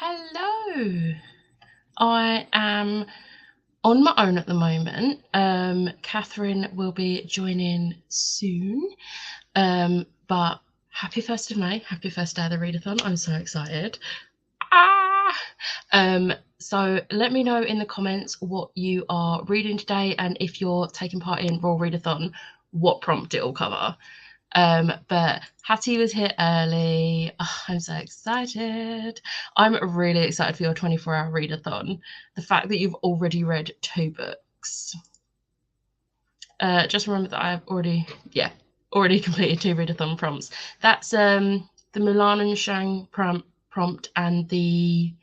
Hello. I am on my own at the moment. Catherine will be joining soon. But happy 1st of May, happy first day of the readathon. I'm so excited. So let me know in the comments what you are reading today, and if you're taking part in Royal Readathon, what prompt it will cover. But Hattie was here early. Oh, I'm so excited. I'm really excited for your 24-hour readathon. The fact that you've already read 2 books. Just remember that I've already completed 2 readathon prompts. That's the Mulan and Shang prompt and the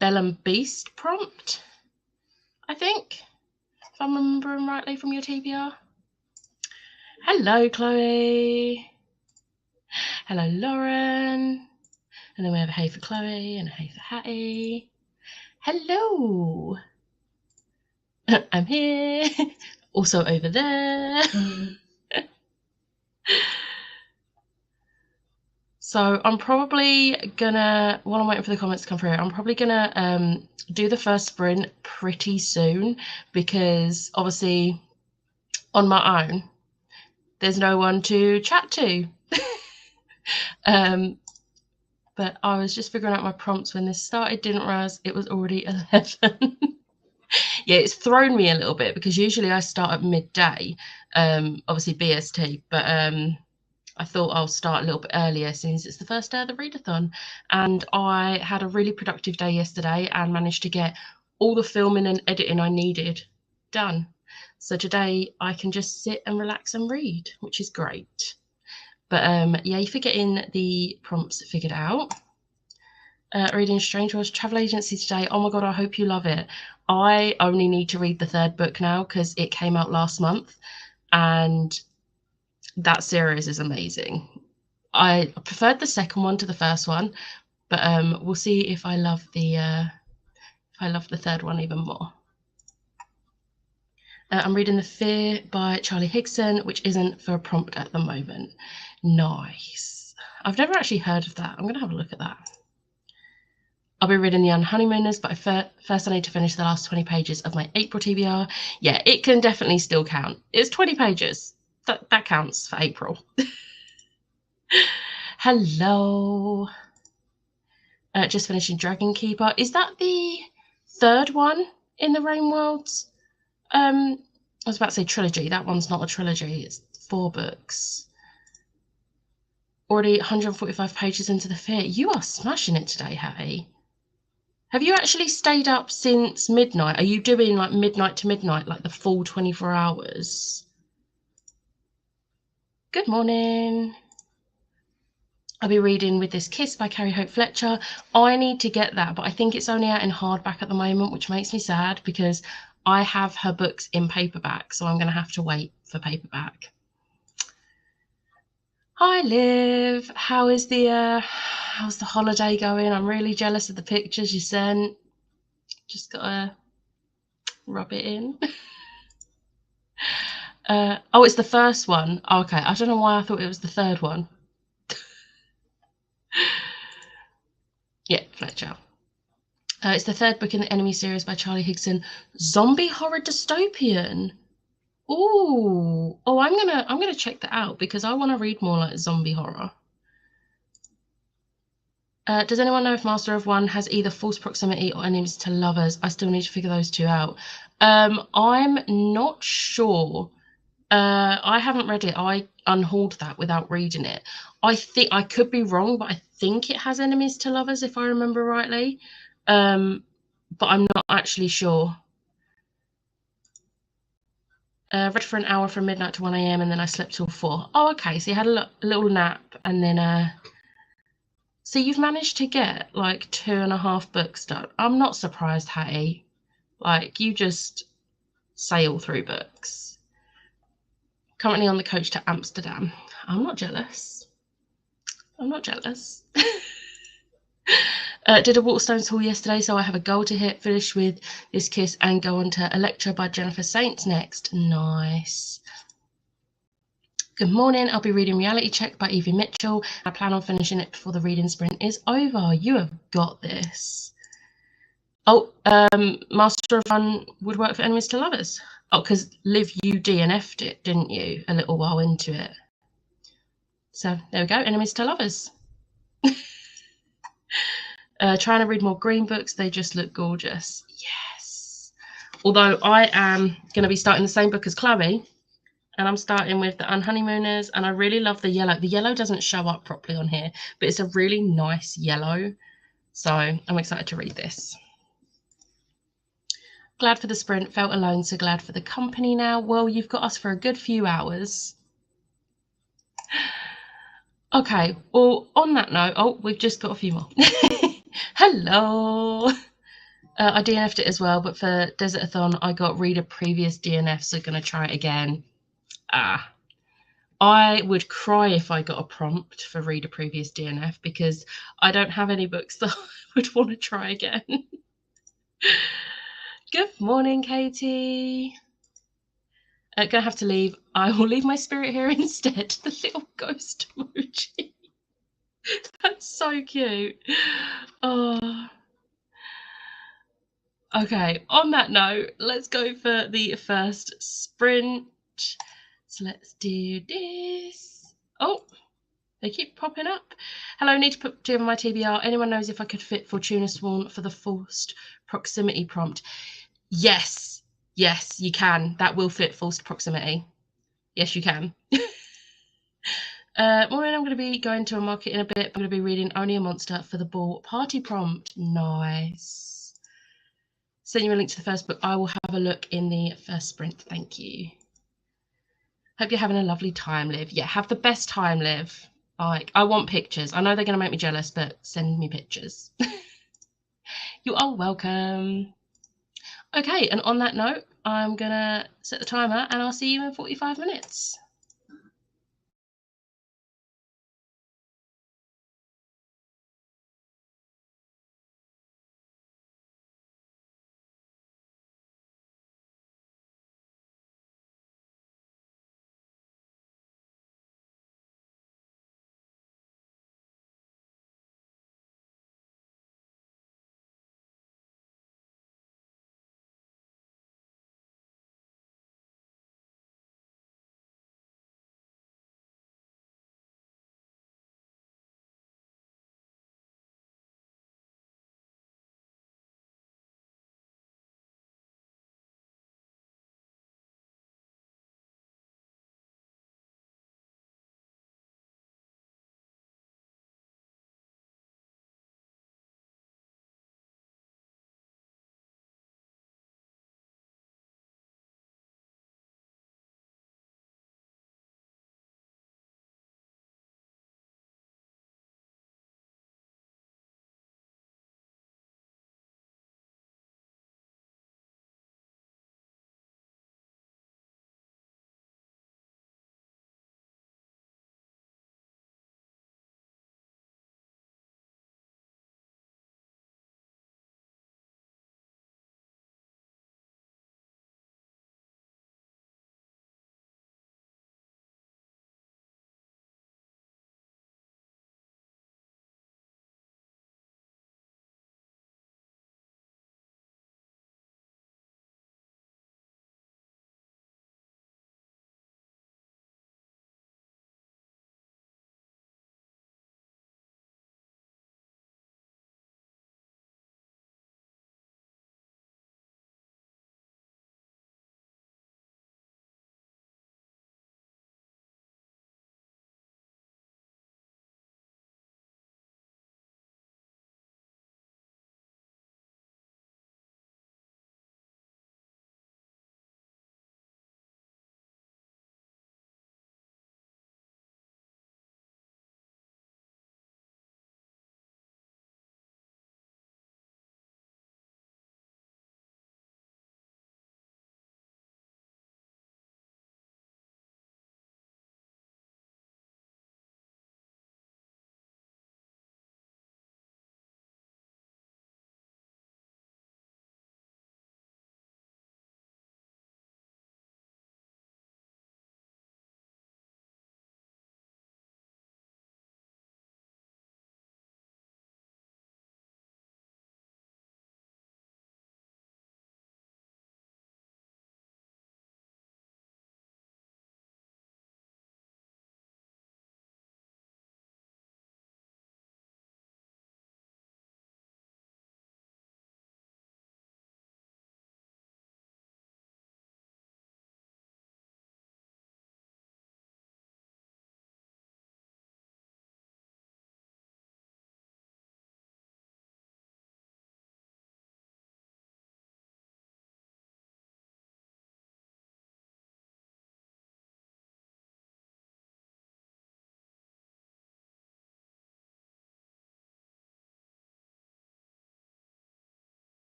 Belle and Beast prompt, I think, if I'm remembering rightly from your TBR. Hello, Chloe. Hello, Lauren. And then we have a hey for Chloe and a hey for Hattie. Hello. I'm here. Also over there. So I'm probably gonna, while I'm waiting for the comments to come through, I'm probably gonna do the first sprint pretty soon, because obviously on my own, there's no one to chat to. But I was just figuring out my prompts when this started, didn't realize it was already 11. Yeah, it's thrown me a little bit, because usually I start at midday, obviously BST, but I thought I'll start a little bit earlier since it's the first day of the readathon. And I had a really productive day yesterday and managed to get all the filming and editing I needed done. So today I can just sit and relax and read, which is great. But yeah, you're getting the prompts figured out. Reading Strange Worlds Travel Agency today. Oh my god, I hope you love it. I only need to read the 3rd book now because it came out last month, and that series is amazing. I preferred the 2nd one to the 1st one, but we'll see if I love the 3rd one even more. I'm reading The Fear by Charlie Higson, which isn't for a prompt at the moment. Nice. I've never actually heard of that. I'm going to have a look at that. I'll be reading The Unhoneymooners, but first I need to finish the last 20 pages of my April TBR. Yeah, it can definitely still count. It's 20 pages. That counts for April. Hello. Just finishing Dragon Keeper. Is that the 3rd one in the Rain Worlds? I was about to say trilogy. That one's not a trilogy. It's 4 books. Already 145 pages into The Fear. You are smashing it today, Hattie. Have you actually stayed up since midnight? Are you doing like midnight to midnight, like the full 24 hours? Good morning. I'll be reading With This Kiss by Carrie Hope Fletcher. I need to get that, but I think it's only out in hardback at the moment, which makes me sad because I have her books in paperback, so I'm going to have to wait for paperback. Hi, Liv. How's the holiday going? I'm really jealous of the pictures you sent. Just gotta rub it in. Oh, it's the 1st one. Oh, okay, I don't know why I thought it was the 3rd one. Yeah, Fletcher. It's the 3rd book in the Enemy series by Charlie Higson. Zombie horror dystopian. Ooh. Oh, I'm gonna check that out because I want to read more like zombie horror. Does anyone know if Master of One has either false proximity or enemies to lovers? I still need to figure those 2 out. I'm not sure. I haven't read it. I unhauled that without reading it. I think I could be wrong, but I think it has enemies to lovers if I remember rightly. But I'm not actually sure. Read for an hour from midnight to 1 a.m. and then I slept till 4. Oh, okay. So you had a little nap and then so you've managed to get like 2.5 books done. I'm not surprised, Hattie. Like, you just sail through books. Currently on the coach to Amsterdam. I'm not jealous. I'm not jealous. Did a Waterstones haul yesterday, so I have a goal to hit, finish with This Kiss, and go on to Electra by Jennifer Saints next. Nice. Good morning. I'll be reading Reality Check by Evie Mitchell. I plan on finishing it before the reading sprint is over. You have got this. Oh, Master of Fun would work for enemies to lovers. Oh, because Liv, you DNF'd it, didn't you? A little while into it. So there we go. Enemies to lovers. Trying to read more green books. They just look gorgeous. Yes. Although I am going to be starting the same book as Chloe. And I'm starting with the Unhoneymooners, and I really love the yellow. The yellow doesn't show up properly on here, but it's a really nice yellow. So I'm excited to read this. Glad for the sprint, felt alone, so glad for the company now. Well, you've got us for a good few hours. Okay, well, on that note, oh, we've just got a few more. Hello. I DNF'd it as well, but for Readathon, I got read a previous DNF, so going to try it again. I would cry if I got a prompt for read a previous DNF because I don't have any books that I would want to try again. Good morning, Katie. Gonna have to leave. I will leave my spirit here instead. The little ghost emoji. That's so cute. Oh. Okay, on that note, let's go for the first sprint. So let's do this. Oh, they keep popping up. Hello, need to put together my TBR. Anyone knows if I could fit Fortuna Sworn for the forced proximity prompt? Yes, yes, you can. That will fit forced proximity. Yes, you can. Morning, I'm going to be going to a market in a bit. I'm going to be reading Only a Monster for the Ball party prompt. Nice. Send you a link to the first book. I will have a look in the first sprint. Thank you. Hope you're having a lovely time, Liv. Yeah, have the best time, Liv. Like, I want pictures. I know they're going to make me jealous, but send me pictures. You are welcome. Okay, and on that note, I'm going to set the timer and I'll see you in 45 minutes.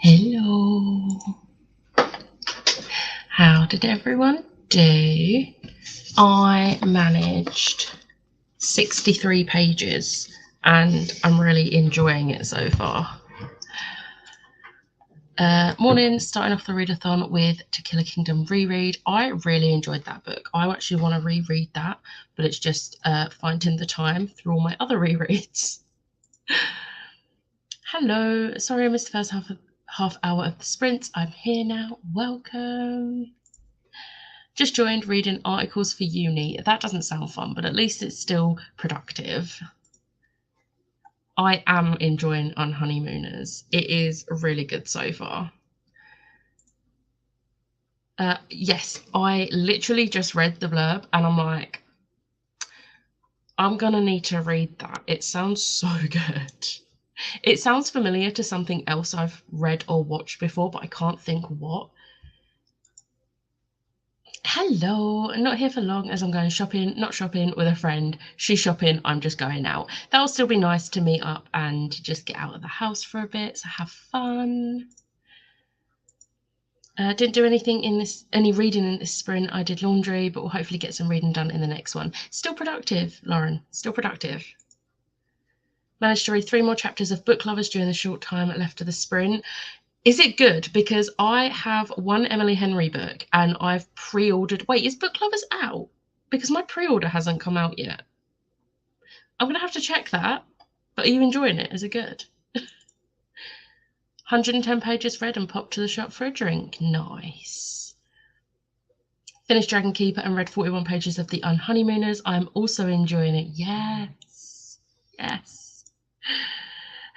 Hello. How did everyone do? I managed 63 pages and I'm really enjoying it so far. Morning, starting off the readathon with To Kill a Kingdom reread. I really enjoyed that book. I actually want to reread that, but it's just finding the time through all my other rereads. Hello, sorry I missed the first half hour of the sprint. I'm here now. Welcome. Just joined reading articles for uni. That doesn't sound fun, but at least it's still productive. I am enjoying Unhoneymooners. It is really good so far. Yes, I literally just read the blurb and I'm like, I'm gonna need to read that. It sounds so good. It sounds familiar to something else I've read or watched before, but I can't think what. Hello, not here for long as I'm going shopping, not shopping with a friend. She's shopping, I'm just going out. That'll still be nice to meet up and just get out of the house for a bit, so have fun. Didn't do any reading in this sprint. I did laundry, but we'll hopefully get some reading done in the next one. Still productive, Lauren, still productive. Managed to read 3 more chapters of Book Lovers during the short time left of the sprint. Is it good? Because I have one Emily Henry book and I've pre-ordered. Wait, is Book Lovers out? Because my pre-order hasn't come out yet. I'm going to have to check that. But are you enjoying it? Is it good? 110 pages read and popped to the shop for a drink. Nice. Finished Dragon Keeper and read 41 pages of The Unhoneymooners. I'm also enjoying it. Yes. Yes.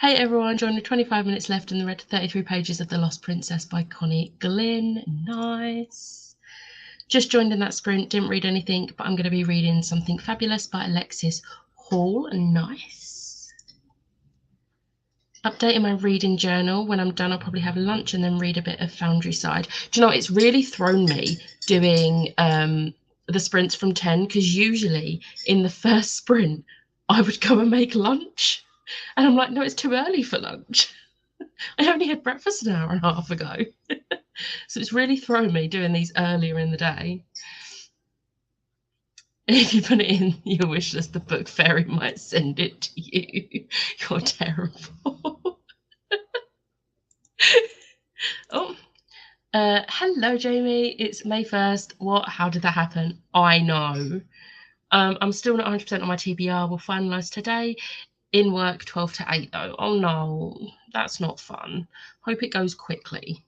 Hey everyone, joined with 25 minutes left and read 33 pages of The Lost Princess by Connie Glynn. Nice. Just joined in that sprint, didn't read anything, but I'm going to be reading Something Fabulous by Alexis Hall. Nice. Updating my reading journal. When I'm done, I'll probably have lunch and then read a bit of Foundry Side. Do you know, it's really thrown me doing the sprints from 10, because usually in the first sprint, I would go and make lunch. And I'm like, no, it's too early for lunch. I only had breakfast an hour and a half ago. So it's really thrown me doing these earlier in the day. If you put it in your wish list, the book fairy might send it to you. You're terrible. Oh, hello, Jamie. It's May 1st. What? How did that happen? I know. I'm still not 100% on my TBR. We'll finalise today. In work 12 to 8 though. Oh no, that's not fun. Hope it goes quickly.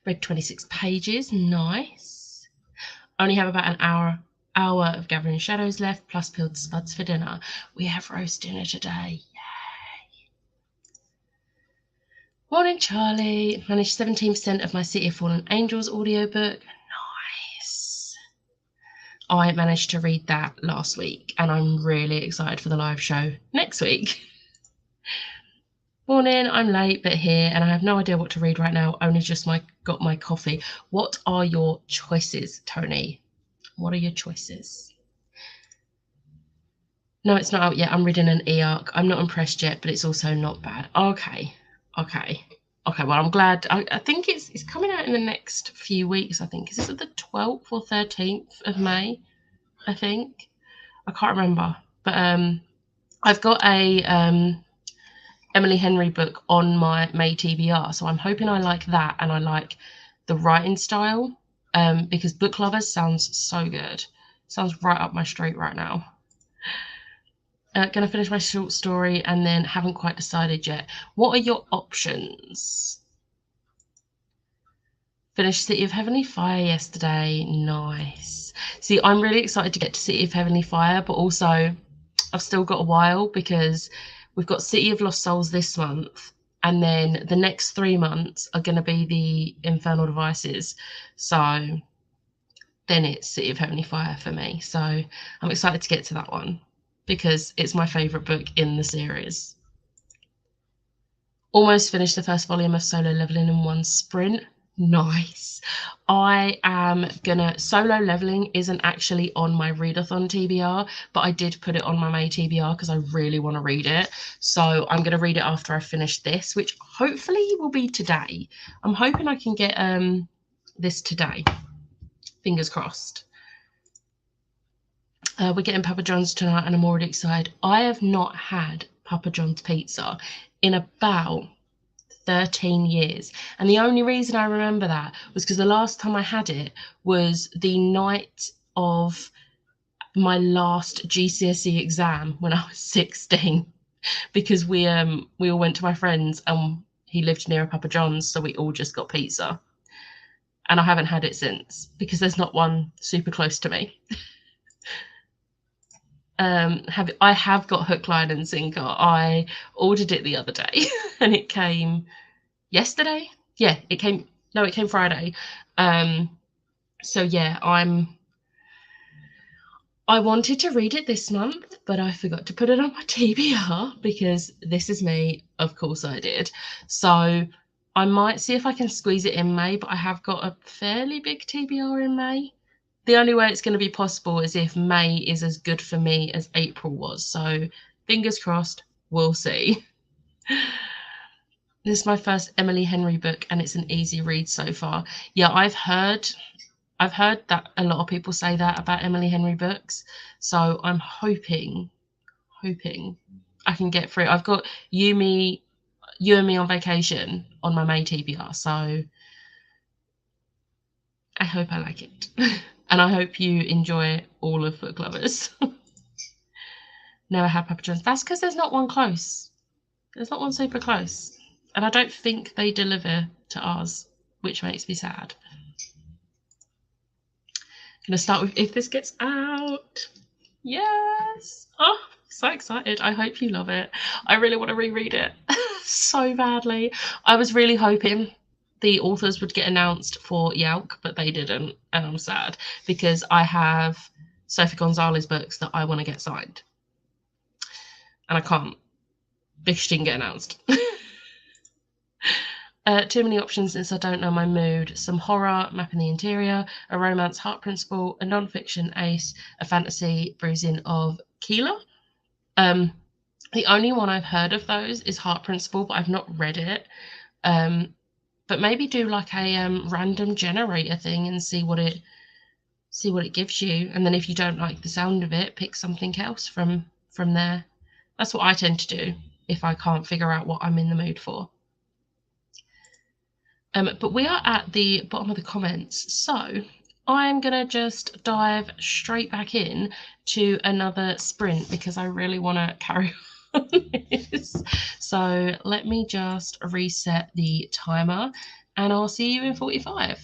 Read 26 pages. Nice. Only have about an hour of Gathering Shadows left, plus peeled spuds for dinner. We have roast dinner today. Yay. Morning, Charlie. Managed 17% of my City of Fallen Angels audiobook. Nice. I managed to read that last week and I'm really excited for the live show next week. Morning, I'm late but here and I have no idea what to read right now, only just got my coffee. What are your choices, Tony? What are your choices? No, it's not out yet. I'm reading an e-arc. I'm not impressed yet, but it's also not bad. Okay. Well, I'm glad. I think it's coming out in the next few weeks, I think. Is this the 12th or 13th of May, I think? I can't remember. But I've got a Emily Henry book on my May TBR, so I'm hoping I like that and I like the writing style, because Book Lovers sounds so good. Sounds right up my street right now. Gonna finish my short story and then haven't quite decided yet. What are your options? Finished City of Heavenly Fire yesterday. Nice. See, I'm really excited to get to City of Heavenly Fire, but also I've still got a while because we've got City of Lost Souls this month, and then the next 3 months are going to be the Infernal Devices. So then it's City of Heavenly Fire for me. So I'm excited to get to that one because it's my favourite book in the series. Almost finished the first volume of Solo Leveling in one sprint. Nice. I am gonna solo leveling isn't actually on my readathon TBR, but I did put it on my May TBR because I really want to read it. So I'm gonna read it after I finish this, which hopefully will be today. I'm hoping I can get this today. Fingers crossed. We're getting Papa John's tonight, and I'm already excited. I have not had Papa John's pizza in about 13 years. And the only reason I remember that was because the last time I had it was the night of my last GCSE exam when I was 16, because we all went to my friend's and he lived near a Papa John's, so we all just got pizza. And I haven't had it since because there's not one super close to me. I have got hook, line, and sinker. I ordered it the other day and it came yesterday. Yeah, it came. No, it came Friday. So yeah, I wanted to read it this month, but I forgot to put it on my TBR because this is me. Of course I did. So I might see if I can squeeze it in May, but I have got a fairly big TBR in May. The only way it's going to be possible is if May is as good for me as April was. So fingers crossed, we'll see. This is my first Emily Henry book and it's an easy read so far. Yeah, I've heard that a lot of people say that about Emily Henry books. So I'm hoping I can get through. I've got You and Me on Vacation on my May TBR. So I hope I like it. And I hope you enjoy all of Book Lovers. Never had Papa John's. That's because there's not one close. There's not one super close. And I don't think they deliver to ours, which makes me sad. Gonna start with If This Gets Out. Yes. Oh, so excited. I hope you love it. I really want to reread it so badly. I was really hoping the authors would get announced for Yelk, but they didn't. And I'm sad because I have Sophie Gonzalez books that I want to get signed. And I can't because she didn't get announced. Too many options since I don't know my mood. Some horror, Mapping the Interior, a romance, Heart Principle, a non-fiction, Ace, a fantasy, Bruising of Keeler. The only one I've heard of those is Heart Principle, but I've not read it. But maybe do like a random generator thing and see what it gives you. And then if you don't like the sound of it, pick something else from there. That's what I tend to do if I can't figure out what I'm in the mood for. But we are at the bottom of the comments, so I'm gonna just dive straight back in to another sprint because I really want to carry on this. So let me just reset the timer and I'll see you in 45.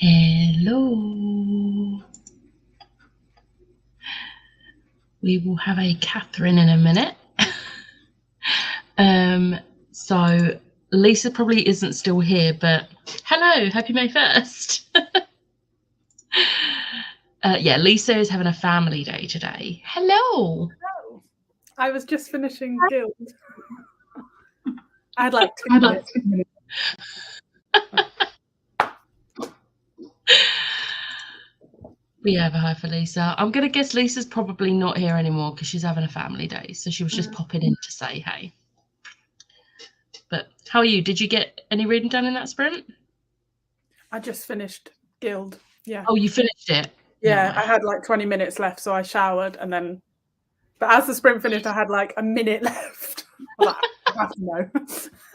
Hello. We will have a Catherine in a minute. So Lisa probably isn't still here, but hello, happy May 1st. Yeah, Lisa is having a family day today. Hello. Oh, I was just finishing Guild. I had like 2 minutes. We have a hi for Lisa. I'm going to guess Lisa's probably not here anymore because she's having a family day. So she was just popping in to say hey. But how are you? Did you get any reading done in that sprint? I just finished Guild. Yeah. Oh, you finished it? Yeah, Nice. I had like 20 minutes left, so I showered and then. But as the sprint finished, I had like a minute left. I was like, I have to know.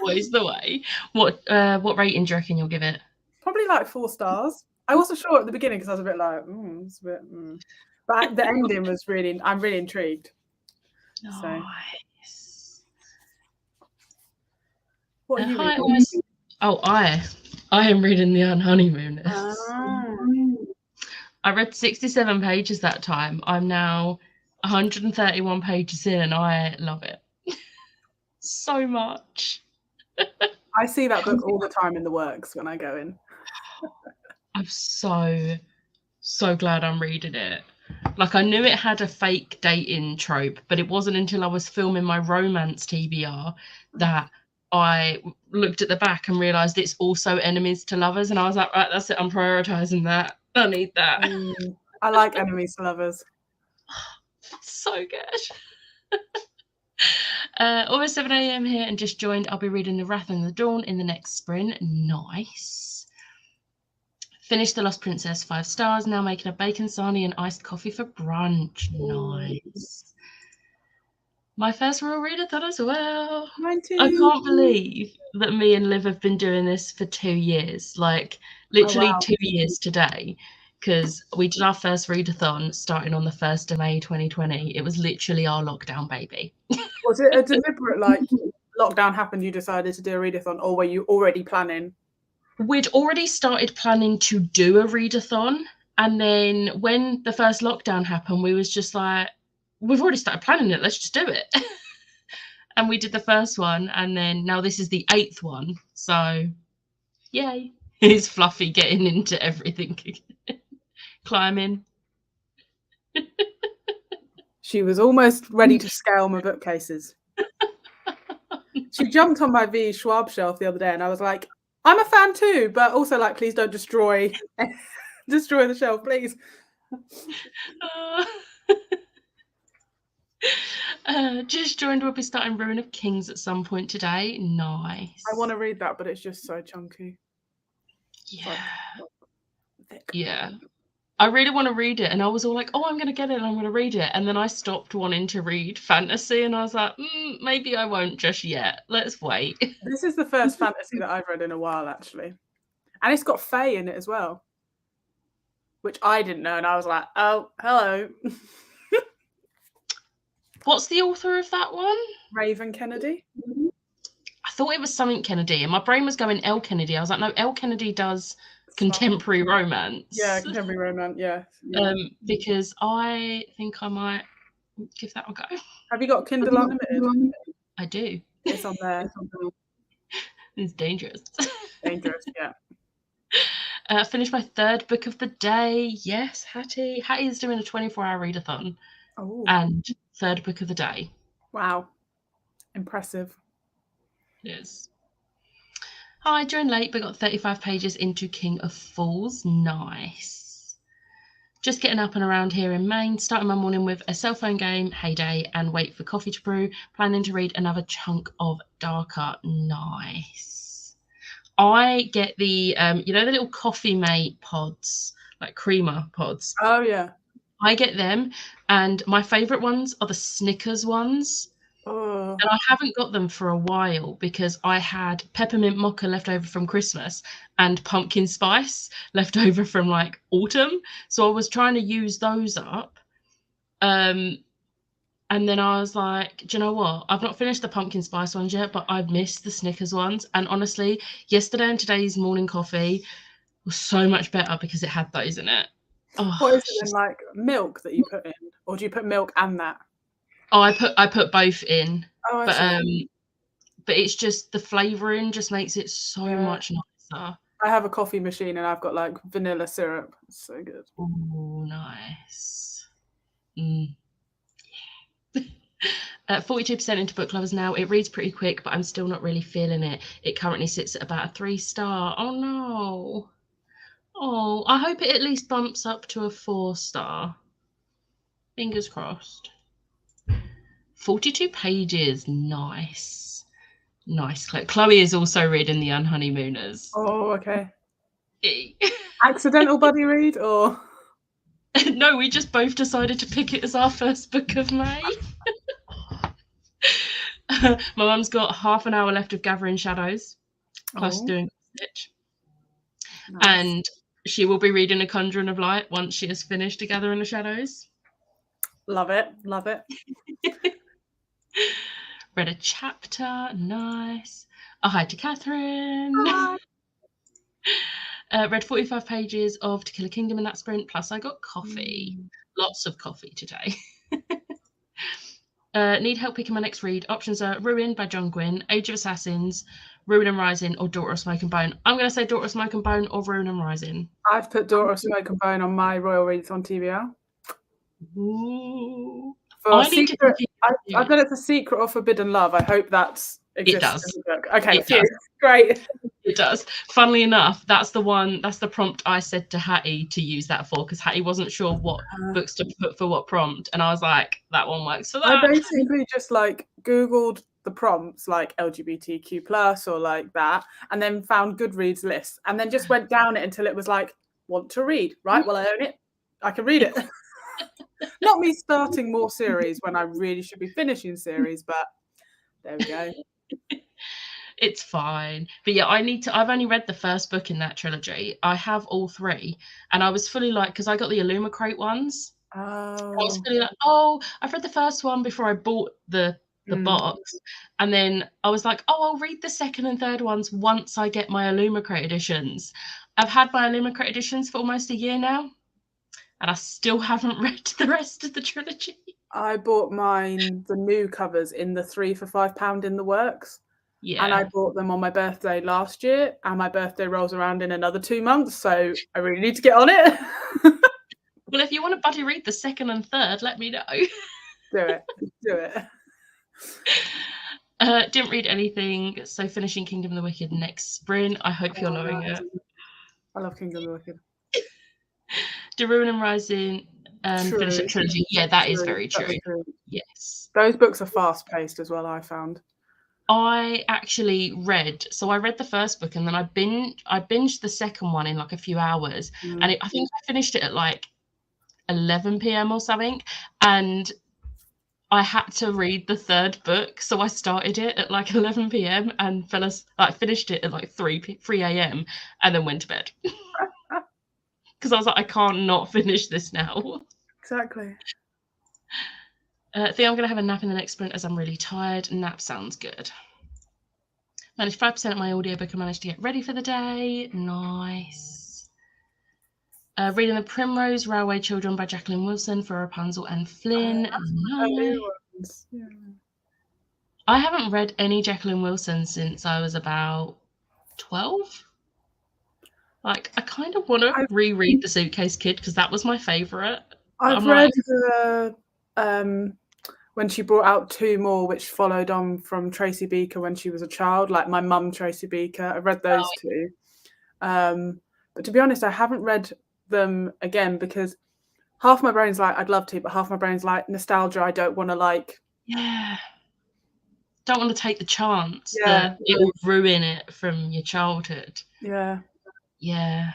Always the way. What rating do you reckon you'll give it? Probably like 4 stars. I wasn't sure at the beginning because I was a bit like, it's a bit. But the ending was really. I'm really intrigued. Nice. What are you hi, reading? Oh, I am reading The Unhoneymooners. I read 67 pages that time. I'm now 131 pages in and I love it so much. I see that book all the time in the works when I go in. I'm so glad I'm reading it. Like, I knew it had a fake dating trope, but it wasn't until I was filming my romance TBR that I looked at the back and realised it's also enemies to lovers, and I was like, right, that's it, I'm prioritising that. I need that. I like enemies to lovers. So good. Almost 7 a.m. here and just joined. I'll be reading The Wrath and the Dawn in the next sprint. Nice. Finished The Lost Princess, 5 stars. Now making a bacon sarnie and iced coffee for brunch. Nice. My first real readathon as well. Mine too. I can't believe that me and Liv have been doing this for 2 years. Like, literally 2 years today. Because we did our first readathon starting on the 1st of May 2020. It was literally our lockdown baby. Was it a deliberate, like, lockdown happened, you decided to do a readathon, or were you already planning? We'd already started planning to do a readathon. And then when the first lockdown happened, we was just like, we've already started planning it. Let's just do it. And we did the first one. And then now this is the 8th one. So, yay. Here's Fluffy getting into everything again. Climbing. She was almost ready to scale my bookcases. She jumped on my V. Schwab shelf the other day, and I was like, I'm a fan too, but also like, please don't destroy the shelf, please. Just joined. We'll be starting Ruin of Kings at some point today. Nice. I want to read that, but it's just so chunky. Yeah. Yeah. I really want to read it, and I was all like, oh, I'm going to get it and I'm going to read it. And then I stopped wanting to read fantasy, and I was like, maybe I won't just yet. Let's wait. This is the first fantasy that I've read in a while, actually. And it's got Faye in it as well, which I didn't know, and I was like, oh, hello. What's the author of that one? Raven Kennedy. I thought it was something Kennedy, and my brain was going Elle Kennedy. I was like, no, Elle Kennedy does contemporary romance. Yeah, contemporary romance, yeah. Because I think I might give that a go. Have you got Kindle Unlimited? I do. It's on there. It's dangerous. Dangerous, yeah. Finished my 3rd book of the day. Yes, Hattie. Hattie is doing a 24-hour readathon. Oh. And 3rd book of the day. Wow. Impressive. Yes. Hi, joined late, but got 35 pages into King of Fools. Nice. Just getting up and around here in Maine, starting my morning with a cell phone game, heyday, and wait for coffee to brew. Planning to read another chunk of Darker. Nice. I get the, the little Coffee Mate pods, like creamer pods. Oh, yeah. I get them, and my favourite ones are the Snickers ones. Oh. And I haven't got them for a while because I had peppermint mocha left over from Christmas and pumpkin spice left over from like autumn. So I was trying to use those up. And then I was like, do you know what? I've not finished the pumpkin spice ones yet, but I've missed the Snickers ones. And honestly, yesterday and today's morning coffee, was so much better because it had those in it. Oh, What is it then, like milk that you put in, or do you put milk and that? oh, I put both in, Oh, I but see. but it's just the flavouring just makes it so Yeah. much nicer. I have a coffee machine and I've got like vanilla syrup. It's so good. Oh, nice. 42% into book lovers now. It reads pretty quick, but I'm still not really feeling it. It currently sits at about a 3-star. Oh no. Oh, I hope it at least bumps up to a 4-star. Fingers crossed. 42 pages. Nice. Nice. Chloe is also reading The Unhoneymooners. Oh, okay. Accidental buddy read or? No, we just both decided to pick it as our first book of May. My mum's got half an hour left of Gathering Shadows, plus doing Stitch. Nice. And she will be reading A Conjuring of Light once she has finished A Gathering of Shadows. Love it. Love it. Read a chapter. Nice. Oh, hi to Catherine. Hi. Read 45 pages of To Kill a Kingdom in that sprint, plus I got coffee. Lots of coffee today. Need help picking my next read. Options are Ruin by John Gwynne, Age of Assassins, Ruin and Rising, or Daughter of Smoke and Bone. I'm going to say Daughter of Smoke and Bone or Ruin and Rising. I've put Daughter of Smoke and Bone on my Royal Readathon TBR. Ooh. For secret, I've done it for Secret or Forbidden Love. I hope that exists. It does. In the book. Okay, great. It does. Funnily enough, that's the prompt I said to Hattie to use that for, because Hattie wasn't sure what books to put for what prompt, and I was like, that one works for that. I basically just like Googled the prompts like LGBTQ plus or like that, and then found Goodreads lists, and then just went down it until it was like, want to read, right? Well, I own it. I can read it. Not me starting more series when I really should be finishing series, but there we go. It's fine. But yeah, I've only read the first book in that trilogy. I have all 3, and I was fully like, because I got the Illumicrate ones. Oh. I was fully like, oh, I've read the first one before I bought the box, and then I was like, oh, I'll read the second and third ones once I get my Illumicrate editions. I've had my Illumicrate editions for almost a year now, and I still haven't read the rest of the trilogy. I bought mine, the new covers, in the 3 for £5 in the works. Yeah. And I bought them on my birthday last year, and my birthday rolls around in another 2 months, so I really need to get on it. Well, if you want to buddy read the second and third, let me know. Do it. Didn't read anything, so finishing Kingdom of the Wicked next sprint. I hope you're loving it. I love Kingdom of the Wicked. Do Ruin and Rising finish a trilogy? Yeah, that is very true. Yes. Those books are fast-paced as well, I found. I actually read the first book, and then I binged the second one in like a few hours, and I think I finished it at like 11 p.m. or something, and I had to read the third book, so I started it at like 11 p.m. and finished it at like 3 a.m. and then went to bed because I was like, I can't not finish this now. Exactly. I think I'm going to have a nap in the next sprint as I'm really tired. Nap sounds good. Managed 5% of my audiobook and managed to get ready for the day. Nice. Reading The Primrose Railway Children by Jacqueline Wilson for Rapunzel and Flynn. Nice. Yeah. I haven't read any Jacqueline Wilson since I was about 12. Like, I kind of want to reread The Suitcase Kid because that was my favourite. I've read when she brought out 2 more, which followed on from Tracy Beaker when she was a child, like My Mum, Tracy Beaker. I've read those 2. But to be honest, I haven't read them again because half my brain's like, I'd love to, but half my brain's like, nostalgia, I don't want to like... Yeah. Don't want to take the chance that it will ruin it from your childhood. Yeah. Yeah.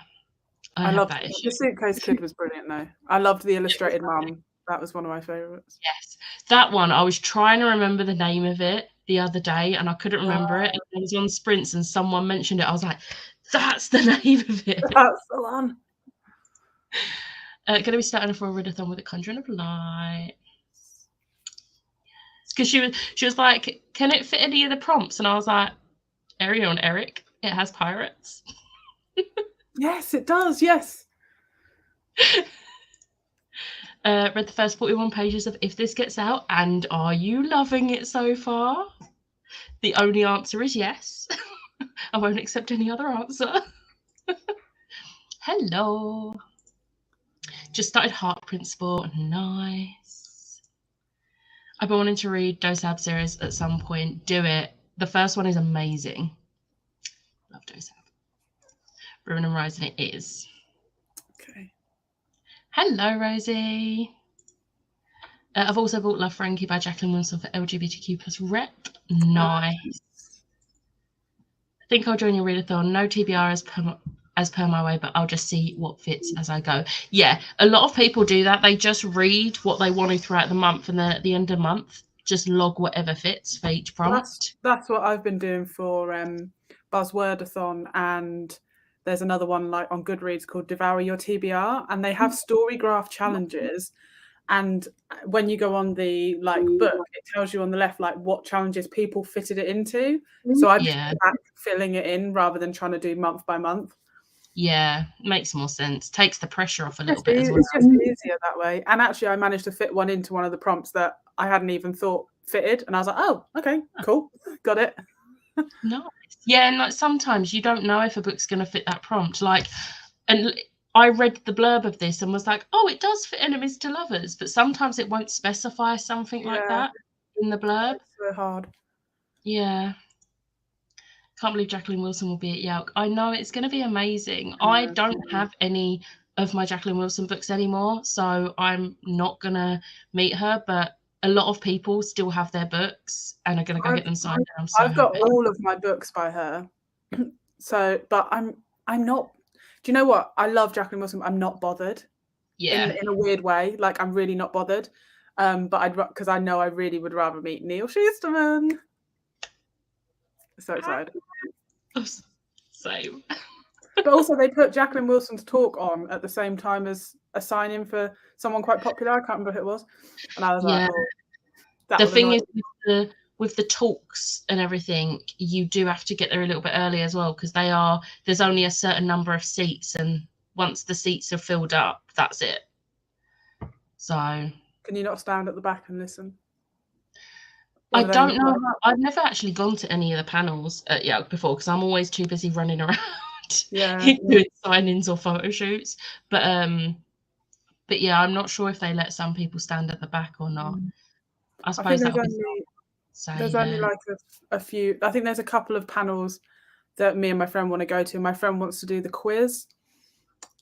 I loved that issue. The Suitcase Kid was brilliant though. I loved The Illustrated Mum. That was one of my favourites. Yes. That one, I was trying to remember the name of it the other day and I couldn't remember it. And I was on sprints and someone mentioned it. I was like, that's the name of it. That's the one. Going to be starting for a readathon with A Conjuring of Light. Because she was like, can it fit any of the prompts? And I was like, Ariel and Eric, it has pirates. Yes, it does. Yes. Read the first 41 pages of If This Gets Out, and are you loving it so far? The only answer is yes. I won't accept any other answer. Hello. Just started Heart Principle. Nice. I've been wanting to read Dosab series at some point. Do it. The first one is amazing. Love Dosab. Ruin and Rising it is. Okay. Hello, Rosie. I've also bought Love Frankie by Jacqueline Wilson for LGBTQ plus rep. Nice. I think I'll join your readathon. No TBR as per my way, but I'll just see what fits as I go. Yeah, a lot of people do that. They just read what they want to throughout the month, and then at the end of the month, just log whatever fits for each prompt. That's what I've been doing for Buzzwordathon, and there's another one like on Goodreads called Devour Your TBR, and they have story graph challenges. And when you go on the book, it tells you on the left what challenges people fitted it into. So I've just been back filling it in rather than trying to do month by month. Yeah, makes more sense. Takes the pressure off a little bit as well. It's just easier that way. And actually, I managed to fit one into one of the prompts that I hadn't even thought fitted, and I was like, oh, okay, cool, got it. Nice. Yeah, and sometimes you don't know if a book's going to fit that prompt. And I read the blurb of this and was like, oh, it does fit enemies to lovers, but sometimes it won't specify something like that in the blurb. It's so hard. Yeah. Can't believe Jacqueline Wilson will be at Yelk. I know, it's going to be amazing. I don't have any of my Jacqueline Wilson books anymore, so I'm not going to meet her, but a lot of people still have their books and are going to go get them signed. And I'm so I've got happy. all of my books by her. So, but I'm not. Do you know what? I love Jacqueline Wilson. I'm not bothered. Yeah. In a weird way, I'm really not bothered. But because I know I really would rather meet Neil Schusterman. So excited. Same. But also, they put Jacqueline Wilson's talk on at the same time as a sign-in for someone quite popular. I can't remember who it was. And I was like, oh, the thing is, with the talks and everything, you do have to get there a little bit early as well, because there's only a certain number of seats, and once the seats are filled up, that's it. So can you not stand at the back and listen? I don't know. I've never actually gone to any of the panels at Yelk before, because I'm always too busy running around doing sign-ins or photo shoots. But yeah, I'm not sure if they let some people stand at the back or not. I suppose there's only a few. I think there's a couple of panels that me and my friend want to go to. My friend wants to do the quiz,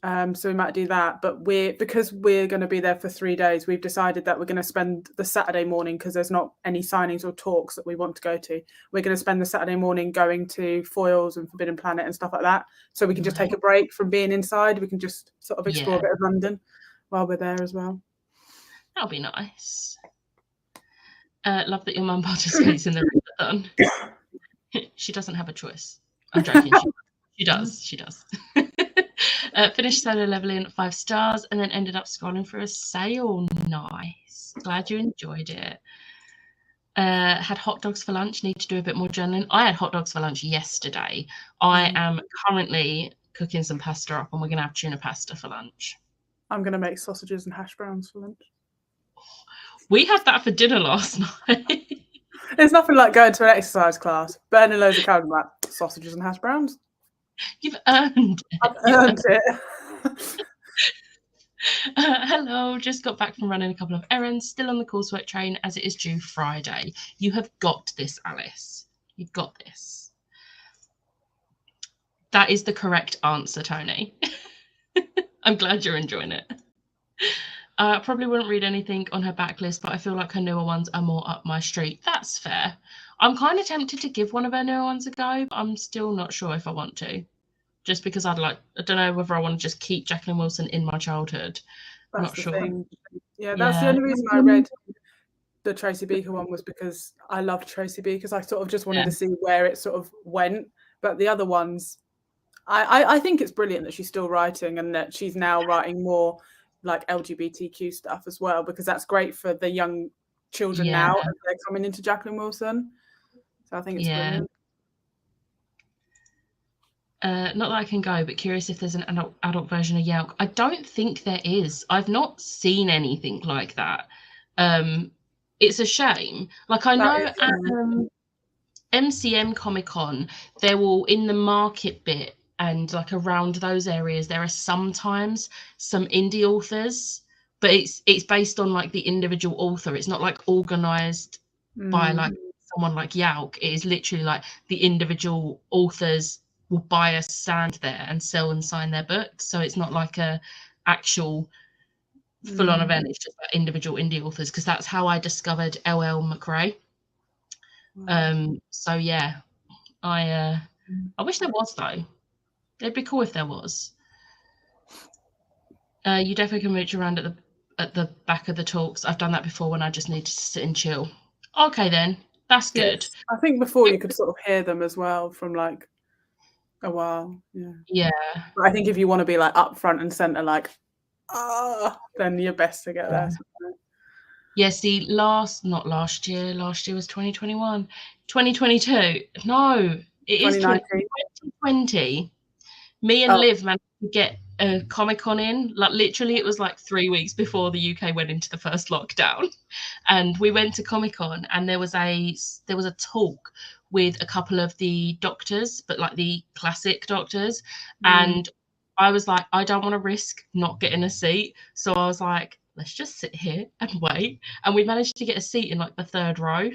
so we might do that. But because we're going to be there for 3 days, we've decided that we're going to spend the Saturday morning, because there's not any signings or talks that we want to go to. We're going to spend the Saturday morning going to Foyles and Forbidden Planet and stuff like that, so we can just take a break from being inside. We can just sort of explore a bit of London while we're there as well. That'll be nice. Love that your mum participates in the readathon. She doesn't have a choice. I'm joking. She does. She does. Finished solo leveling 5 stars, and then ended up scrolling through a sale. Nice. Glad you enjoyed it. Had hot dogs for lunch. Need to do a bit more journaling. I had hot dogs for lunch yesterday. I am currently cooking some pasta up, and we're going to have tuna pasta for lunch. I'm going to make sausages and hash browns for lunch. We had that for dinner last night. There's nothing like going to an exercise class, burning loads of calories, like sausages and hash browns. You've earned it. I've earned it. Hello, just got back from running a couple of errands, still on the coursework train as it is due Friday. You have got this, Alice. You've got this. That is the correct answer, Tony. I'm glad you're enjoying it. Probably wouldn't read anything on her backlist, but I feel like her newer ones are more up my street. That's fair. I'm kind of tempted to give one of her newer ones a go, but I'm still not sure if I want to. Just because I don't know whether I want to just keep Jacqueline Wilson in my childhood. That's not sure. Thing. Yeah, that's the only reason I read the Tracy Beaker one, was because I loved Tracy Beaker, because I sort of just wanted to see where it sort of went. But the other ones, I think it's brilliant that she's still writing, and that she's now writing more like LGBTQ stuff as well, because that's great for the young children now as they're coming into Jacqueline Wilson. So I think it's brilliant. Not that I can go, but curious if there's an adult version of Yelk. I don't think there is. I've not seen anything like that. It's a shame. Like I That know is at MCM Comic Con, there will in the market bit and like around those areas, there are sometimes some indie authors, but it's based on like the individual author. It's not like organized by like someone like Yelk. It is literally like the individual authors will buy a stand there and sell and sign their books. So it's not like a actual full-on event. It's just like individual indie authors, because that's how I discovered LL McRae. So yeah, I wish there was though. It'd be cool if there was. You definitely can reach around at the back of the talks. I've done that before when I just needed to sit and chill. Okay then, that's good. Yes. I think before you could sort of hear them as well from like a while. Yeah. Yeah. But I think if you want to be like up front and centre, like, then you're best to get there. Yeah, see, not last year was 2021. 2022. No, it is 2020. Me and Liv managed to get a Comic-Con in. Like literally it was like 3 weeks before the UK went into the first lockdown. And we went to Comic-Con and there was a talk with a couple of the doctors, but like the classic doctors. And I was like, I don't want to risk not getting a seat. So I was like, let's just sit here and wait. And we managed to get a seat in like the third row.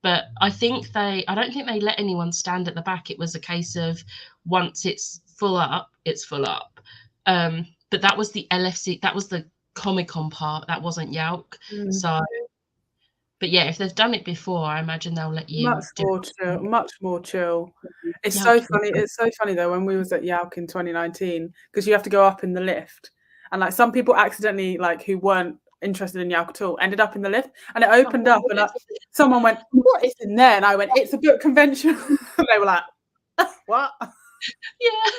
But I don't think they let anyone stand at the back. It was a case of once it's full up, it's full up. But that was the LFC, that was the Comic-Con part. That wasn't Yelk. So, but yeah, if they've done it before, I imagine they'll let you much more chill. It's so funny. It's so funny though, when we was at Yelk in 2019, because you have to go up in the lift, and like some people accidentally, like who weren't interested in Yelk at all, ended up in the lift, and it opened up, and someone went, "What is in there?" And I went, "It's a book convention." And they were like, "What?" Yeah.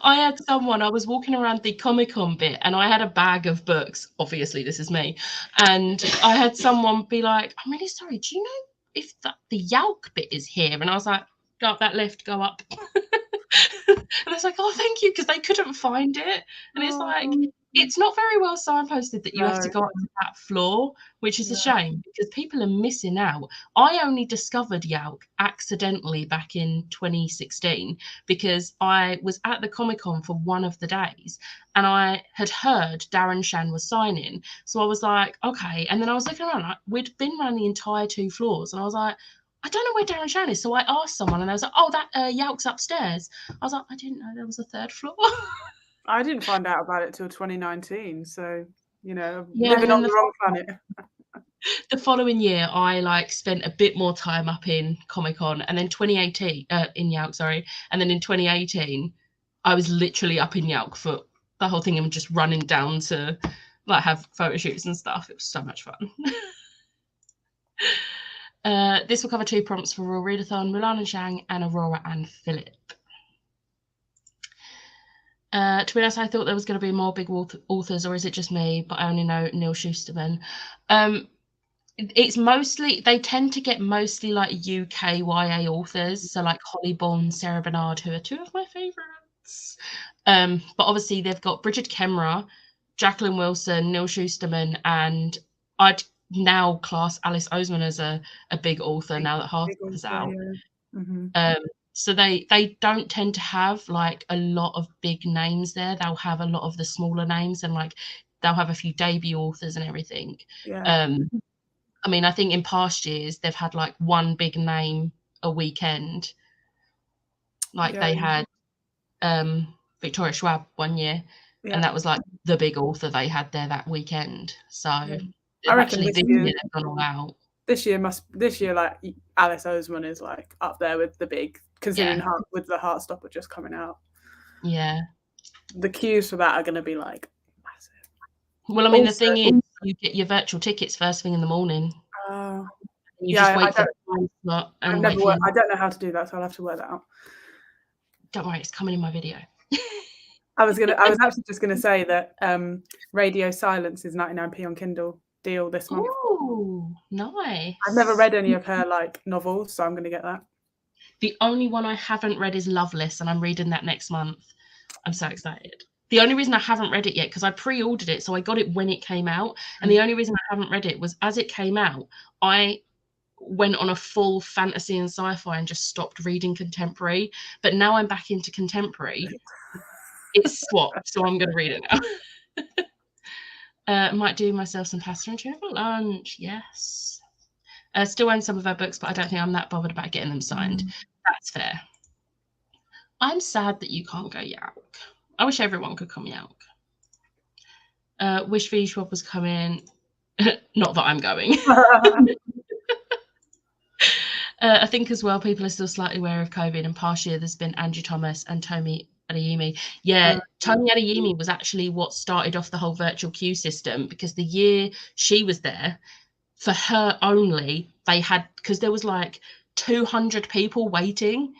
I was walking around the Comic-Con bit and I had a bag of books. Obviously, this is me. And I had someone be like, "I'm really sorry. Do you know if the Yelk bit is here?" And I was like, "Go up that lift, go up." And I was like, "Oh, thank you," because they couldn't find it. And it's like, it's not very well signposted that you have to go up to that floor, which is a shame because people are missing out. I only discovered Yelk accidentally back in 2016 because I was at the Comic-Con for one of the days and I had heard Darren Shan was signing. So I was like, okay. And then I was looking around, we'd been around the entire 2 floors and I was like, I don't know where Darren Shan is. So I asked someone and I was like, oh, that Yelk's upstairs. I was like, I didn't know there was a 3rd floor. I didn't find out about it till 2019. So, you know, living on the wrong planet. The following year, I like spent a bit more time up in Comic-Con, and then 2018 in Yelk, sorry, and then in 2018, I was literally up in Yelk for the whole thing and just running down to like have photo shoots and stuff. It was so much fun. This will cover 2 prompts for Real Readathon, Mulan and Shang, and Aurora and Philip. To be honest, I thought there was going to be more big authors, or is it just me? But I only know Neil Shusterman. It's mostly, they tend to get mostly like UK YA authors, so like Holly Bond, Sarah Bernard, who are 2 of my favourites. But obviously they've got Bridget Kemmerer, Jacqueline Wilson, Neil Shusterman, and I'd now class Alice Oseman as a big author now that Heartstopper is out. So they don't tend to have like a lot of big names there. They'll have a lot of the smaller names and like they'll have a few debut authors and everything. I mean, I think in past years they've had like 1 big name a weekend. Like they had Victoria Schwab one year, and that was like the big author they had there that weekend. So I reckon actually this year they've gone all out. This year like Alice Oseman is like up there with the big, considering with the Heartstopper just coming out. Yeah. The queues for that are going to be like massive. Well, I mean, the thing is, you get your virtual tickets first thing in the morning. You just wait for the time slot and I don't know how to do that, so I'll have to work that out. Don't worry, it's coming in my video. I was actually just gonna say that Radio Silence is 99p on Kindle deal this month. Oh, nice. I've never read any of her like novels, so I'm gonna get that. The only one I haven't read is Loveless, and I'm reading that next month. I'm so excited. The only reason I haven't read it yet, because I pre-ordered it, so I got it when it came out. And the only reason I haven't read it was as it came out, I went on a full fantasy and sci-fi and just stopped reading contemporary. But now I'm back into contemporary. It's swapped, so I'm going to read it now. Might do myself some pasta and tuna for lunch. Yes. Still own some of her books, but I don't think I'm that bothered about getting them signed. That's fair. I'm sad that you can't go Yauk. I wish everyone could come Yauk. Wish V Schwab was coming. Not that I'm going. I think as well, people are still slightly aware of COVID. And past year, there's been Angie Thomas and Tomi Adeyemi. Yeah, Tomi Adeyemi was actually what started off the whole virtual queue system, because the year she was there, for her only, they had, because there was like 200 people waiting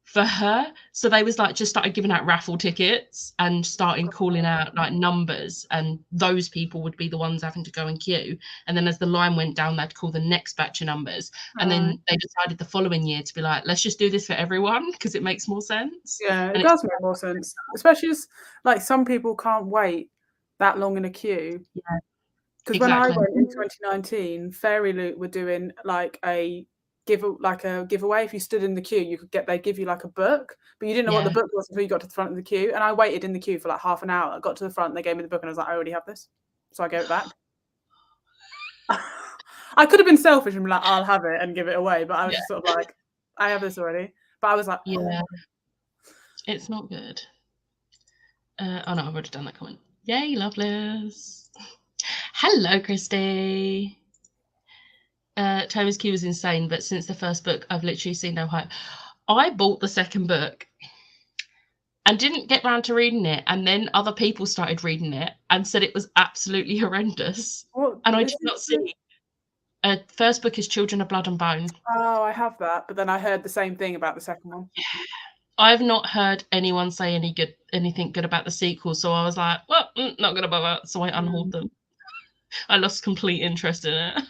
for her, so they was like just started giving out raffle tickets and starting calling out like numbers, and those people would be the ones having to go in queue, and then as the line went down, they'd call the next batch of numbers, and then they decided the following year to be like, let's just do this for everyone because it makes more sense. Yeah, and it does make more sense, especially as like some people can't wait that long in a queue. Yeah, Because when I exactly. went in 2019, Fairy Loot were doing like a giveaway. If you stood in the queue, they'd give you like a book, but you didn't know what the book was until you got to the front of the queue. And I waited in the queue for like half an hour. I got to the front, they gave me the book, and I was like, I already have this, so I gave it back. I could have been selfish and been like, I'll have it and give it away, but I was just sort of like, I have this already. But I was like, yeah, it's not good. Oh no, I've already done that comment. Yay, Loveless. Hello, Christy. Thomas Q was insane, but since the first book, I've literally seen no hype. I bought the second book and didn't get round to reading it, and then other people started reading it and said it was absolutely horrendous. And I did not see. First book is Children of Blood and Bone. Oh, I have that, but then I heard the same thing about the second one. I've not heard anyone say anything good about the sequel, so I was like, well, not gonna bother. So I unhauled them. I lost complete interest in it.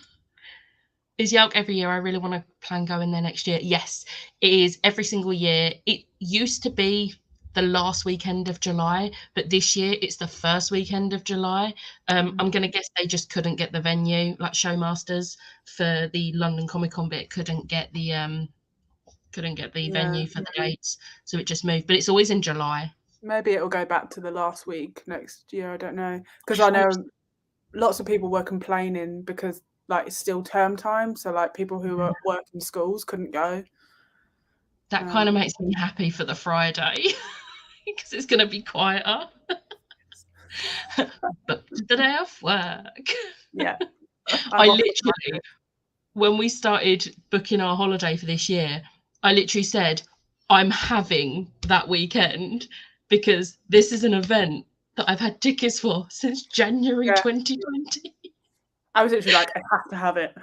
Is Yauk every year? I really want to plan going there next year. Yes, it is every single year. It used to be the last weekend of July, but this year it's the first weekend of July. I'm going to guess they just couldn't get the venue, like Showmasters for the London Comic Con bit couldn't get the venue for the dates, so it just moved. But it's always in July. Maybe it'll go back to the last week next year. I don't know, because I know lots of people were complaining because like it's still term time, so like people who are working schools couldn't go. That kind of makes me happy for the Friday because it's going to be quieter. But the day off work. Yeah. I literally, when we started booking our holiday for this year, I literally said, I'm having that weekend because this is an event that I've had tickets for since January 2020. I was literally like, I have to have it.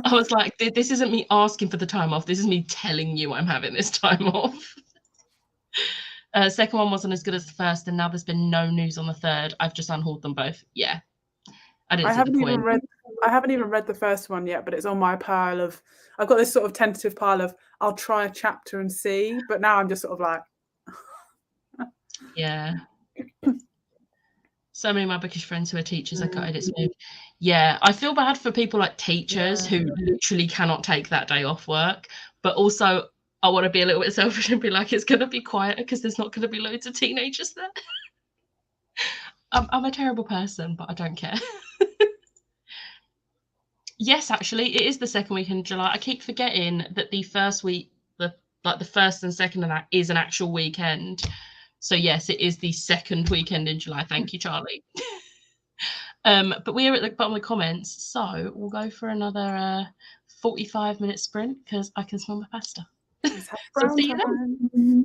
I was like, this isn't me asking for the time off. This is me telling you I'm having this time off. Second one wasn't as good as the first, and now there's been no news on the third. I've just unhauled them both. Yeah. I haven't even read the first one yet, but it's on my pile of, I've got this sort of tentative pile of, I'll try a chapter and see, but now I'm just sort of like. Yeah. So many of my bookish friends who are teachers, I cut it smooth. Yeah, I feel bad for people like teachers who literally cannot take that day off work, but also I want to be a little bit selfish and be like, it's going to be quieter because there's not going to be loads of teenagers there. I'm a terrible person, but I don't care. Yes, actually, it is the second week in July. I keep forgetting that the first week, the first and second of that is an actual weekend. So yes, it is the second weekend in July. Thank you, Charlie. But we are at the bottom of the comments, so we'll go for another 45-minute sprint because I can smell my pasta. So see you then.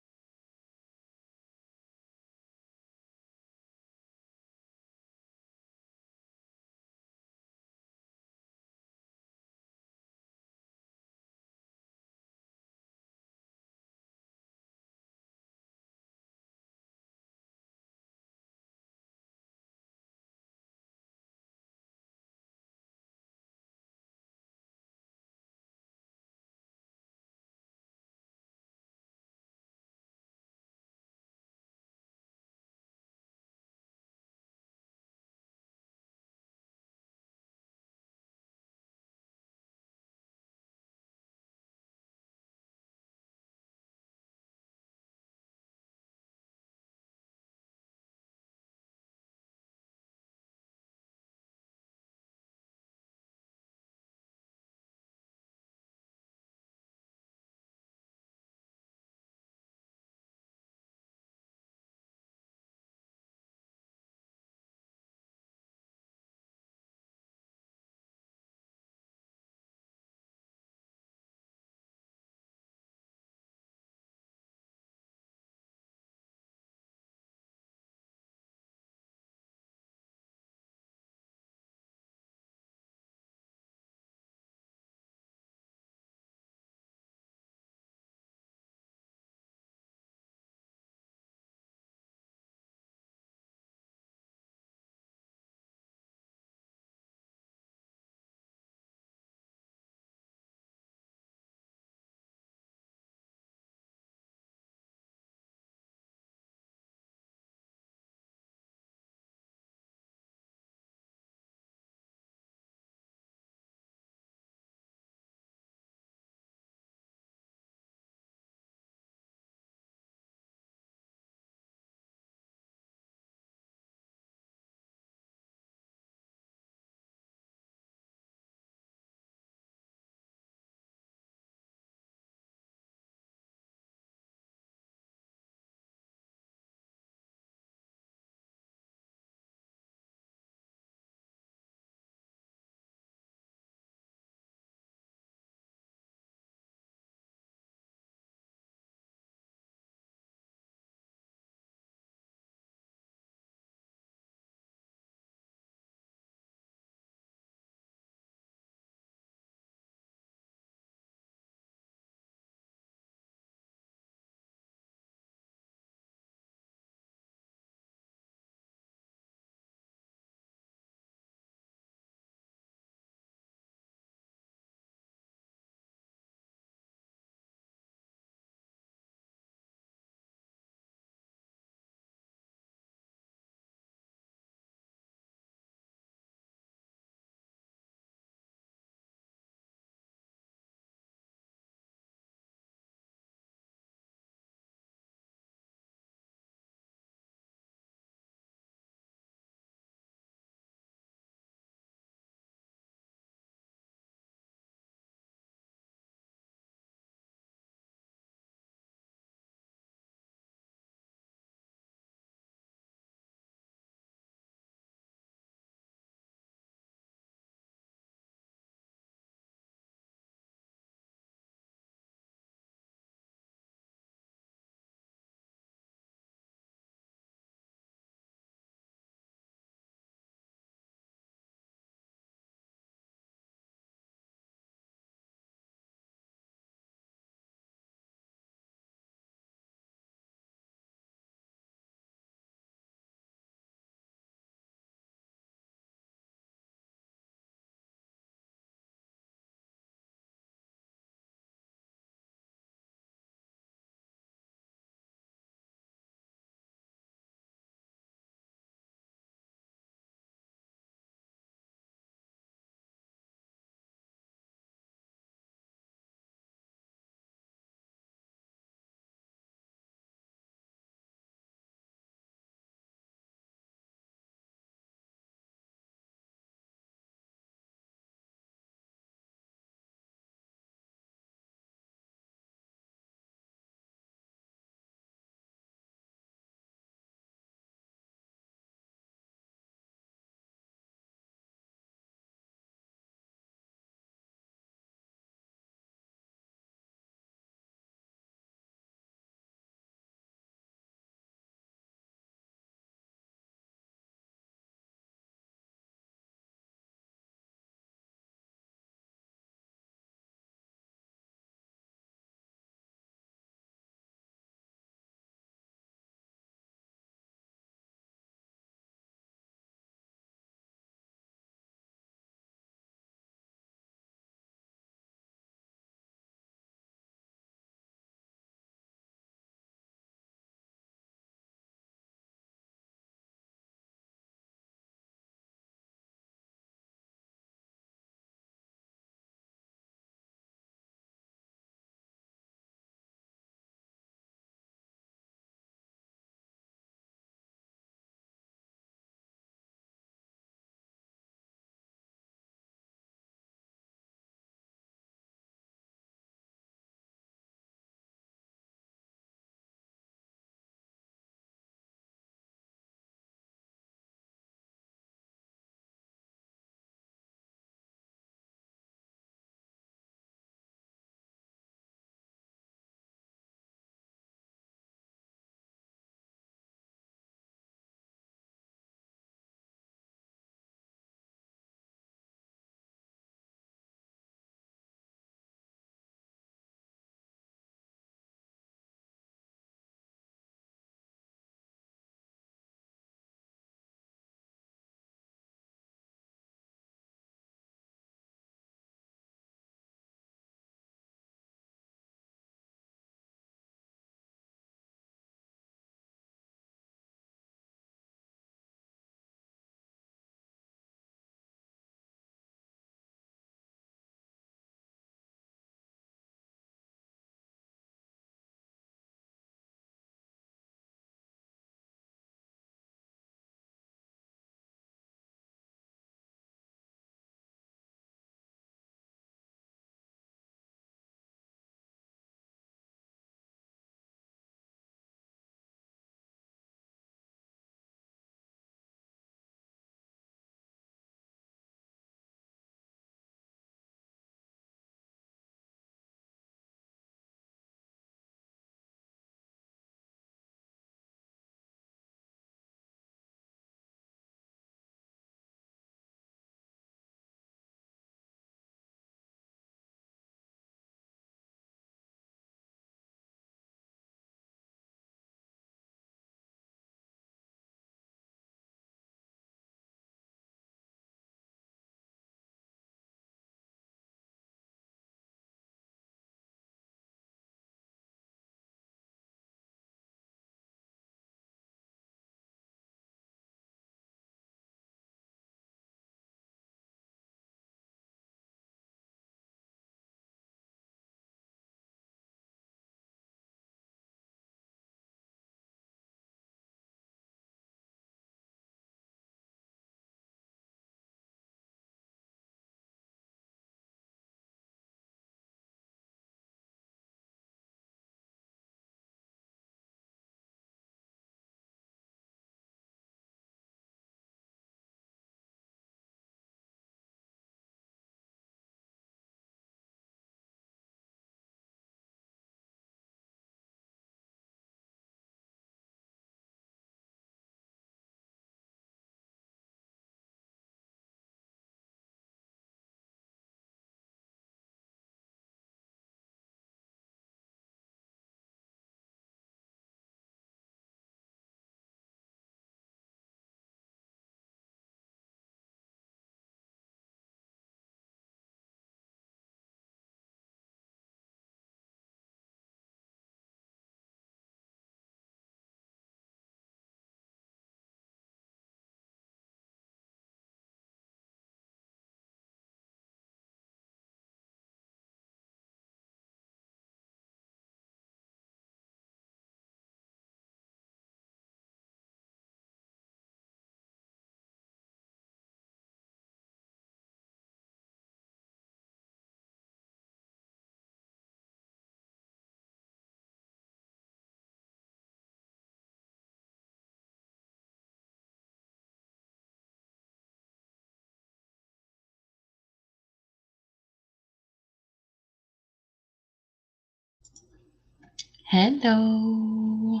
Hello.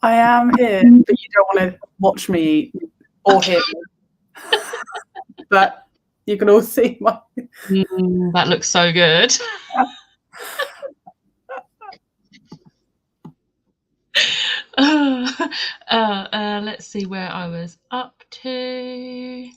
I am here, but you don't want to watch me eat or hear me. But you can all see my... That looks so good. Let's see where I was up to.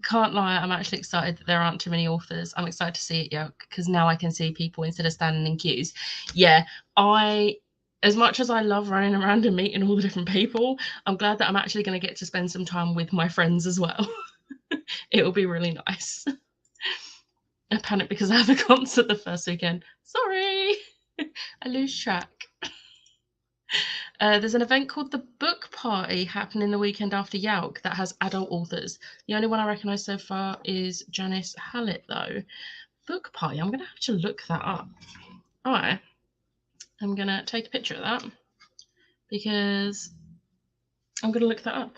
Can't lie, I'm actually excited that there aren't too many authors. I'm excited to see it, yeah, because now I can see people instead of standing in queues. Yeah, as much as I love running around and meeting all the different people, I'm glad that I'm actually going to get to spend some time with my friends as well. It will be really nice. I panic because I have a concert the first weekend. Sorry, I lose track. There's an event called the Book Party happening the weekend after Yalk that has adult authors. The only one I recognise so far is Janice Hallett, though. Book Party, I'm going to have to look that up. All right, I'm going to take a picture of that because I'm going to look that up.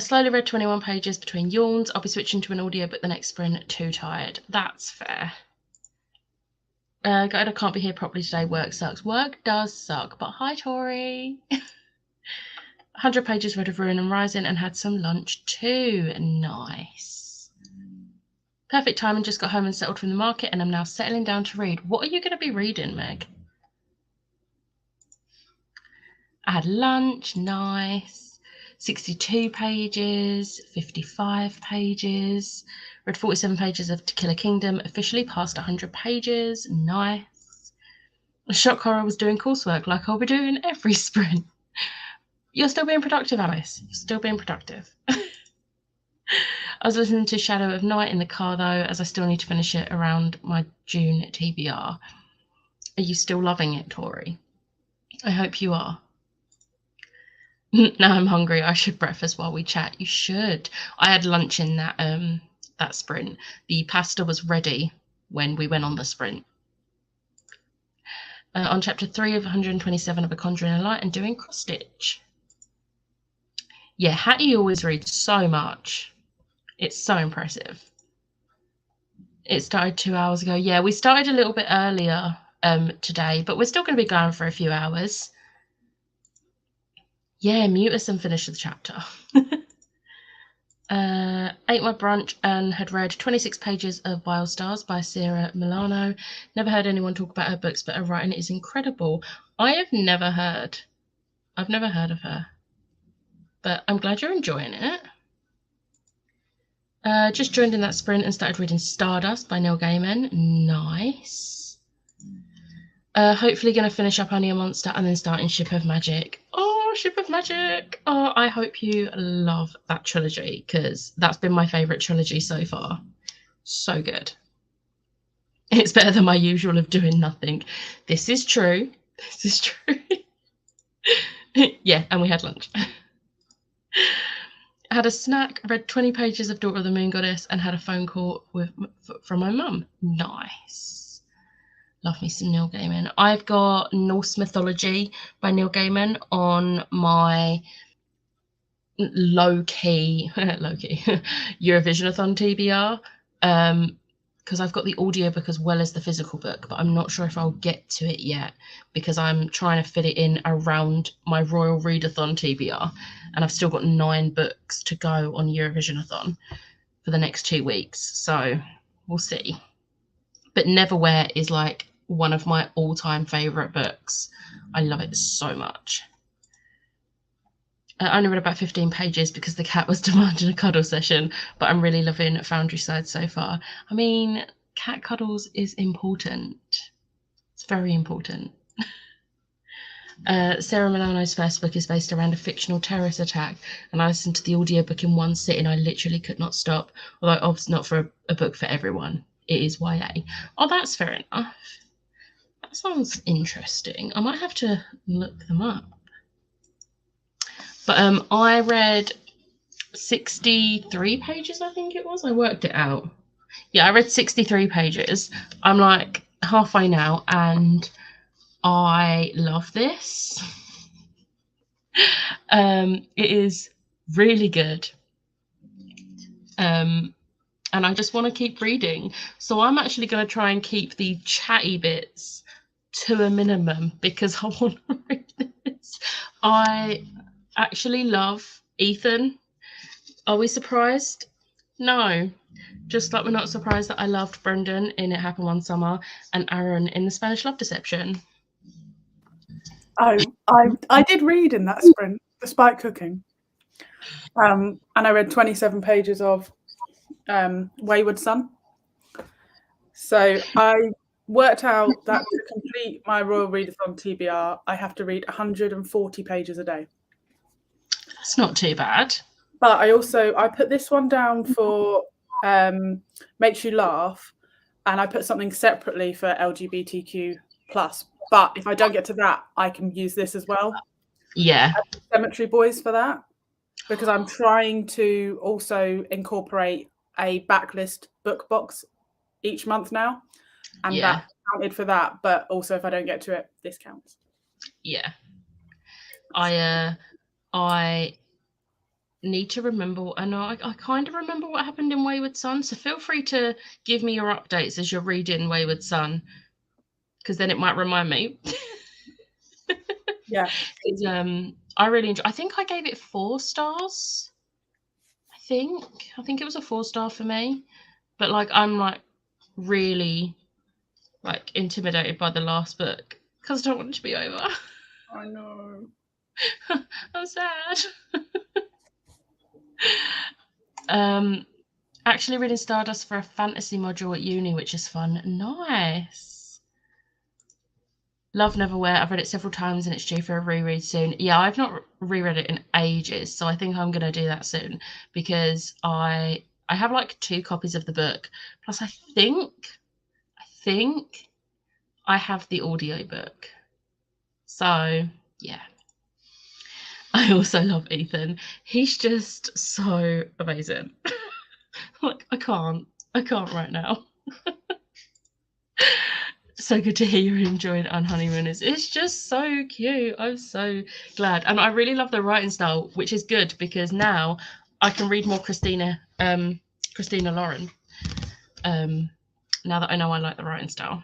Slowly read 21 pages between yawns. I'll be switching to an audio, but the next sprint, too tired. That's fair. Guide, I can't be here properly today. Work sucks. Work does suck, but hi, Tori. 100 pages read of Ruin and Rising and had some lunch too. Nice. Perfect timing. Just got home and settled from the market and I'm now settling down to read. What are you going to be reading, Meg? I had lunch. Nice. 62 pages, 55 pages. Read 47 pages of To Kill a Kingdom. Officially passed 100 pages. Nice. Shock horror was doing coursework like I'll be doing every sprint. You're still being productive, Alice. You're still being productive. I was listening to Shadow of Night in the car, though, as I still need to finish it around my June TBR. Are you still loving it, Tori? I hope you are. Now I'm hungry. I should breakfast while we chat. You should. I had lunch in that sprint. The pasta was ready when we went on the sprint. On chapter 3 of 127 of A Conjuring a Light and doing cross stitch. Yeah, Hattie always reads so much. It's so impressive. It started 2 hours ago. Yeah, we started a little bit earlier today, but we're still going to be going for a few hours. Yeah, mute us and finish the chapter. Ate my brunch and had read 26 pages of Wild Stars by Sarah Milano. Never heard anyone talk about her books, but her writing is incredible. I've never heard of her, but I'm glad you're enjoying it. Just joined in that sprint and started reading Stardust by Neil Gaiman. Nice. Hopefully going to finish up Only a Monster and then starting Ship of Magic. Oh, Ship of Magic. Oh, I hope you love that trilogy because that's been my favourite trilogy so far. So good. It's better than my usual of doing nothing. This is true. This is true. Yeah, and we had lunch. I had a snack, read 20 pages of Daughter of the Moon Goddess, and had a phone call from my mum. Nice. Love me some Neil Gaiman. I've got Norse Mythology by Neil Gaiman on my low-key Eurovision-a-thon TBR because I've got the audiobook as well as the physical book, but I'm not sure if I'll get to it yet because I'm trying to fit it in around my Royal Readathon TBR, and I've still got 9 books to go on Eurovision-a-thon for the next 2 weeks, so we'll see. But Neverwhere is like one of my all-time favourite books. I love it so much. I only read about 15 pages because the cat was demanding a cuddle session, but I'm really loving Foundry Side so far. I mean, cat cuddles is important. It's very important. Sarah Milano's first book is based around a fictional terrorist attack, and I listened to the audiobook in one sitting. I literally could not stop, although obviously not for a book for everyone. It is YA. Oh, that's fair enough. That sounds interesting. I might have to look them up. But I read 63 pages, I think it was. I worked it out. Yeah, I read 63 pages. I'm like halfway now, and I love this. It is really good. and I just want to keep reading. So I'm actually going to try and keep the chatty bits to a minimum because I want to read this. I actually love Ethan. Are we surprised? No. Just like we're not surprised that I loved Brendan in It Happened One Summer and Aaron in The Spanish Love Deception. I did read in that sprint, despite cooking. And I read 27 pages of Wayward Son. So I worked out that to complete my Royal Readathon TBR, I have to read 140 pages a day. That's not too bad. But I put this one down for makes you laugh, and I put something separately for LGBTQ plus. But if I don't get to that, I can use this as well. Yeah. Cemetery Boys for that, because I'm trying to also incorporate a backlist book box each month now, and that counted for that. But also, if I don't get to it, this counts. Yeah. I need to remember. I know I kind of remember what happened in Wayward Son, so feel free to give me your updates as you're reading Wayward Son, because then it might remind me. Yeah. I really enjoy. I think I gave it 4 stars. I think it was a 4-star for me, but like I'm like really like intimidated by the last book because I don't want it to be over. I know. I'm sad. Actually reading Stardust for a fantasy module at uni, which is fun. Nice. Love Neverwhere. I've read it several times and it's due for a reread soon. Yeah, I've not reread it in ages, so I think I'm going to do that soon because I have like 2 copies of the book. Plus I think I have the audiobook. So, yeah. I also love Ethan. He's just so amazing. Like, I can't right now. So good to hear you're enjoying Unhoneymooners. It's just so cute. I'm so glad. And I really love the writing style, which is good because now I can read more Christina Lauren. Now that I know I like the writing style.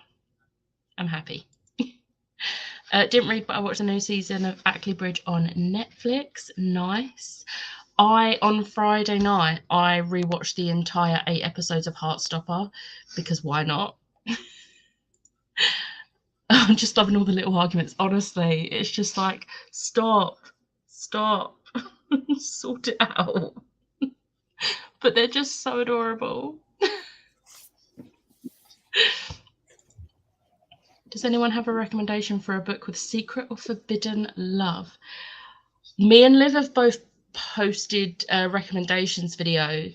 I'm happy. Didn't read, but I watched the new season of Ackley Bridge on Netflix. Nice. On Friday night, I rewatched the entire 8 episodes of Heartstopper because why not? I'm just loving all the little arguments. Honestly, it's just like, stop, sort it out. But they're just so adorable. Does anyone have a recommendation for a book with secret or forbidden love? Me and Liv have both posted a recommendations video,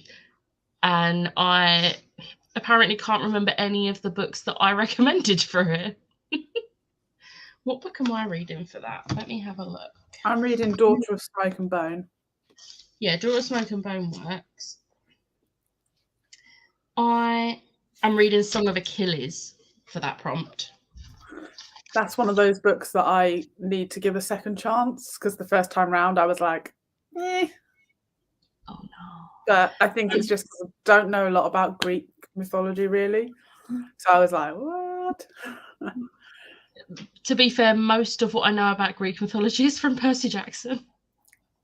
and I apparently can't remember any of the books that I recommended for it. What book am I reading for that? Let me have a look. I'm reading Daughter of Smoke and Bone. Yeah, Daughter of Smoke and Bone works. I am reading Song of Achilles for that prompt. That's one of those books that I need to give a second chance because the first time round I was like, eh. Oh no. But I think it's just because I don't know a lot about Greek mythology really. So I was like, what? To be fair, most of what I know about Greek mythology is from Percy Jackson.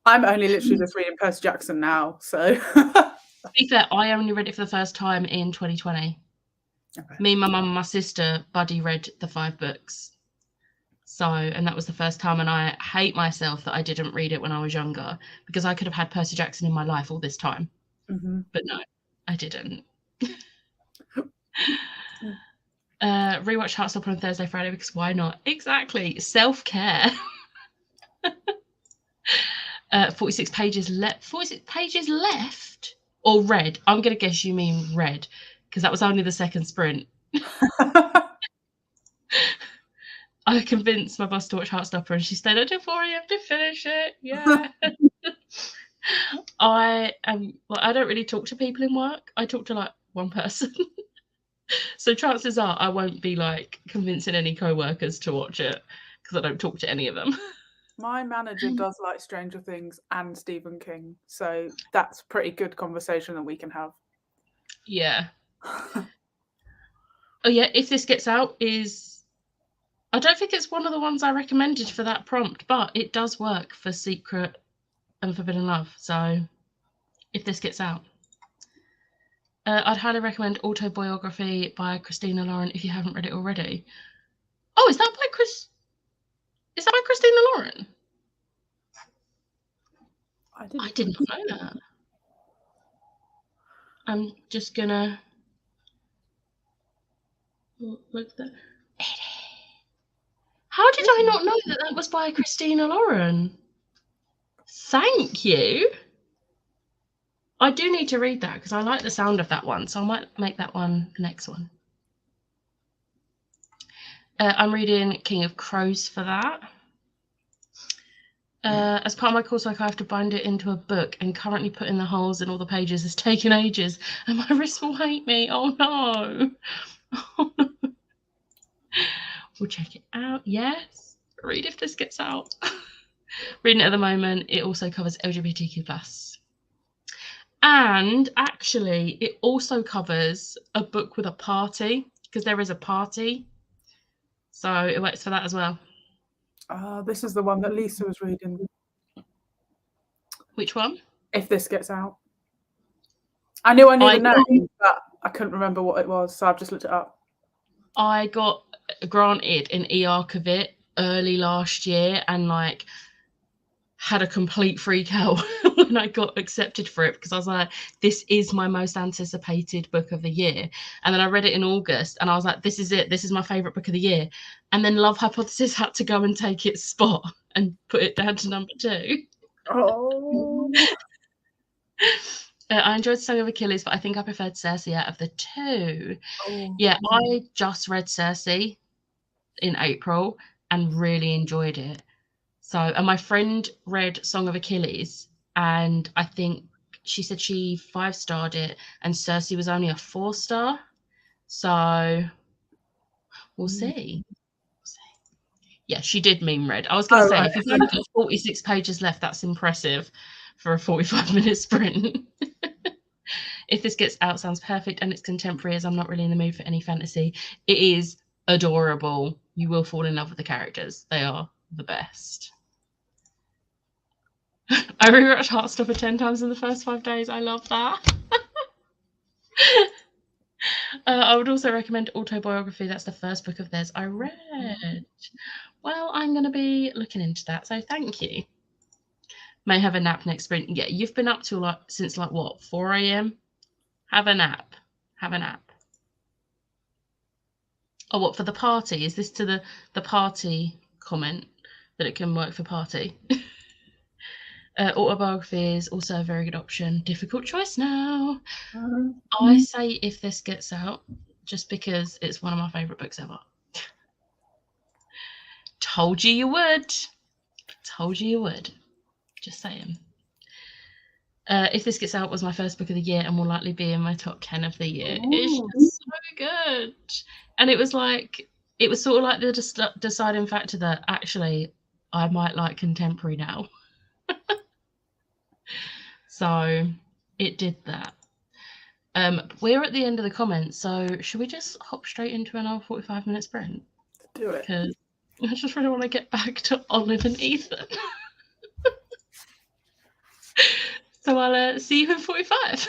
I'm only literally just reading Percy Jackson now, so. To be fair, I only read it for the first time in 2020. Okay. Me, my mum and my sister, Buddy, read the 5 books. So, and that was the first time, and I hate myself that I didn't read it when I was younger because I could have had Percy Jackson in my life all this time. Mm-hmm. But no, I didn't. Rewatch Heartstopper on Thursday, Friday because why not? Exactly. Self-care. 46 pages left. 46 pages left or read? I'm going to guess you mean read because that was only the second sprint. I convinced my boss to watch Heartstopper and she stayed until 4 a.m. to finish it. Yeah. I don't really talk to people in work. I talk to like one person. So chances are I won't be like convincing any co-workers to watch it because I don't talk to any of them. My manager does like Stranger Things and Stephen King. So that's pretty good conversation that we can have. Yeah. Oh yeah, If This Gets Out is... I don't think it's one of the ones I recommended for that prompt, but it does work for Secret and Forbidden Love. So, If This Gets Out. I'd highly recommend Autobiography by Christina Lauren if you haven't read it already. Oh, is that by Christina Lauren? I did not know that. I'm just gonna look there. How did I not know that was by Christina Lauren? Thank you. I do need to read that because I like the sound of that one, so I might make that one the next one. I'm reading King of Crows for that. As part of my coursework, I have to bind it into a book, and currently putting the holes in all the pages has taken ages, and my wrist will hate me. Oh no. Oh, no. We'll check it out. Yes. Read If This Gets Out. Reading it at the moment. It also covers LGBTQ+. And actually, it also covers a book with a party, because there is a party. So it works for that as well. This is the one that Lisa was reading. Which one? If This Gets Out. I knew the name, but I couldn't remember what it was, so I've just looked it up. I got granted an e-arc of it early last year and like had a complete freak out when I got accepted for it, because I was like, this is my most anticipated book of the year. And then I read it in August and I was like, this is it. This is my favourite book of the year. And then Love Hypothesis had to go and take its spot and put it down to number 2. Oh. I enjoyed Song of Achilles, but I think I preferred Circe out of the 2. Oh. Yeah, I just read Circe in April and really enjoyed it. So, and my friend read Song of Achilles, and I think she said she 5-starred it, and Circe was only a 4-star. So, we'll see. Yeah, she did meme read. I was going to say, if you've only got 46 pages left, that's impressive for a 45-minute sprint. If This Gets Out sounds perfect, and it's contemporary, as I'm not really in the mood for any fantasy. It is adorable. You will fall in love with the characters. They are the best. I rewatched Heartstopper 10 times in the first 5 days. I love that. I would also recommend Autobiography. That's the first book of theirs I read. Well, I'm going to be looking into that, so thank you. May have a nap next sprint. Yeah, you've been up till since what, 4 a.m? Have a nap. Have a nap. Oh, what, for the party? Is this to the party comment that it can work for party? Autobiography is also a very good option. Difficult choice now. I say If This Gets Out, just because it's one of my favourite books ever. Told you you would. Told you you would. Just saying. If This Gets Out was my first book of the year and will likely be in my top 10 of the year. It's just so good. And it was sort of like the deciding factor that actually I might like contemporary now. So it did that. We're at the end of the comments, so should we just hop straight into another 45-minute sprint? Do it. Because I just really want to get back to Olive and Ethan. So I'll see you in 45.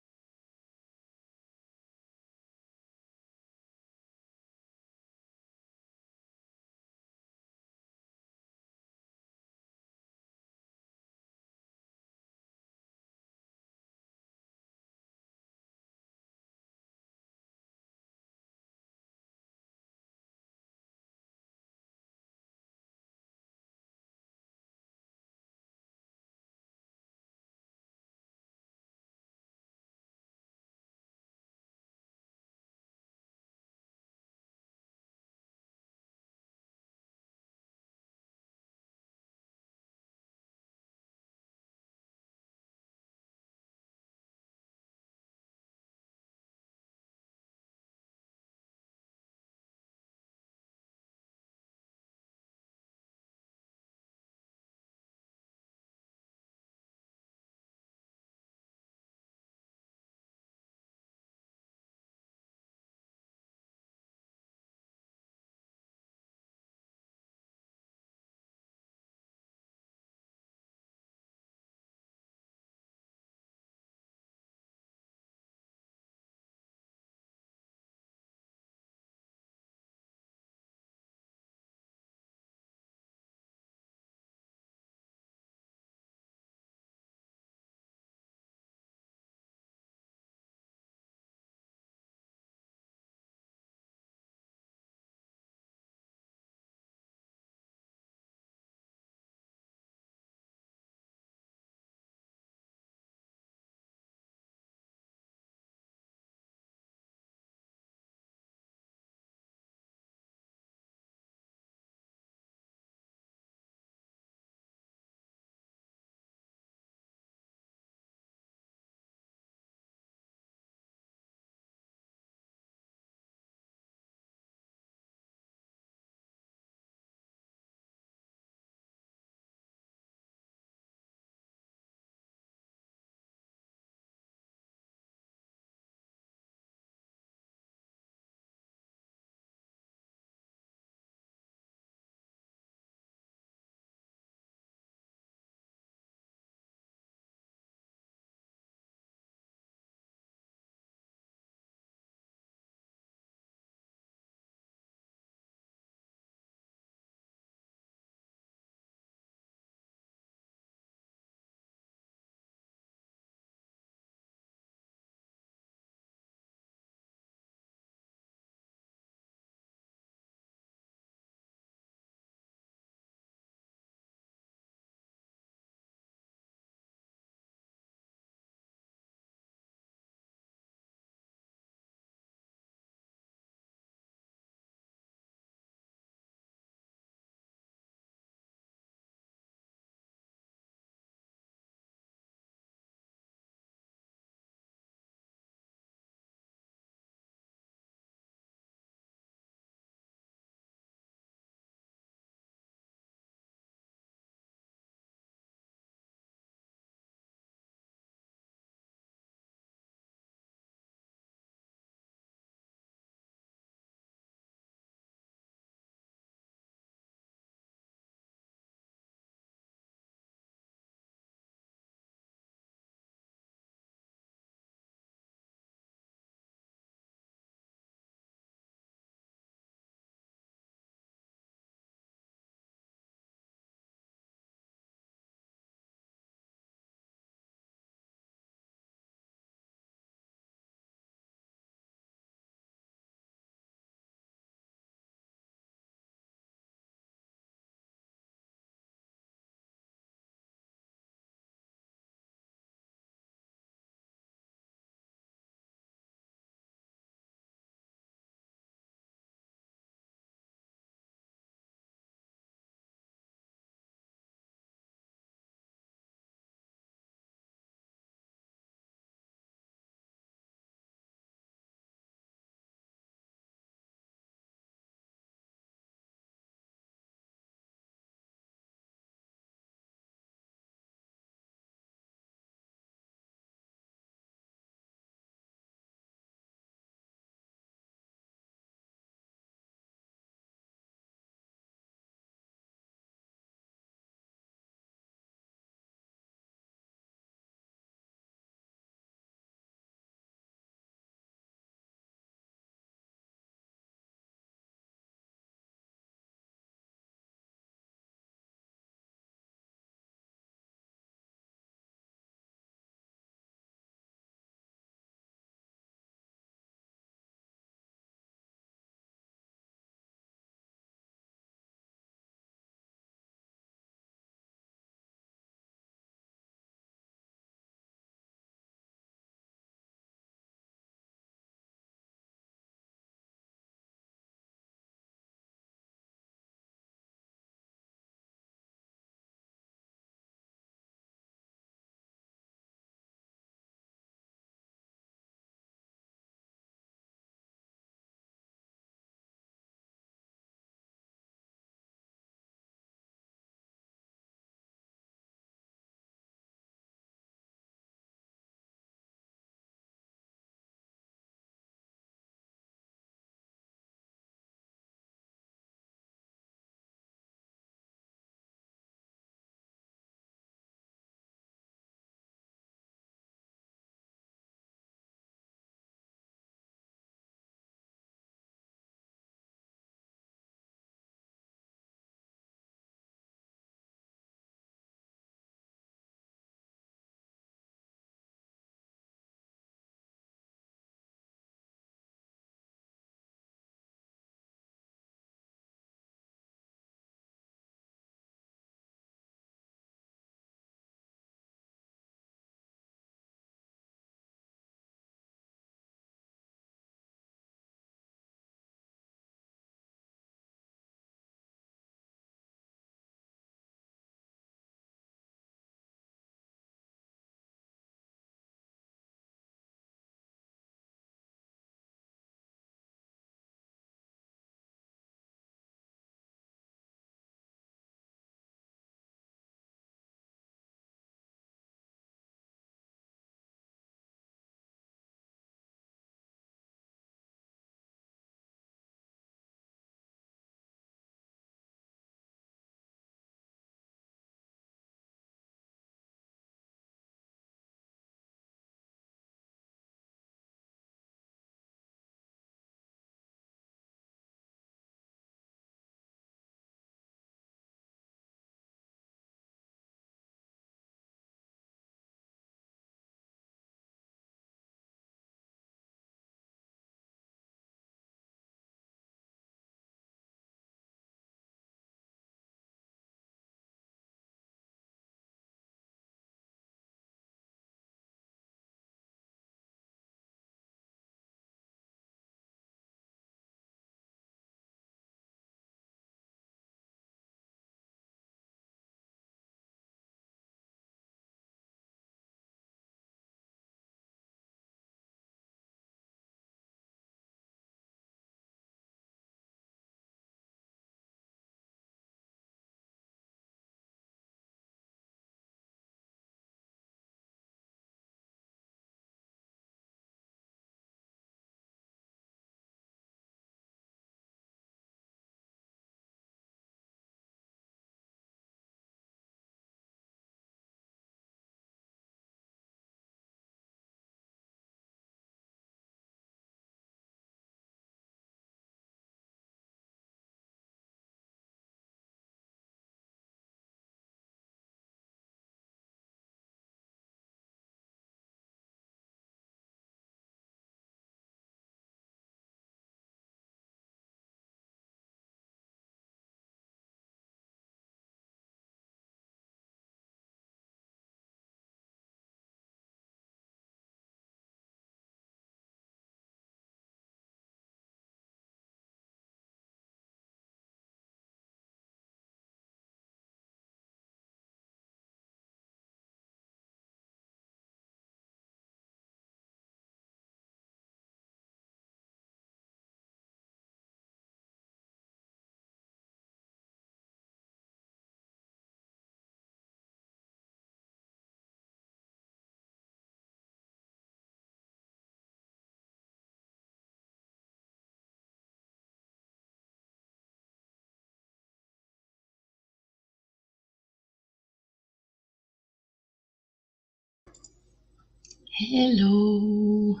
Hello.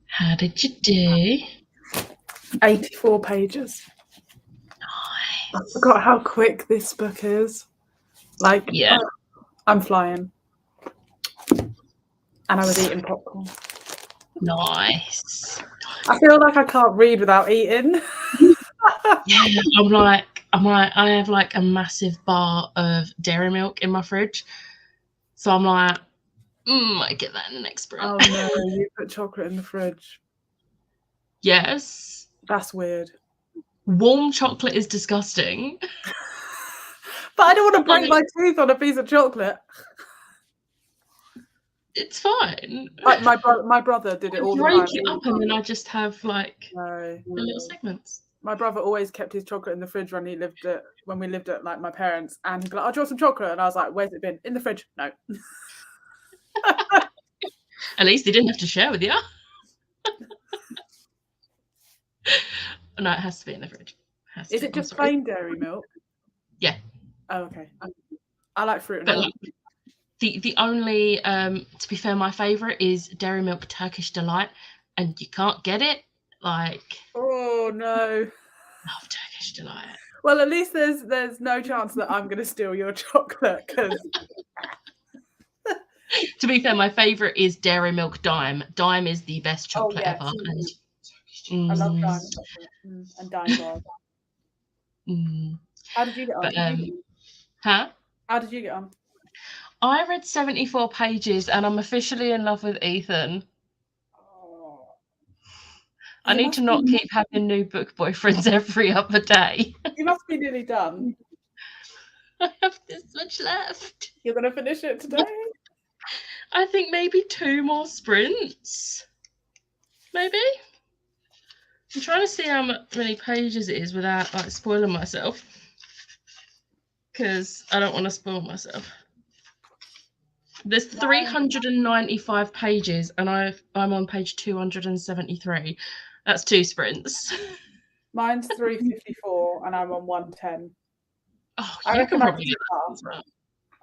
How did you do? 84 pages. I forgot how quick this book is. Like, Yeah. I'm flying. And I was eating popcorn. Nice. I feel like I can't read without eating. Yeah, I'm like, I have like a massive bar of dairy milk in my fridge. So I'm like, might get that in the next sprint. Oh no, you put chocolate in the fridge. Yes. That's weird. Warm chocolate is disgusting. But I don't want to break my tooth on a piece of chocolate. It's fine. My brother did it all the time. Break it up and then I just have like No. the little segments. My brother always kept his chocolate in the fridge when we lived at like my parents, and he'd be like, "I'll draw some chocolate," and I was like, "Where's it been? In the fridge?" No. At least he didn't have to share with you. No, it has to be in the fridge. Is it just plain dairy milk? Yeah. Oh, okay. I like fruit and but nut. The only to be fair, my favourite is Dairy Milk Turkish Delight, and you can't get it. Like, oh no. Love Turkish Delight. Well, at least there's no chance that I'm going to steal your chocolate, because to be fair, my favourite is Dairy Milk Dime. Dime is the best chocolate ever. And, I love Dime chocolate and Dime bars. How did you get on? How did you get on? I read 74 pages and I'm officially in love with Ethan. Oh. I need to not keep having new book boyfriends every other day. You must be nearly done. I have this much left. You're going to finish it today? I think maybe 2 more sprints. Maybe. I'm trying to see how many pages it is without like spoiling myself, because I don't want to spoil myself. There's 395 pages and I'm on page 273. That's 2 sprints. Mine's 354 and I'm on 110. Oh, you can probably get that.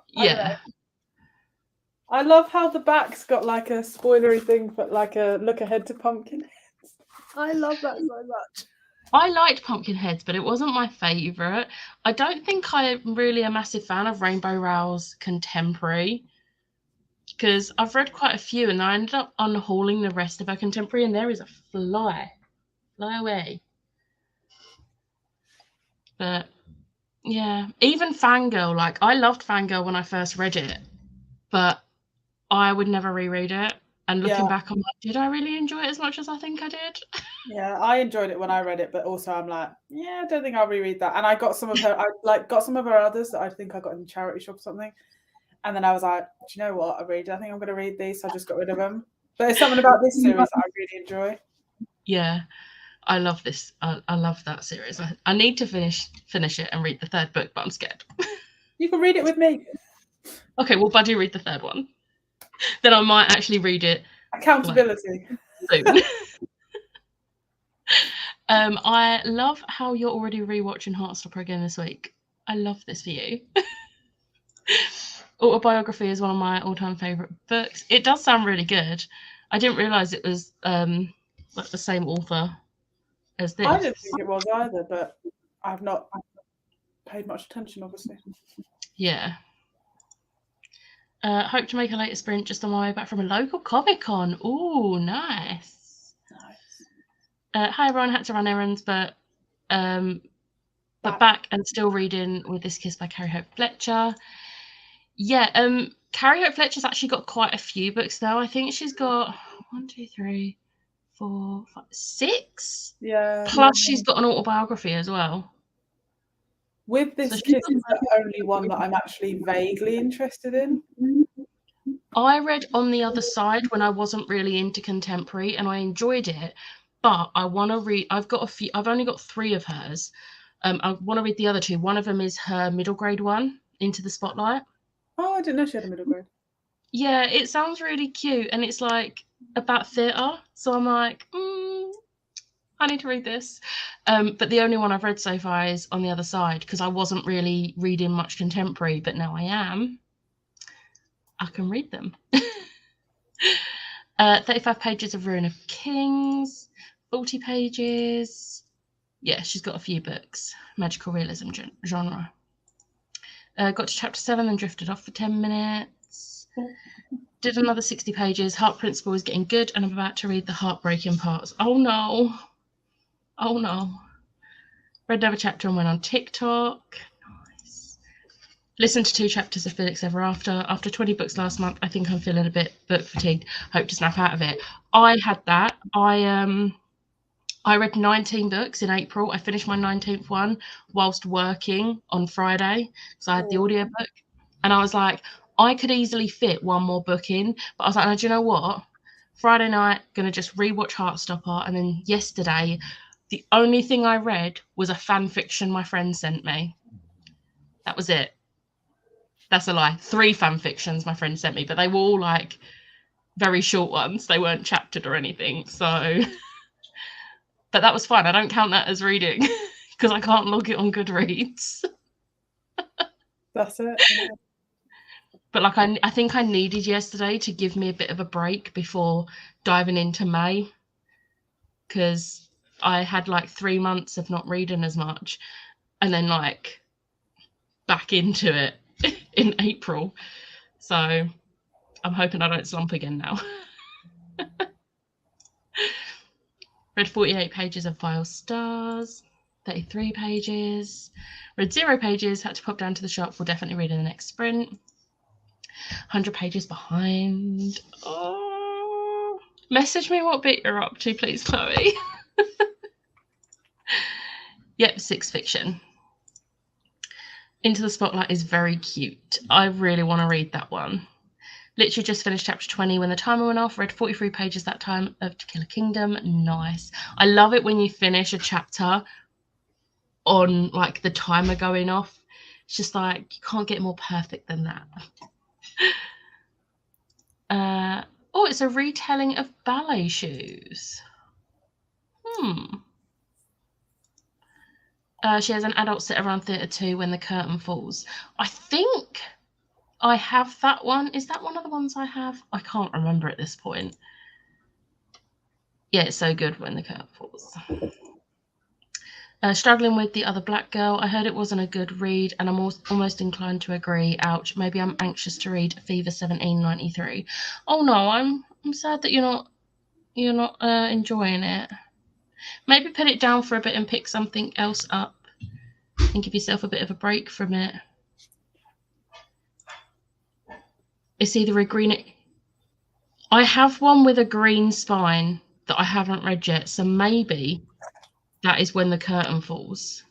Yeah. I love how the back's got like a spoilery thing, but like a look ahead to Pumpkinheads. I love that so much. I liked Pumpkinheads, but it wasn't my favourite. I don't think I'm really a massive fan of Rainbow Rowell's contemporary, because I've read quite a few and I ended up unhauling the rest of her contemporary, and there is a fly away. But yeah, even Fangirl, like I loved Fangirl when I first read it, but I would never reread it. And looking back, I'm like, did I really enjoy it as much as I think I did? Yeah, I enjoyed it when I read it, but also I'm like, yeah, I don't think I'll reread that. And I got some of her others that I think I got in the charity shop or something. And then I was like, do you know what? I think I'm going to read these. So I just got rid of them. But there's something about this series that I really enjoy. Yeah, I love this. I love that series. I need to finish it and read the 3rd book, but I'm scared. You can read it with me. Okay, well, Buddy, read the 3rd one. Then I might actually read it. Accountability. Soon. I love how you're already rewatching Heartstopper again this week. I love this for you. Autobiography is one of my all-time favourite books. It does sound really good. I didn't realise it was like the same author as this. I didn't think it was either, but I've not paid much attention, obviously. Yeah. Hope to make a later sprint just on my way back from a local Comic-Con. Ooh, nice. Hi everyone, had to run errands, but back and still reading With This Kiss by Carrie Hope Fletcher. Yeah, Carrie Hope Fletcher's actually got quite a few books though. I think she's got 1, 2, 3, 4, 5, 6. Yeah. Plus she's got an autobiography as well. With This Kiss is the only one that I'm actually vaguely interested in. I read On the Other Side when I wasn't really into contemporary and I enjoyed it, but I want to read, I've only got 3 of hers. I want to read the other 2. One of them is her middle grade one, Into the Spotlight. Oh, I didn't know she had a middle grade. Yeah, it sounds really cute and it's like about theatre. So I'm like, I need to read this. But the only one I've read so far is On the Other Side, because I wasn't really reading much contemporary, but now I am. I can read them. 35 pages of Ruin of Kings, 40 pages. Yeah, she's got a few books. Magical realism genre. Got to chapter 7 and drifted off for 10 minutes. Did another 60 pages. Heart Principle is getting good, and I'm about to read the heartbreaking parts. Oh no. Oh no. Read another chapter and went on TikTok. Nice. Listened to 2 chapters of Felix Ever After. After 20 books last month, I think I'm feeling a bit book fatigued. Hope to snap out of it. I had that. I read 19 books in April. I finished my 19th one whilst working on Friday. So I had the audiobook. And I was like, I could easily fit one more book in. But I was like, no, do you know what? Friday night, going to just rewatch Heartstopper. And then yesterday, the only thing I read was a fan fiction my friend sent me. That was it. That's a lie. 3 fan fictions my friend sent me, but they were all like very short ones. They weren't chaptered or anything. So, but that was fine. I don't count that as reading because I can't log it on Goodreads. That's it. Yeah. But like I think I needed yesterday to give me a bit of a break before diving into May, because I had like 3 months of not reading as much, and then like back into it in April. So I'm hoping I don't slump again now. Read 48 pages of Vile Stars, 33 pages. Read 0 pages, had to pop down to the shop. We'll definitely read in the next sprint. 100 pages behind. Oh, message me what bit you're up to, please, Chloe. Yep, 6 fiction. Into the Spotlight is very cute. I really want to read that one. Literally just finished chapter 20 when the timer went off. Read 43 pages that time of To Kill a Kingdom. Nice. I love it when you finish a chapter on like the timer going off. It's just like, you can't get more perfect than that. Oh, it's a retelling of Ballet Shoes. She has an adult sit around theatre 2 when the curtain falls. I think I have that one. Is that one of the ones I have? I can't remember at this point. Yeah, it's so good when the curtain falls. Struggling with The Other Black Girl. I heard it wasn't a good read, and I'm almost inclined to agree. Ouch. Maybe I'm anxious to read Fever 1793. Oh no, I'm sad that you're not enjoying it. Maybe put it down for a bit and pick something else up and give yourself a bit of a break from it. It's either a green... I have one with a green spine that I haven't read yet, so maybe that is When the Curtain Falls.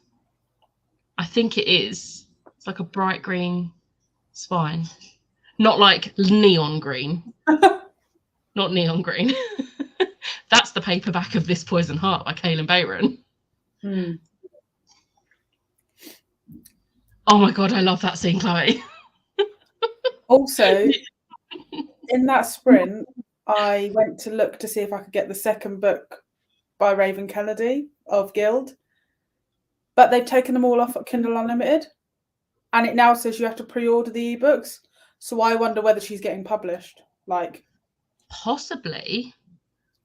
I think it is. It's like a bright green spine. Not like neon green. Not neon green. That's the paperback of This Poison Heart by Kaylin Bayron. Oh my God, I love that scene, Chloe. Also, in that sprint, I went to look to see if I could get the second book by Raven Kennedy of Guild, but they've taken them all off at Kindle Unlimited, and it now says you have to pre-order the ebooks. So I wonder whether she's getting published. Like, possibly.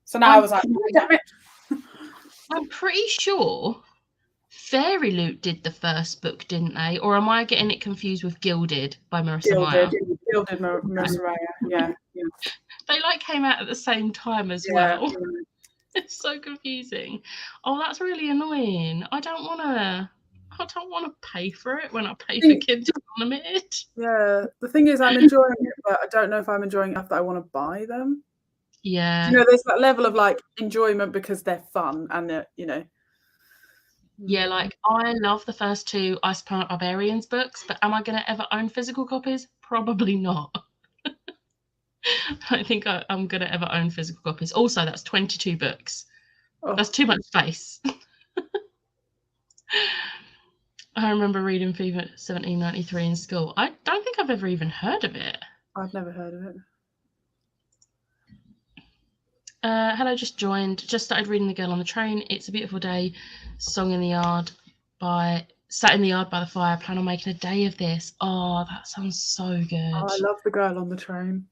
So now I was like, damn it. I'm pretty sure Fairy Loot did the first book, didn't they? Or am I getting it confused with Gilded by Marissa Meyer? Gilded Marissa Meyer, yeah. They like came out at the same time as well. It's so confusing. Oh, that's really annoying. I don't want to pay for it when I pay for Kindle Unlimited. Yeah, the thing is, I'm enjoying it, but I don't know if I'm enjoying it enough that I want to buy them. Yeah. You know, there's that level of like enjoyment because they're fun and they're, you know. Yeah, like I love the first 2 Ice Planet Barbarians books, but am I going to ever own physical copies? Probably not. I don't think I'm going to ever own physical copies. Also, that's 22 books. Oh. That's too much space. I remember reading Fever 1793 in school. I don't think I've ever even heard of it. I've never heard of it. Hello, just joined. Just started reading The Girl on the Train. It's a Beautiful Day. Song in the Yard by sat in the yard by the fire, plan on making a day of this. Oh, that sounds so good. Oh, I love The Girl on the Train.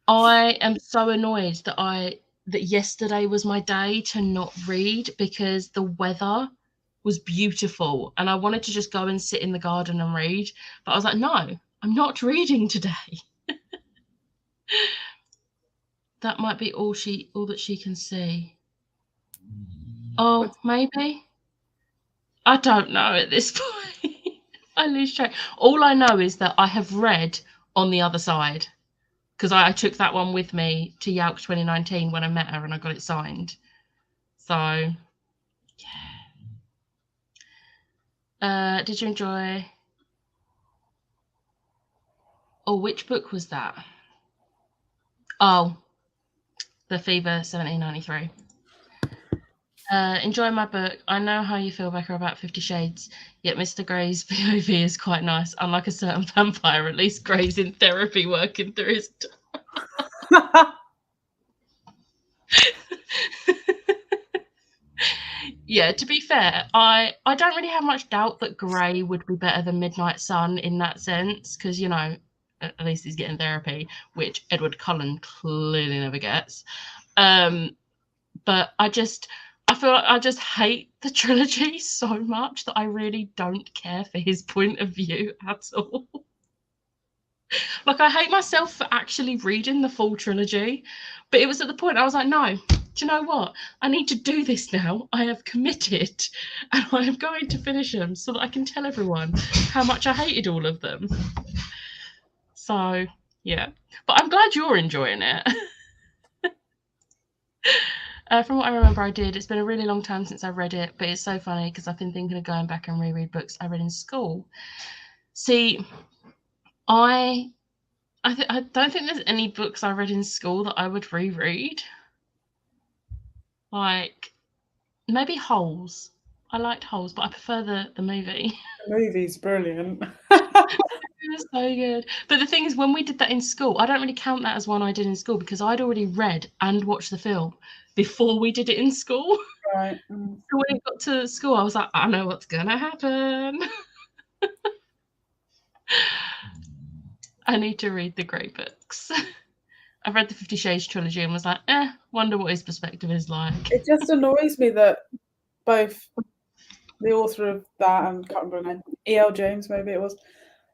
I am so annoyed that yesterday was my day to not read because the weather was beautiful and I wanted to just go and sit in the garden and read. But I was like, no, I'm not reading today. That might be all that she can see. Oh, maybe. I don't know at this point. I lose track. All I know is that I have read On the Other Side because I took that one with me to Yalk 2019 when I met her and I got it signed. So, yeah. Did you enjoy? Oh, which book was that? Oh, The Fever 1793. Enjoy my book. I know how you feel, Becca, about 50 Shades, yet Mr. Grey's POV is quite nice. Unlike a certain vampire, at least Grey's in therapy working through his... Yeah, to be fair, I don't really have much doubt that Grey would be better than Midnight Sun in that sense, because, you know, at least he's getting therapy, which Edward Cullen clearly never gets. But I feel like I just hate the trilogy so much that I really don't care for his point of view at all. Like, I hate myself for actually reading the full trilogy, but it was at the point I was like, no, do you know what? I need to do this now. I have committed and I am going to finish them so that I can tell everyone how much I hated all of them. So, yeah. But I'm glad you're enjoying it. From what I remember, I did. It's been a really long time since I read it, but it's so funny because I've been thinking of going back and reread books I read in school. See, I don't think there's any books I read in school that I would reread. Like, maybe Holes. I liked Holes, but I prefer the movie. The movie's brilliant. It was so good. But the thing is, when we did that in school, I don't really count that as one I did in school because I'd already read and watched the film before we did it in school. Right. So when it got to school, I was like, I know what's going to happen. I need to read the Grey books. I've read the 50 Shades trilogy and was like, wonder what his perspective is like. It just annoys me that both the author of that and can't remember her name, E.L. James, maybe it was.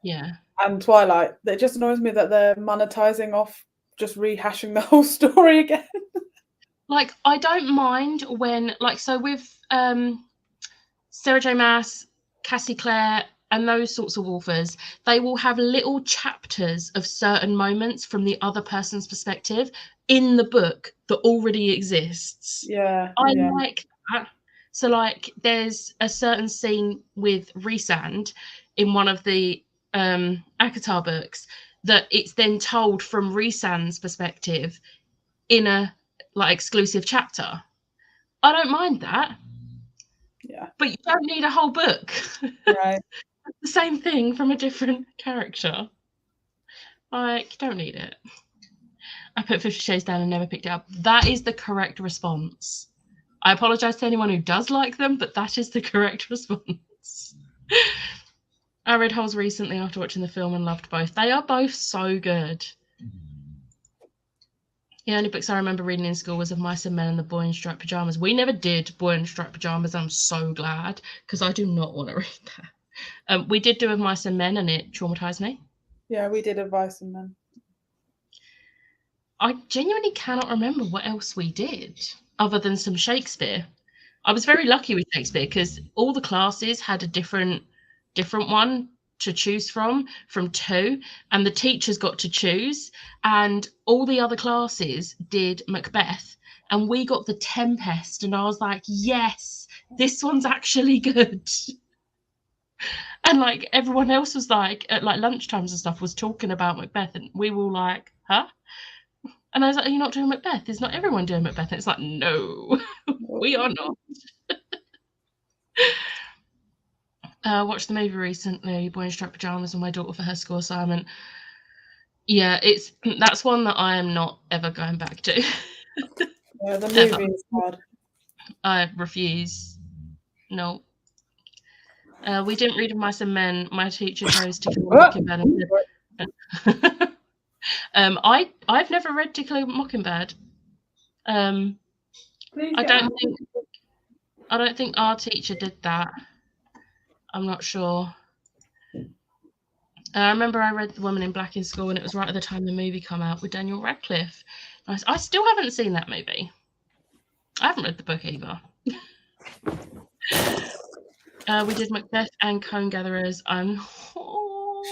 Yeah. And Twilight. It just annoys me that they're monetizing off just rehashing the whole story again. Like, I don't mind when, like, so with Sarah J. Maas, Cassie Clare, and those sorts of authors, they will have little chapters of certain moments from the other person's perspective in the book that already exists. Yeah. I like that. So, like, there's a certain scene with Rhysand in one of the ACOTAR books that it's then told from Rhysand's perspective in a like exclusive chapter. I don't mind that. Yeah. But you don't need a whole book. Right. The same thing from a different character. Like, you don't need it. I put 50 Shades down and never picked it up. That is the correct response. I apologise to anyone who does like them, but that is the correct response. I read Holes recently after watching the film and loved both. They are both so good. The only books I remember reading in school was Of Mice and Men and The Boy in Striped Pyjamas. We never did Boy in Striped Pyjamas. I'm so glad because I do not want to read that. We did do Of Mice and Men and it traumatised me. Yeah, we did Of Mice and Men. I genuinely cannot remember what else we did other than some Shakespeare. I was very lucky with Shakespeare because all the classes had a different one to choose from 2, and the teachers got to choose, and all the other classes did Macbeth, and we got the Tempest, and I was like, yes, this one's actually good. And like everyone else was like at like lunchtimes and stuff was talking about Macbeth, and we were all like, huh? And I was like, are you not doing Macbeth? Is not everyone doing Macbeth? And it's like, no, we are not. Watched the movie recently, Boy in Striped Pyjamas, with my daughter for her school assignment. Yeah, that's one that I am not ever going back to. Yeah, the movie is hard. I refuse. No. We didn't read Mice and Men. My teacher chose To Kill a Mockingbird instead. I've never read To Kill a Mockingbird. I don't think our teacher did that. I'm not sure. I remember I read The Woman in Black in school, and it was right at the time the movie came out with Daniel Radcliffe. I still haven't seen that movie. I haven't read the book either. We did Macbeth and Cone Gatherers.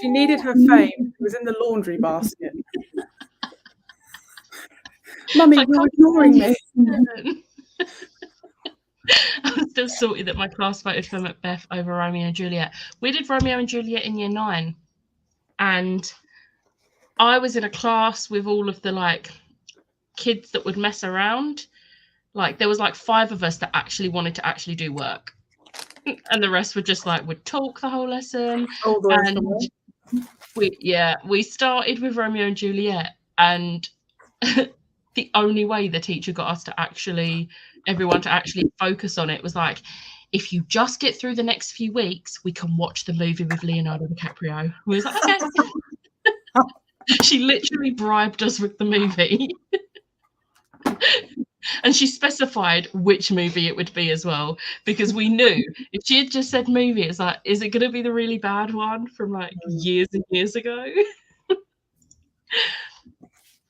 She needed her fame. It was in the laundry basket. Mummy, you're ignoring me. I'm still salty that my class voted for Macbeth over Romeo and Juliet. We did Romeo and Juliet in year 9, and I was in a class with all of the like kids that would mess around. Like there was like 5 of us that actually wanted to actually do work, and the rest were just like would talk the whole lesson. And we started with Romeo and Juliet, and the only way the teacher got us to everyone to actually focus on it was like, if you just get through the next few weeks, we can watch the movie with Leonardo DiCaprio. We was like, okay. She literally bribed us with the movie. And she specified which movie it would be as well, because we knew if she had just said movie, it's like, is it going to be the really bad one from like years and years ago?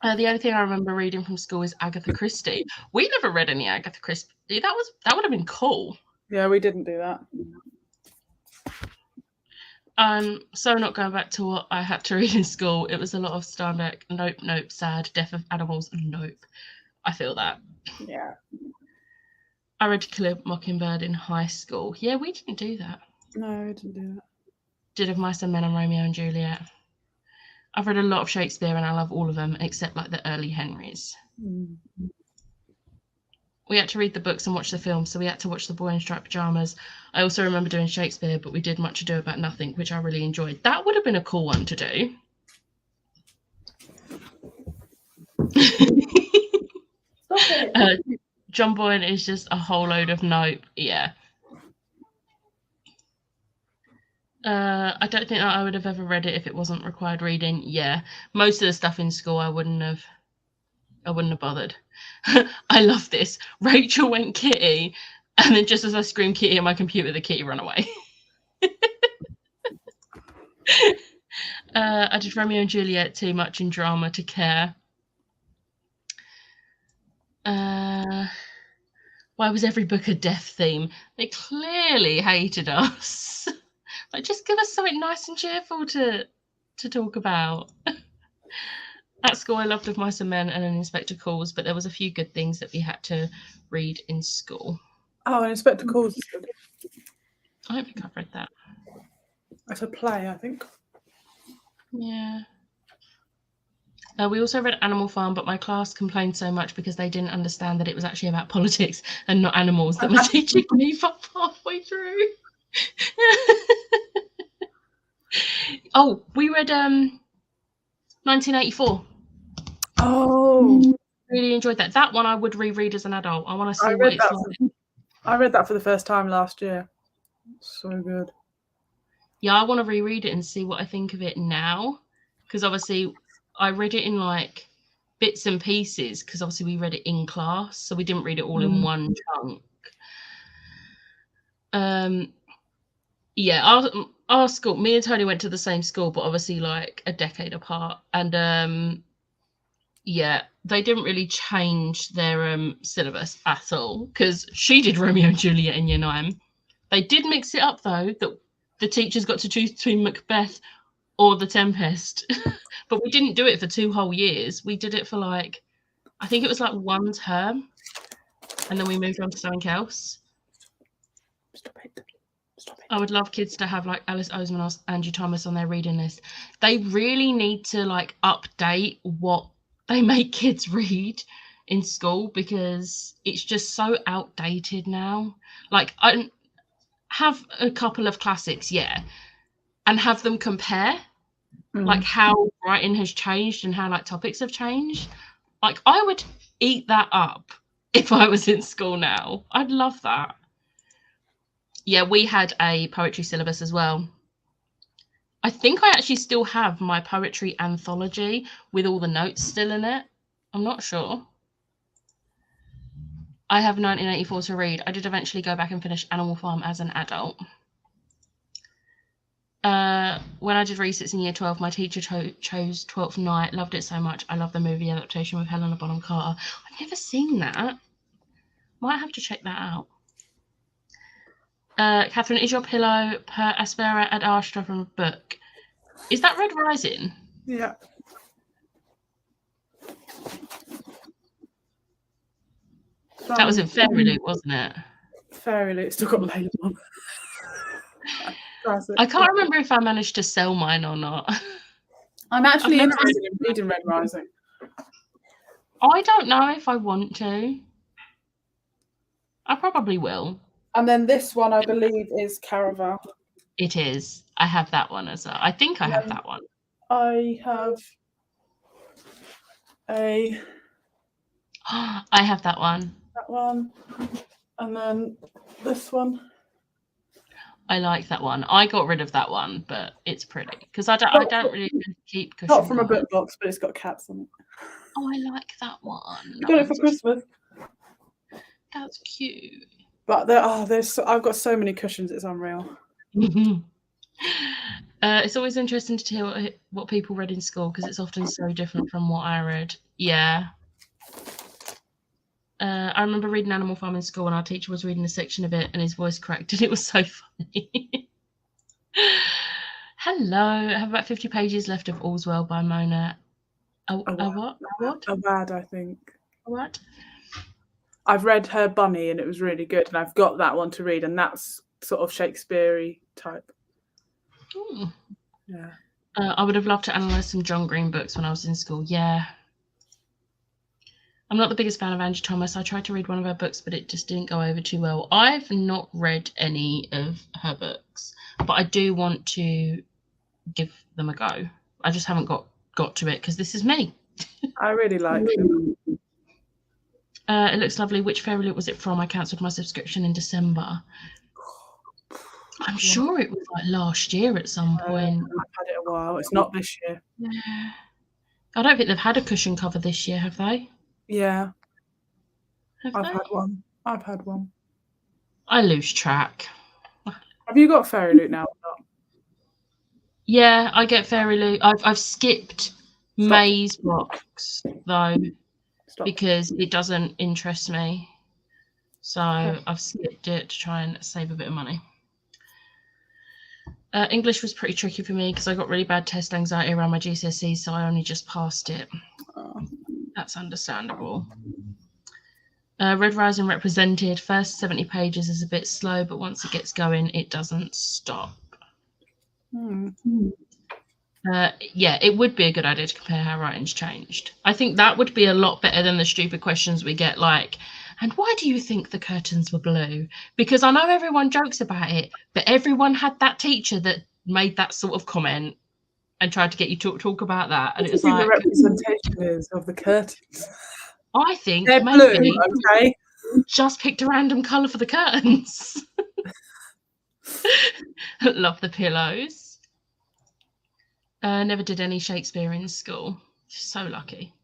The only thing I remember reading from school is Agatha Christie. We never read any Agatha Christie. That would have been cool. Yeah, we didn't do that. So not going back to what I had to read in school. It was a lot of Steinbeck. Nope. Sad. Death of Animals. Nope. I feel that. Yeah. I read To Kill a Mockingbird in high school. Yeah, we didn't do that. No, we didn't do that. Did Of Mice and Men and Romeo and Juliet. I've read a lot of Shakespeare and I love all of them except like the early Henrys. Mm. We had to read the books and watch the films, so we had to watch The Boy in Striped Pyjamas. I also remember doing Shakespeare, but we did Much Ado About Nothing, which I really enjoyed. That would have been a cool one to do. John Boyne is just a whole load of nope. Yeah. I don't think I would have ever read it if it wasn't required reading. Yeah, most of the stuff in school I wouldn't have bothered. I love this. Rachel went Kitty, and then just as I screamed Kitty on my computer, the kitty ran away. I did Romeo and Juliet, too much in drama to care. Why was every book a death theme? They clearly hated us. Like, just give us something nice and cheerful to talk about. At school, I loved Of Mice and Men and An Inspector Calls, but there was a few good things that we had to read in school. Oh, An Inspector Calls is good. I don't think I've read that. It's a play, I think. Yeah. We also read Animal Farm, but my class complained so much because they didn't understand that it was actually about politics and not animals that my teacher gave up halfway through. Oh, we read 1984. Oh, really enjoyed that. That one I would reread as an adult. I want to see what it's like. I read that for the first time last year. So good. Yeah, I want to reread it and see what I think of it now, because obviously I read it in like bits and pieces, because obviously we read it in class, so we didn't read it all in one chunk. Yeah, our school, me and Tony went to the same school, but obviously like a decade apart, and yeah, they didn't really change their syllabus at all, because she did Romeo and Juliet in year 9. They did mix it up though, that the teachers got to choose between Macbeth or The Tempest. But we didn't do it for 2 whole years. We did it for like, I think it was like 1 term, and then we moved on to something else. Stop it. I would love kids to have like Alice Oseman or Angie Thomas on their reading list. They really need to like update what they make kids read in school, because it's just so outdated now. Like, I have a couple of classics, yeah, and have them compare like how writing has changed and how like topics have changed. Like, I would eat that up if I was in school now. I'd love that. Yeah, we had a poetry syllabus as well. I think I actually still have my poetry anthology with all the notes still in it. I'm not sure. I have 1984 to read. I did eventually go back and finish Animal Farm as an adult. When I did resits in year 12, my teacher chose 12th Night. Loved it so much. I love the movie adaptation with Helena Bonham Carter. I've never seen that. Might have to check that out. Catherine, is your pillow per Aspera ad Astra from a book? Is that Red Rising? Yeah. That was in Fairy Loot, wasn't it? Fairy Loot. Still got Layla on. I can't remember if I managed to sell mine or not. I'm actually interested in reading Red Rising. I don't know if I want to. I probably will. And then this one, I believe, is Caraval. It is. I have that one as well. I think I have that one. I have I have that one. That one. And then this one. I like that one. I got rid of that one, but it's pretty because I don't really keep cushion. Not from a book box, but it's got cats on it. Oh, I like that one. I got it for Christmas. That's cute. But I've got so many cushions, it's unreal. It's always interesting to hear what people read in school because it's often so different from what I read. Yeah. I remember reading Animal Farm in school and our teacher was reading a section of it and his voice cracked and it was so funny. Hello, I have about 50 pages left of All's Well by Mona. What? A Wad, I think. A what? I've read her Bunny and it was really good, and I've got that one to read, and that's sort of Shakespeare-y type. Ooh. Yeah. I would have loved to analyse some John Green books when I was in school. Yeah. I'm not the biggest fan of Angie Thomas. I tried to read one of her books, but it just didn't go over too well. I've not read any of her books, but I do want to give them a go. I just haven't got to it because this is me. I really like them. It looks lovely. Which Fairy Loot was it from? I cancelled my subscription in December. I'm sure it was like last year at some point. I've had it a while. It's not this year. Yeah. I don't think they've had a cushion cover this year, have they? Yeah. I've had one. I've had one. I lose track. Have you got Fairy Loot now or not? Yeah, I get Fairy Loot. I've skipped Maze Box though because it doesn't interest me. So I've skipped it to try and save a bit of money. English was pretty tricky for me because I got really bad test anxiety around my GCSEs, so I only just passed it. That's understandable. Red Rising represented. First 70 pages is a bit slow, but once it gets going, it doesn't stop. Yeah, it would be a good idea to compare how writing's changed. I think that would be a lot better than the stupid questions we get like, and why do you think the curtains were blue? Because I know everyone jokes about it, but everyone had that teacher that made that sort of comment and tried to get you to talk about that. And it was like, the representation is of the curtains. I think they're maybe blue, okay. Just picked a random colour for the curtains. Love the pillows. Never did any Shakespeare in school. So lucky.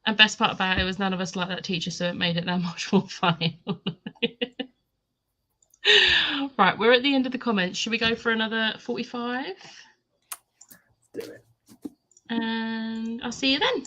And best part about it was none of us liked that teacher, so it made it that much more funny. Right, we're at the end of the comments. Should we go for another 45? Let's do it. And I'll see you then.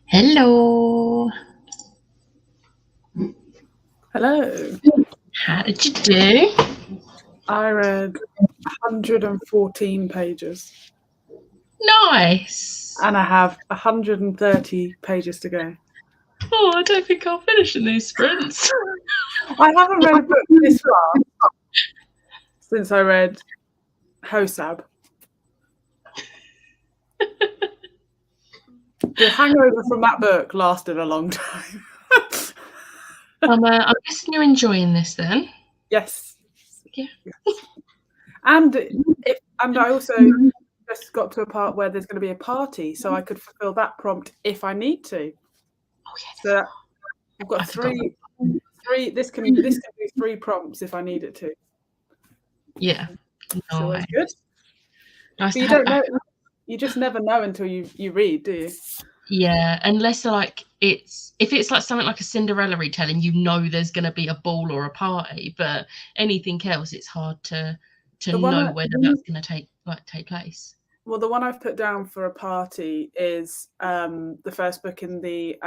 Hello. Hello. How did you do? I read 114 pages. Nice. And I have 130 pages to go. Oh, I don't think I'll finish in these sprints. I haven't read a book this far since I read Hosab. The hangover from that book lasted a long time. I'm guessing you're enjoying this then. Yes. Yeah. And I also just got to a part where there's going to be a party, so I could fulfill that prompt if I need to. Oh yeah. So I've got three. This can be 3 prompts if I need it to. Yeah. It's always good. Nice But you don't know. You just never know until you read, do you? Yeah, unless like if it's like something like a Cinderella retelling, you know there's going to be a ball or a party, but anything else, it's hard to know whether that's going to take place. Well, the one I've put down for a party is the first book in the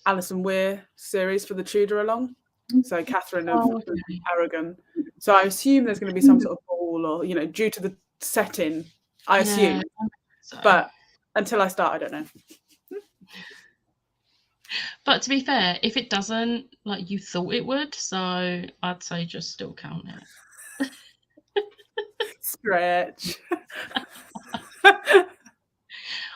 Alison Weir series for the Tudor Along. So Catherine of Aragon. So I assume there's going to be some sort of ball, or due to the setting, I assume. So. But until I start, I don't know. But to be fair, if it doesn't, like you thought it would, so I'd say just still count it. Stretch.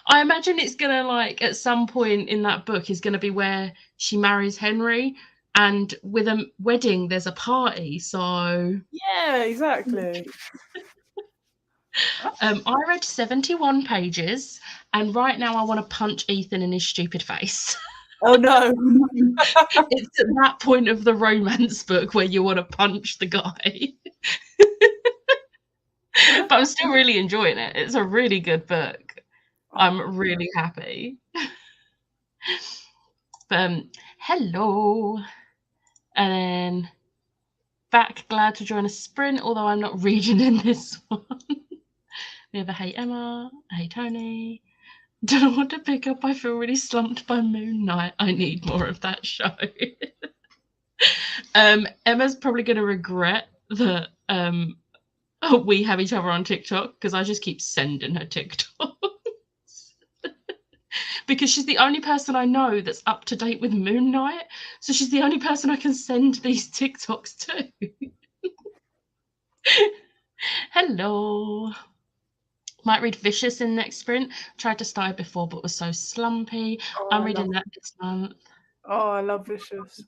I imagine it's gonna like at some point in that book is gonna be where she marries Henry, and with a wedding there's a party. So yeah, exactly. I read 71 pages, and right now I want to punch Ethan in his stupid face. Oh no. It's at that point of the romance book where you want to punch the guy. But I'm still really enjoying it. It's a really good book. I'm really happy. But hello. And then back, glad to join a sprint, although I'm not reading in this one. We have a hey Emma, hey Tony. Don't know what to pick up. I feel really slumped by Moon Knight. I need more of that show. Emma's probably going to regret that we have each other on TikTok, because I just keep sending her TikToks. Because she's the only person I know that's up to date with Moon Knight. So she's the only person I can send these TikToks to. Hello. Might read Vicious in next sprint. Tried to start it before, but was so slumpy. I'm reading that this month. Oh, I love Vicious.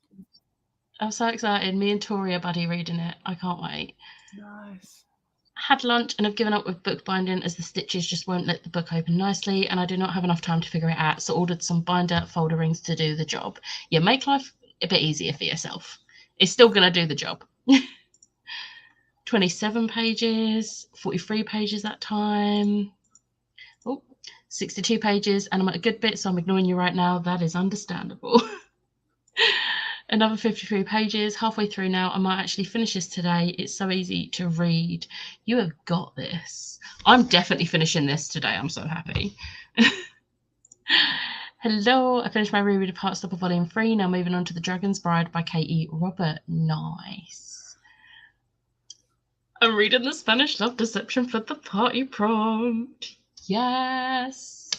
I'm so excited. Me and Tori are buddy reading it. I can't wait. Nice. Had lunch and have given up with bookbinding as the stitches just won't let the book open nicely, and I do not have enough time to figure it out, so ordered some binder folder rings to do the job. Yeah, make life a bit easier for yourself. It's still going to do the job. 27 pages, 43 pages that time. Oh, 62 pages, and I'm at a good bit, so I'm ignoring you right now. That is understandable. Another 53 pages, halfway through now. I might actually finish this today. It's so easy to read. You have got this. I'm definitely finishing this today. I'm so happy. Hello, I finished my reread of Heartstopper Volume 3. Now moving on to The Dragon's Bride by K.E. Robert. Nice. I'm reading The Spanish Love Deception for the party prompt. Yes.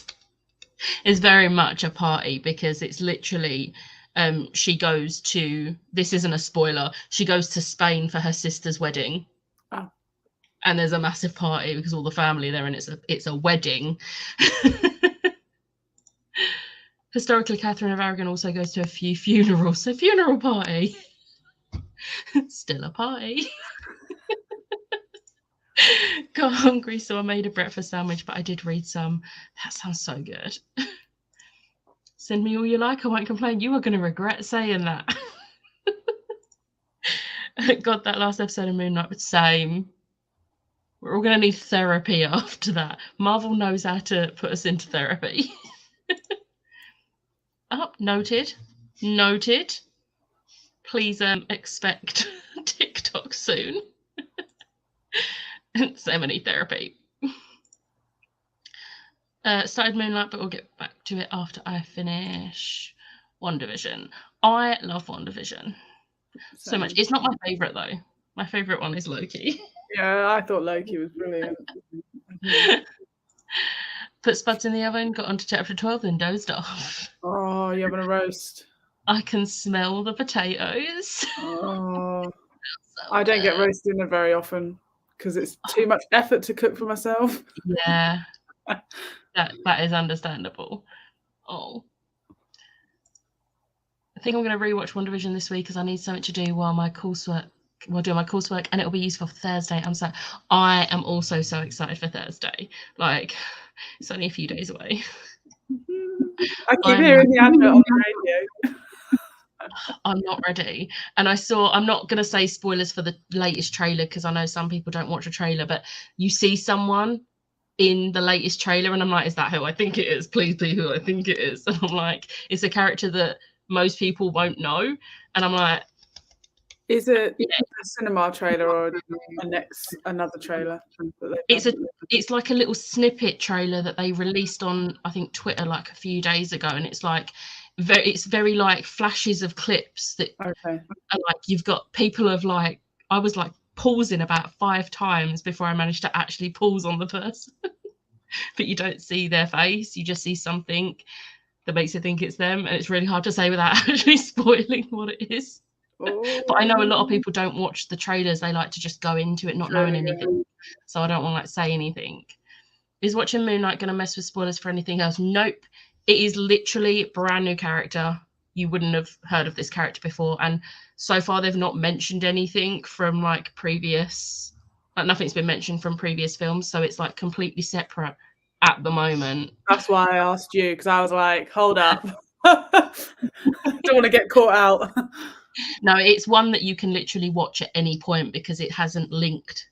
It's very much a party, because it's literally... she goes to, this isn't a spoiler, she goes to Spain for her sister's wedding. Oh. And there's a massive party because all the family there, and it's a wedding. Historically, Catherine of Aragon also goes to a few funerals, so funeral party. Still a party. Got hungry, so I made a breakfast sandwich, but I did read some. That sounds so good. Send me all you like, I won't complain. You are going to regret saying that. God, that last episode of Moon Knight was same. We're all going to need therapy after that. Marvel knows how to put us into therapy. Oh, noted. Noted. Please expect TikTok soon. So many therapy. Started Moonlight, but we'll get back back to it after I finish WandaVision. I love WandaVision so much. It's not my favourite though. My favourite one is Loki. Yeah, I thought Loki was brilliant. Put spuds in the oven, got onto chapter 12, then dozed off. Oh, you're having a roast. I can smell the potatoes. Oh, So I don't get good. roast dinner very often because it's too much effort to cook for myself. Yeah, that is understandable. Oh, I think I'm going to rewatch WandaVision this week because I need something to do while doing my coursework, and it'll be useful for Thursday. I am also so excited for Thursday. Like, it's only a few days away. I keep hearing the advert on the radio. I'm not ready. And I'm not going to say spoilers for the latest trailer because I know some people don't watch a trailer, but you see someone in the latest trailer and I'm like, is that who I think it is? Please be who I think it is. And I'm like, it's a character that most people won't know. And I'm like, is it a cinema trailer or another trailer? It's like a little snippet trailer that they released on, I think, Twitter like a few days ago, and it's like it's very like flashes of clips that are like you've got people of like I was like pausing about 5 times before I managed to actually pause on the person. But you don't see their face, you just see something that makes you think it's them, and it's really hard to say without actually spoiling what it is. But I know a lot of people don't watch the trailers. They like to just go into it not knowing anything. So I don't want to like say anything. Is watching Moon Knight going to mess with spoilers for anything else? Nope. It is literally a brand new character. You wouldn't have heard of this character before. And so far they've not mentioned anything from like previous, like nothing's been mentioned from previous films. So it's like completely separate at the moment. That's why I asked you, because I was like, hold up. Don't want to get caught out. No, it's one that you can literally watch at any point because it hasn't linked.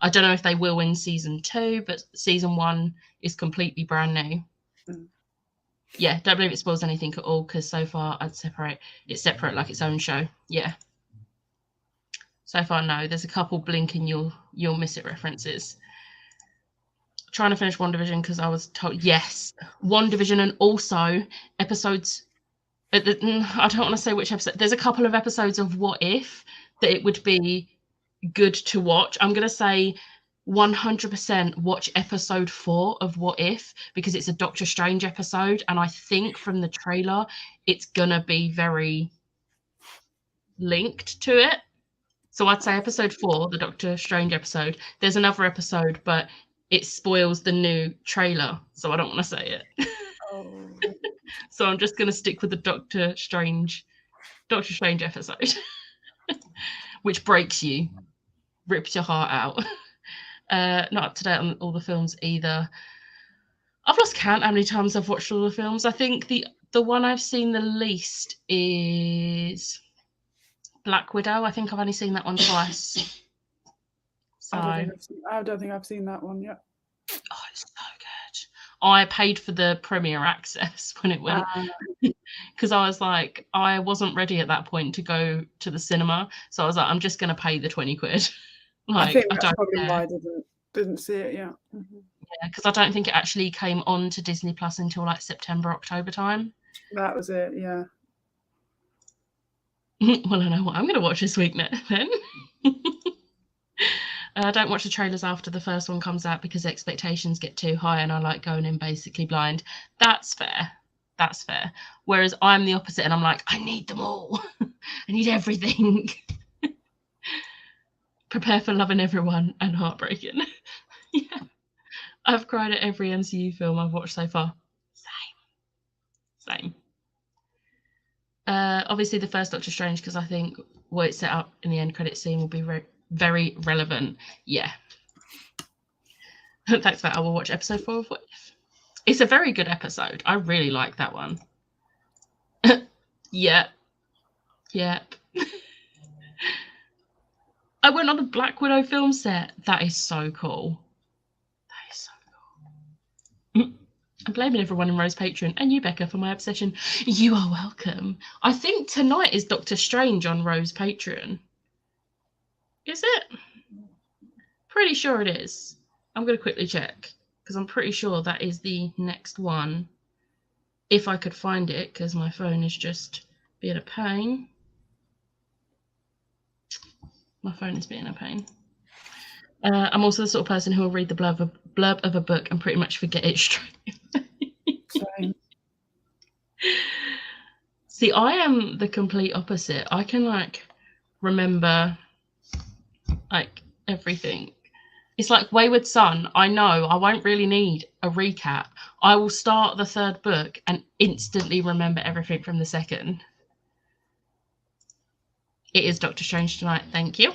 I don't know if they will in season 2, but season 1 is completely brand new. Yeah, don't believe it spoils anything at all because so far it's separate like its own show. Yeah. So far, no. There's a couple blink and you'll miss it references. Trying to finish WandaVision because I was told yes, WandaVision and also episodes. I don't want to say which episode. There's a couple of episodes of What If that it would be good to watch. I'm going to say 100% watch episode 4 of What If because it's a Doctor Strange episode, and I think from the trailer it's going to be very linked to it. So I'd say episode 4, the Doctor Strange episode. There's another episode, but it spoils the new trailer, so I don't want to say it. Oh. So I'm just going to stick with the Doctor Strange episode, which breaks you, rips your heart out. Not up to date on all the films either. I've lost count how many times I've watched all the films. I think the one I've seen the least is Black Widow. I think I've only seen that one twice. So I don't think I've seen that one yet. Oh, it's so good. I paid for the premiere access when it went because I was like, I wasn't ready at that point to go to the cinema. So I was like, I'm just going to pay the 20 quid. Like, I think that's probably why I didn't see it yet. Mm-hmm. Yeah, because I don't think it actually came on to Disney Plus until like September, October time. That was it, yeah. Well, I know what I'm going to watch this week then. I don't watch the trailers after the first one comes out because expectations get too high and I like going in basically blind. That's fair. Whereas I'm the opposite and I'm like, I need them all. I need everything. Prepare for loving everyone and heartbreaking. Yeah. I've cried at every MCU film I've watched so far. Same. Obviously the first Doctor Strange because I think what it set up in the end credit scene will be very relevant. Yeah. Thanks for that. I will watch episode 4 of What If. It's a very good episode. I really like that one. Yep. I went on a Black Widow film set. That is so cool. I'm blaming everyone in Rose Patreon and you, Becca, for my obsession. You are welcome. I think tonight is Doctor Strange on Rose Patreon. Is it? Pretty sure it is. I'm going to quickly check because I'm pretty sure that is the next one. if I could find it, because my phone is just being a pain. My phone is being a pain. I'm also the sort of person who will read the blurb of a book and pretty much forget it straight away. Same. See, I am the complete opposite. I can like remember like everything. It's like Wayward Son. I know I won't really need a recap. I will start the third book and instantly remember everything from the second. It is Doctor Strange tonight. Thank you.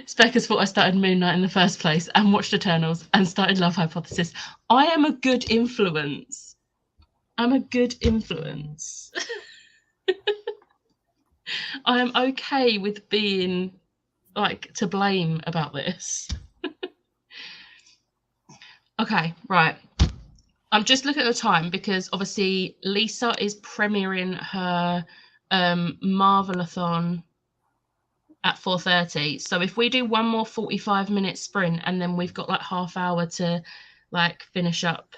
Speckers thought I started Moon Knight in the first place and watched Eternals and started Love Hypothesis. I am a good influence. I'm a good influence. I am okay with being like to blame about this. Okay, right. I'm just looking at the time because obviously Lisa is premiering her Marvelathon at 4:30. So if we do one more 45-minute sprint and then we've got like half hour to like finish up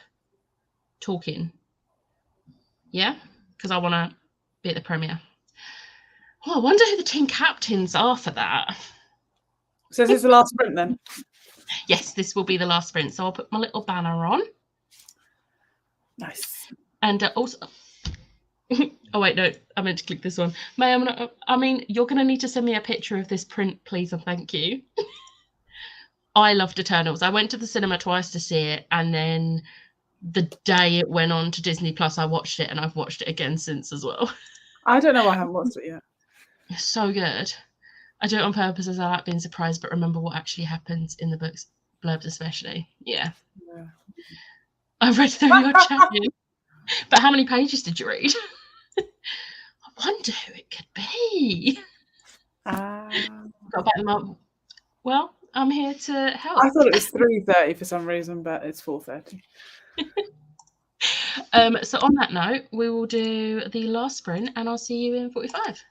talking. Yeah? Because I want to be at the premiere. Oh, I wonder who the team captains are for that. So is this the last sprint then? Yes, this will be the last sprint. So I'll put my little banner on. Nice. And also... oh, wait, no. I meant to click this one. You're going to need to send me a picture of this print, please, and thank you. I loved Eternals. I went to the cinema twice to see it, and then the day it went on to Disney Plus, I watched it, and I've watched it again since as well. I don't know why I haven't watched it yet. It's so good. I do it on purpose as I like being surprised, but remember what actually happens in the books, blurbs especially. Yeah. I read through your chat. But how many pages did you read? I wonder who it could be. Got back them up. Well, I'm here to help. I thought it was 3:30 for some reason, but it's 4:30. So on that note, we will do the last sprint, and I'll see you in 45.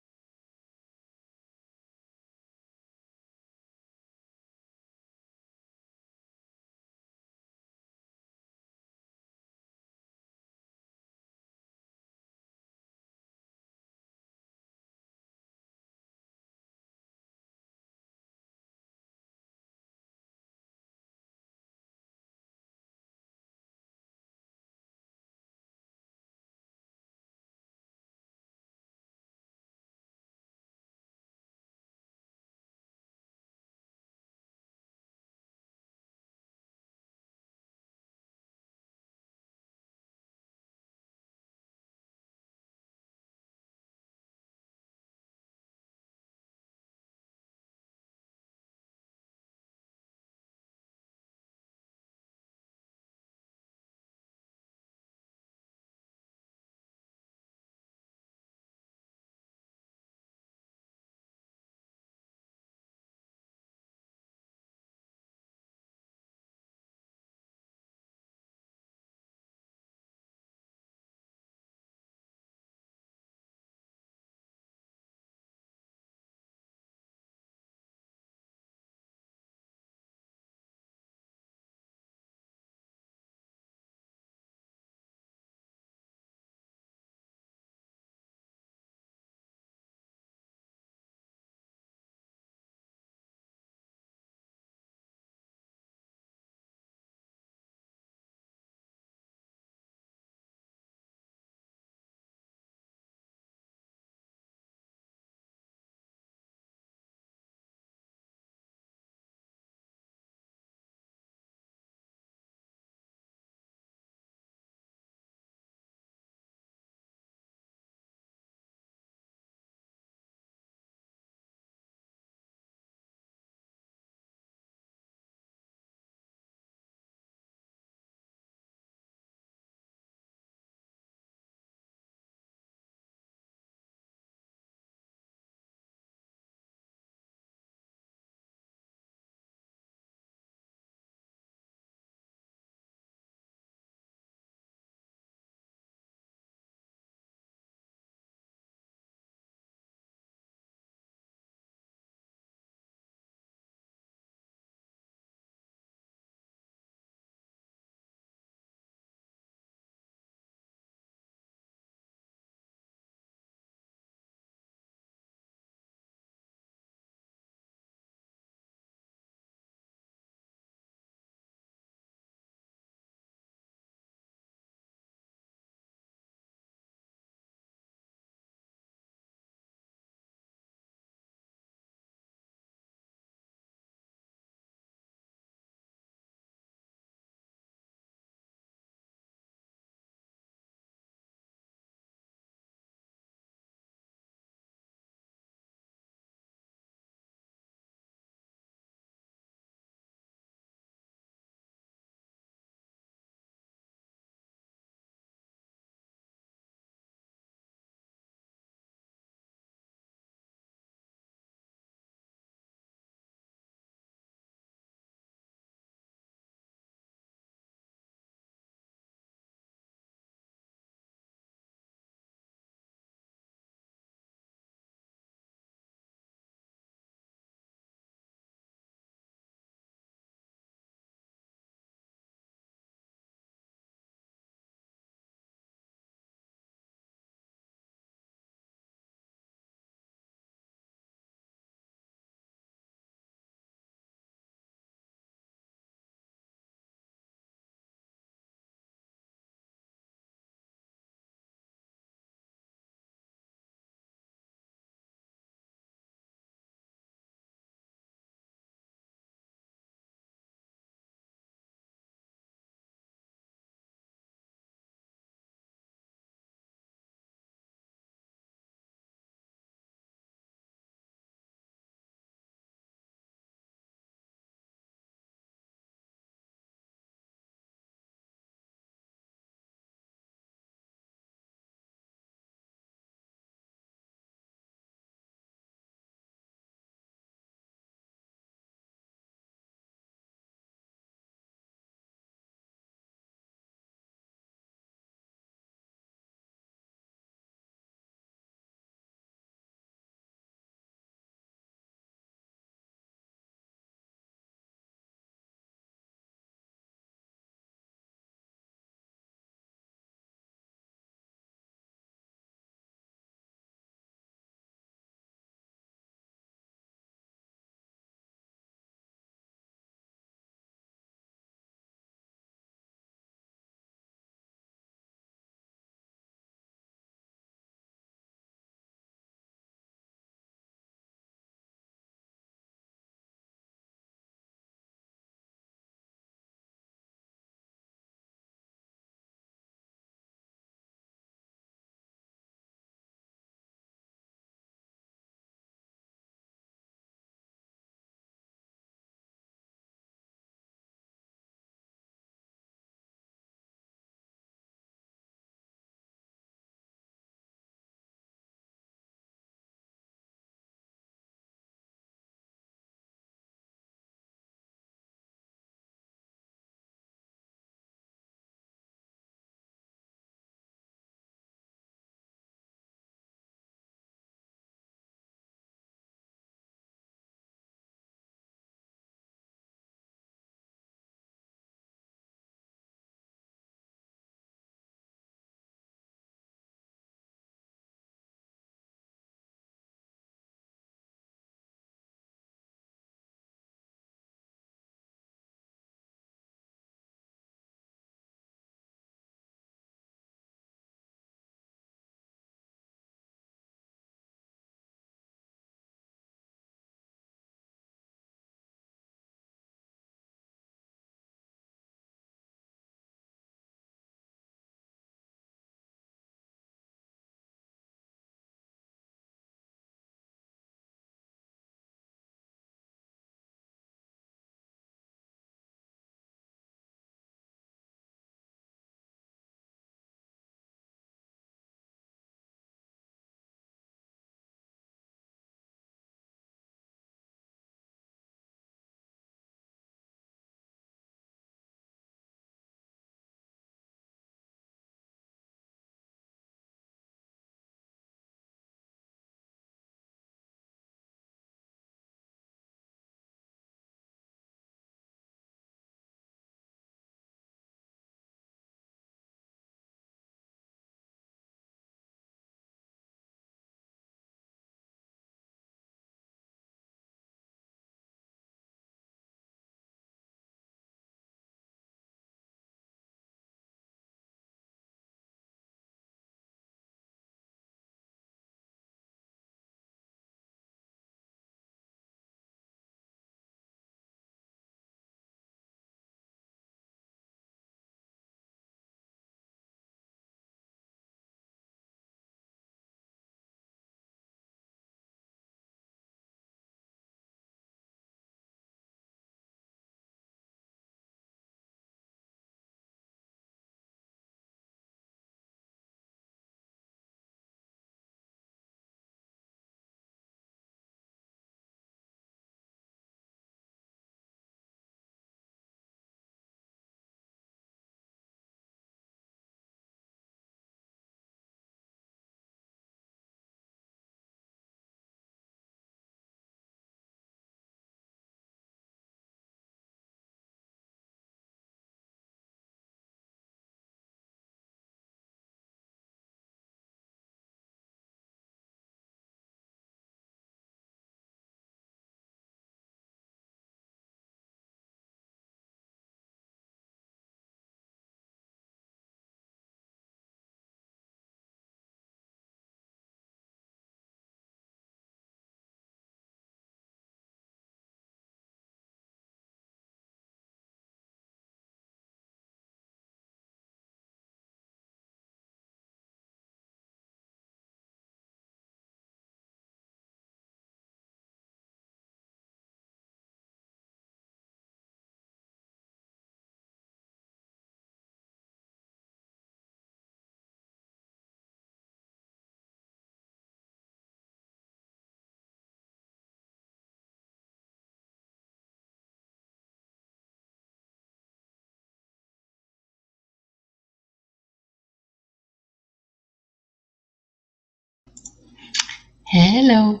Hello.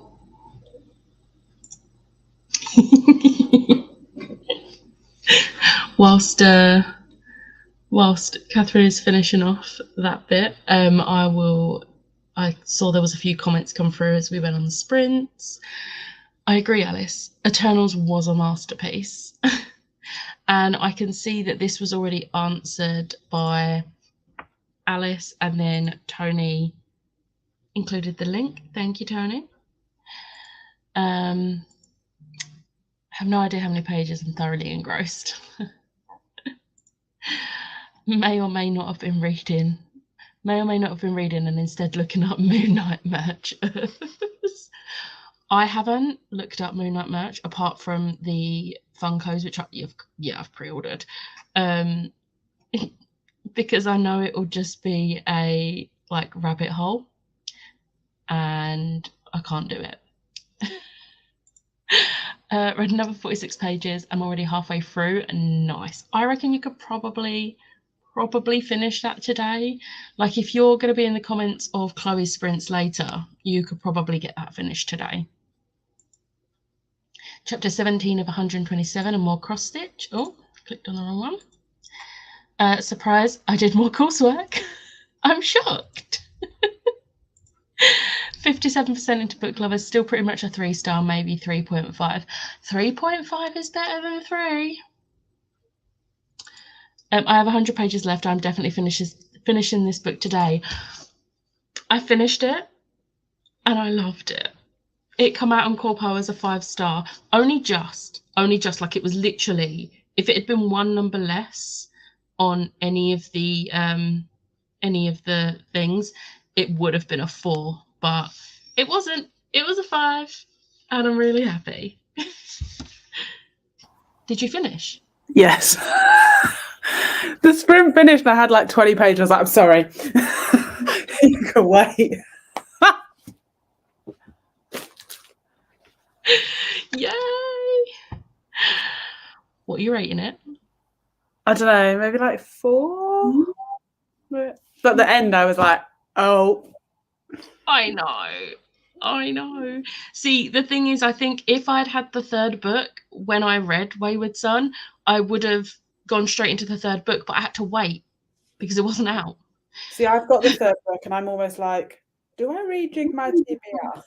whilst Catherine is finishing off that bit, I saw there was a few comments come through as we went on the sprints. I agree, Alice. Eternals was a masterpiece. And I can see that this was already answered by Alice, and then Tony included the link. Thank you, Tony. I have no idea how many pages. I'm thoroughly engrossed. May or may not have been reading. And instead looking up Moon Knight merch. I haven't looked up Moon Knight merch apart from the Funkos, which I've pre-ordered, because I know it will just be a rabbit hole, and I can't do it. Read another 46 pages. I'm already halfway through. Nice. I reckon you could probably finish that today. Like, if you're going to be in the comments of Chloe's sprints later, you could probably get that finished today. Chapter 17 of 127, and more cross stitch. Oh, clicked on the wrong one. Surprise, I did more coursework. I'm shocked. 57% into book lovers, still pretty much a 3-star, maybe 3.5. 3.5 is better than 3. I have 100 pages left. I'm definitely finishing this book today. I finished it and I loved it. It come out on Corpo as a 5-star. Only just like, it was literally, if it had been one number less on any of the things, it would have been a 4, but it wasn't. It was a 5, and I'm really happy. Did you finish? Yes. The sprint finished and I had like 20 pages. I was like, I'm sorry. You can wait. Yay! What are you rating it? I don't know, maybe like 4. But at the end I was like, oh. I know. See, the thing is, I think if I'd had the third book when I read Wayward Son, I would have gone straight into the third book, but I had to wait because it wasn't out. See, I've got the third book and I'm almost like, do I read Jig My TBR?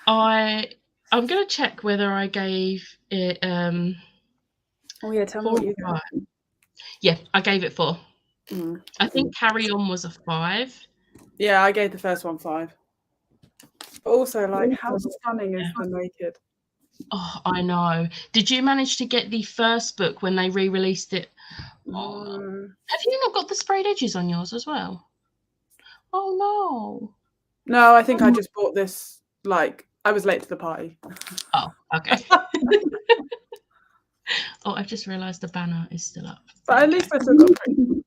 I'm going to check whether I gave it... oh, yeah, tell me what you got. Yeah, I gave it 4. I think Carry On was a 5. Yeah, I gave the first one 5. But also, like, how stunning is the naked? Oh, I know. Did you manage to get the first book when they re-released it? Oh, have you not got the sprayed edges on yours as well? Oh, no. No, I think I just bought this, like, I was late to the party. Oh, okay. Oh, I've just realised the banner is still up. But at least I still got 3.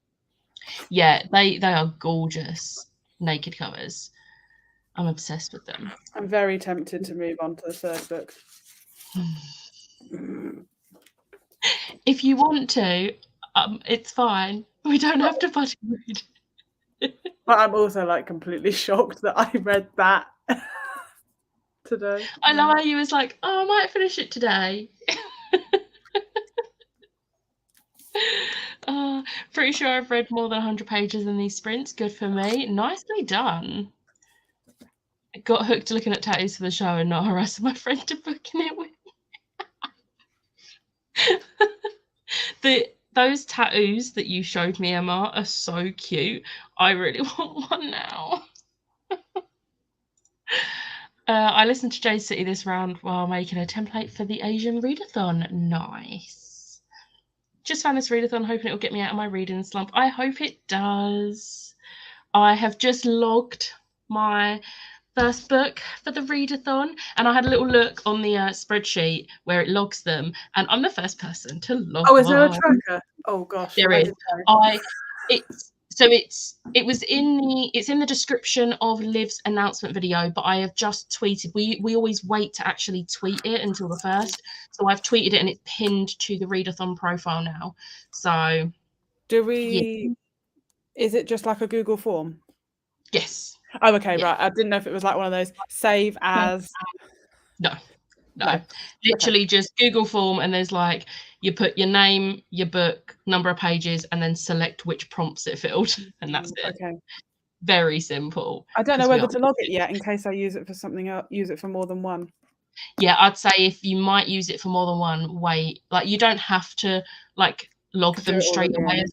Yeah, they are gorgeous naked covers. I'm obsessed with them. I'm very tempted to move on to the third book. If you want to, it's fine. We don't have to buddy read. But I'm also like completely shocked that I read that today. I love how you was like, oh, I might finish it today. Pretty sure I've read more than 100 pages in these sprints. Good for me. Nicely done. Got hooked looking at tattoos for the show and not harassing my friend to booking it with. Those tattoos that you showed me, Emma, are so cute. I really want one now. I listened to Jay City this round while making a template for the Asian readathon. Nice. Just found this readathon, hoping it will get me out of my reading slump. I hope it does. I have just logged my first book for the readathon, and I had a little look on the spreadsheet where it logs them, and I'm the first person to log. Oh, is there a tracker? Oh gosh, there is. It's in the description of Liv's announcement video, but I have just tweeted. We always wait to actually tweet it until the first, so I've tweeted it and it's pinned to the readathon profile now. So do we? Yeah. Is it just like a Google form? Yes. Oh, okay, Yeah. right. I didn't know if it was like one of those save as. No. No. Literally Okay. just Google form, and there's like, you put your name, your book, number of pages, and then select which prompts it filled, and that's it. Okay. Very simple. I don't know whether to log it yet in case I use it for something else, use it for more than one. Yeah, I'd say if you might use it for more than one, wait. Like, you don't have to like log them straight away.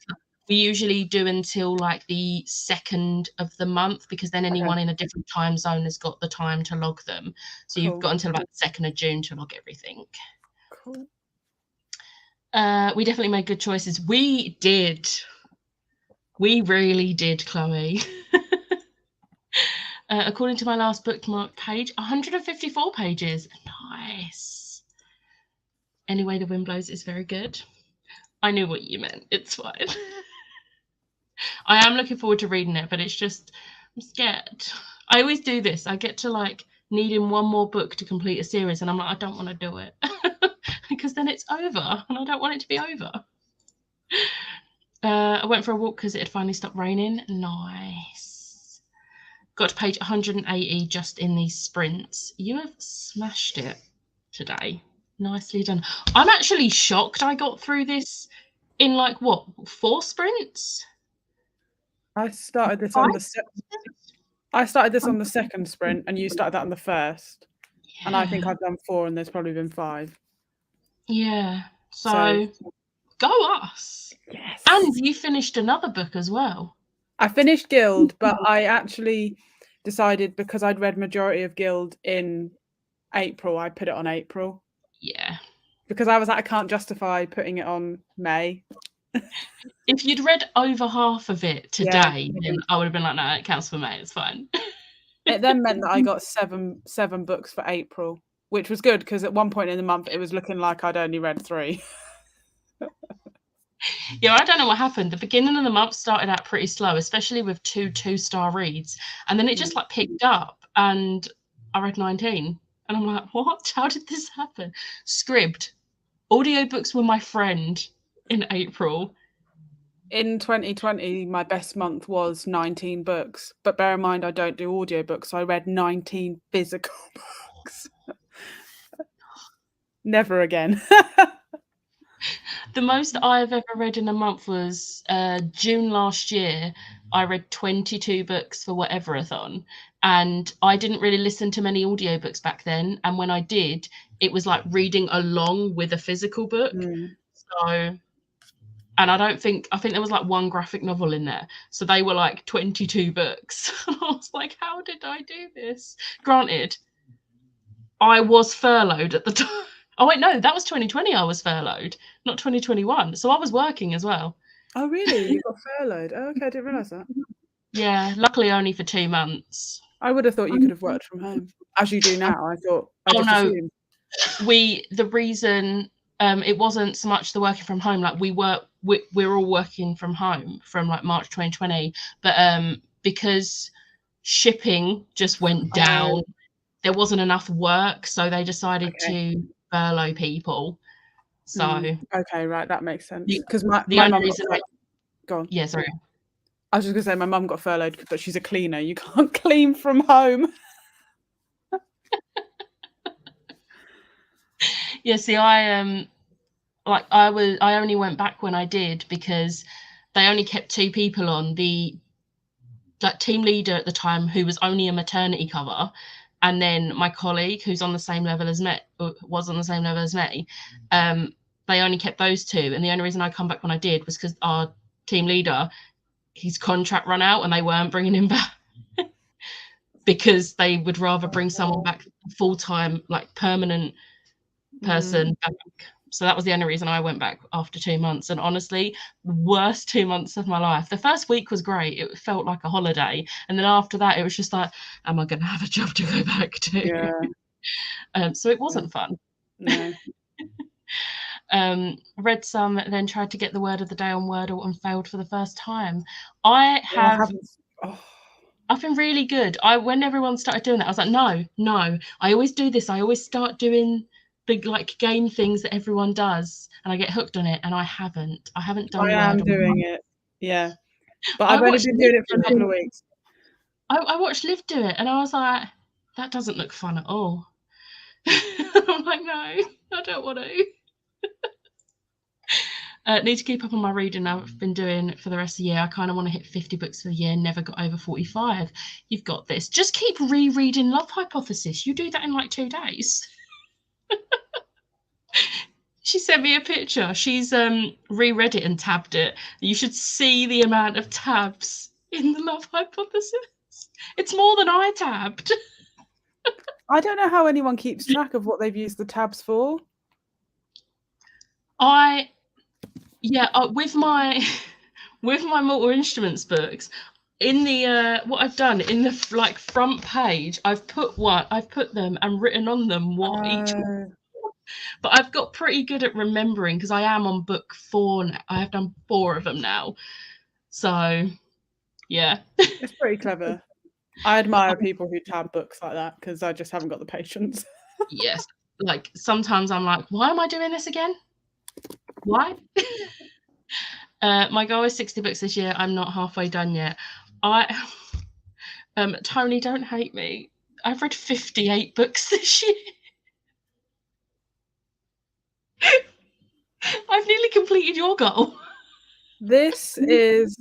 We usually do until like the 2nd of the month, because then anyone in a different time zone has got the time to log them. So you've got until about the 2nd of June to log everything. Cool. We definitely made good choices. We did. We really did, Chloe. According to my last bookmark page, 154 pages. Nice. Anyway, the wind blows is very good. I knew what you meant. It's fine. I am looking forward to reading it, but it's just, I'm scared. I always do this. I get to like needing one more book to complete a series, and I'm like, I don't want to do it because then it's over, and I don't want it to be over. I went for a walk because it had finally stopped raining. Nice. Got to page 180 just in these sprints. You have smashed it today. Nicely done. I'm actually shocked I got through this in like, what, 4 sprints? I started this on the second sprint, and you started that on the first. Yeah. And I think I've done 4, and there's probably been 5. Yeah. So go us. Yes. And you finished another book as well. I finished Guild, but I actually decided, because I'd read majority of Guild in April, I put it on April. Yeah. Because I was like, I can't justify putting it on May. If you'd read over half of it today, then I would have been like, no, it counts for May, it's fine. It then meant that I got seven books for April, which was good, because at one point in the month it was looking like I'd only read 3. Yeah, I don't know what happened. The beginning of the month started out pretty slow, especially with 2 2-star reads, and then it just like picked up, and I read 19, and I'm like, what? How did this happen? Scribd. Audiobooks were my friend in April. In 2020, my best month was 19 books, but bear in mind I don't do audiobooks, so I read 19 physical books. Never again. The most I've ever read in a month was June last year. I read 22 books for readathon, and I didn't really listen to many audiobooks back then, and when I did, it was like reading along with a physical book. So, and I think there was like 1 graphic novel in there, so they were like 22 books. I was like, how did I do this? Granted, I was furloughed at the time. Oh wait, no, that was 2020 I was furloughed, not 2021. So I was working as well. Oh really? You got furloughed? Oh, okay, I didn't realise that. Yeah, luckily only for 2 months. I would have thought you could have worked from home, as you do now. I assumed. The reason it wasn't so much the working from home, like we're all working from home from like March 2020, but because shipping just went down, there wasn't enough work, so they decided to furlough people. So okay, right, that makes sense. Because my only reason go on. Yeah, sorry. I was just gonna say my mum got furloughed, but she's a cleaner. You can't clean from home. Yeah, see, I only went back when I did because they only kept 2 people on, the like team leader at the time, who was only a maternity cover, and then my colleague who's on the same level as me, was on the same level as me. They only kept those 2, and the only reason I come back when I did was because our team leader, his contract ran out and they weren't bringing him back because they would rather bring someone back full-time, like permanent person back. So that was the only reason I went back after 2 months. And honestly, the worst 2 months of my life. The first week was great. It felt like a holiday. And then after that, it was just like, am I going to have a job to go back to? Yeah. So it wasn't fun. No. Read some, then tried to get the word of the day on Wordle and failed for the first time. I've been really good. When everyone started doing that, I was like, no. I always do this. I always start doing big like game things that everyone does, and I get hooked on it, and I haven't done. I am doing it, yeah, but I've only been doing it for a couple of weeks. I watched Liv do it, and I was like, that doesn't look fun at all. I'm like, no, I don't want to. Need to keep up on my reading. I've been doing for the rest of the year. I kind of want to hit 50 books for the year. Never got over 45. You've got this. Just keep rereading Love Hypothesis. You do that in like 2 days. She sent me a picture. She's reread it and tabbed it. You should see the amount of tabs in the Love Hypothesis. It's more than I tabbed. I don't know how anyone keeps track of what they've used the tabs for. With my Mortal Instruments books, in the what I've done in the like front page, I've put them and written on them what each. But I've got pretty good at remembering because I am on book 4 now. I have done 4 of them now. So, yeah. It's pretty clever. I admire people who tab books like that because I just haven't got the patience. Yes. Like, sometimes I'm like, why am I doing this again? Why? My goal is 60 books this year. I'm not halfway done yet. Tony, don't hate me. I've read 58 books this year. I've nearly completed your goal. This is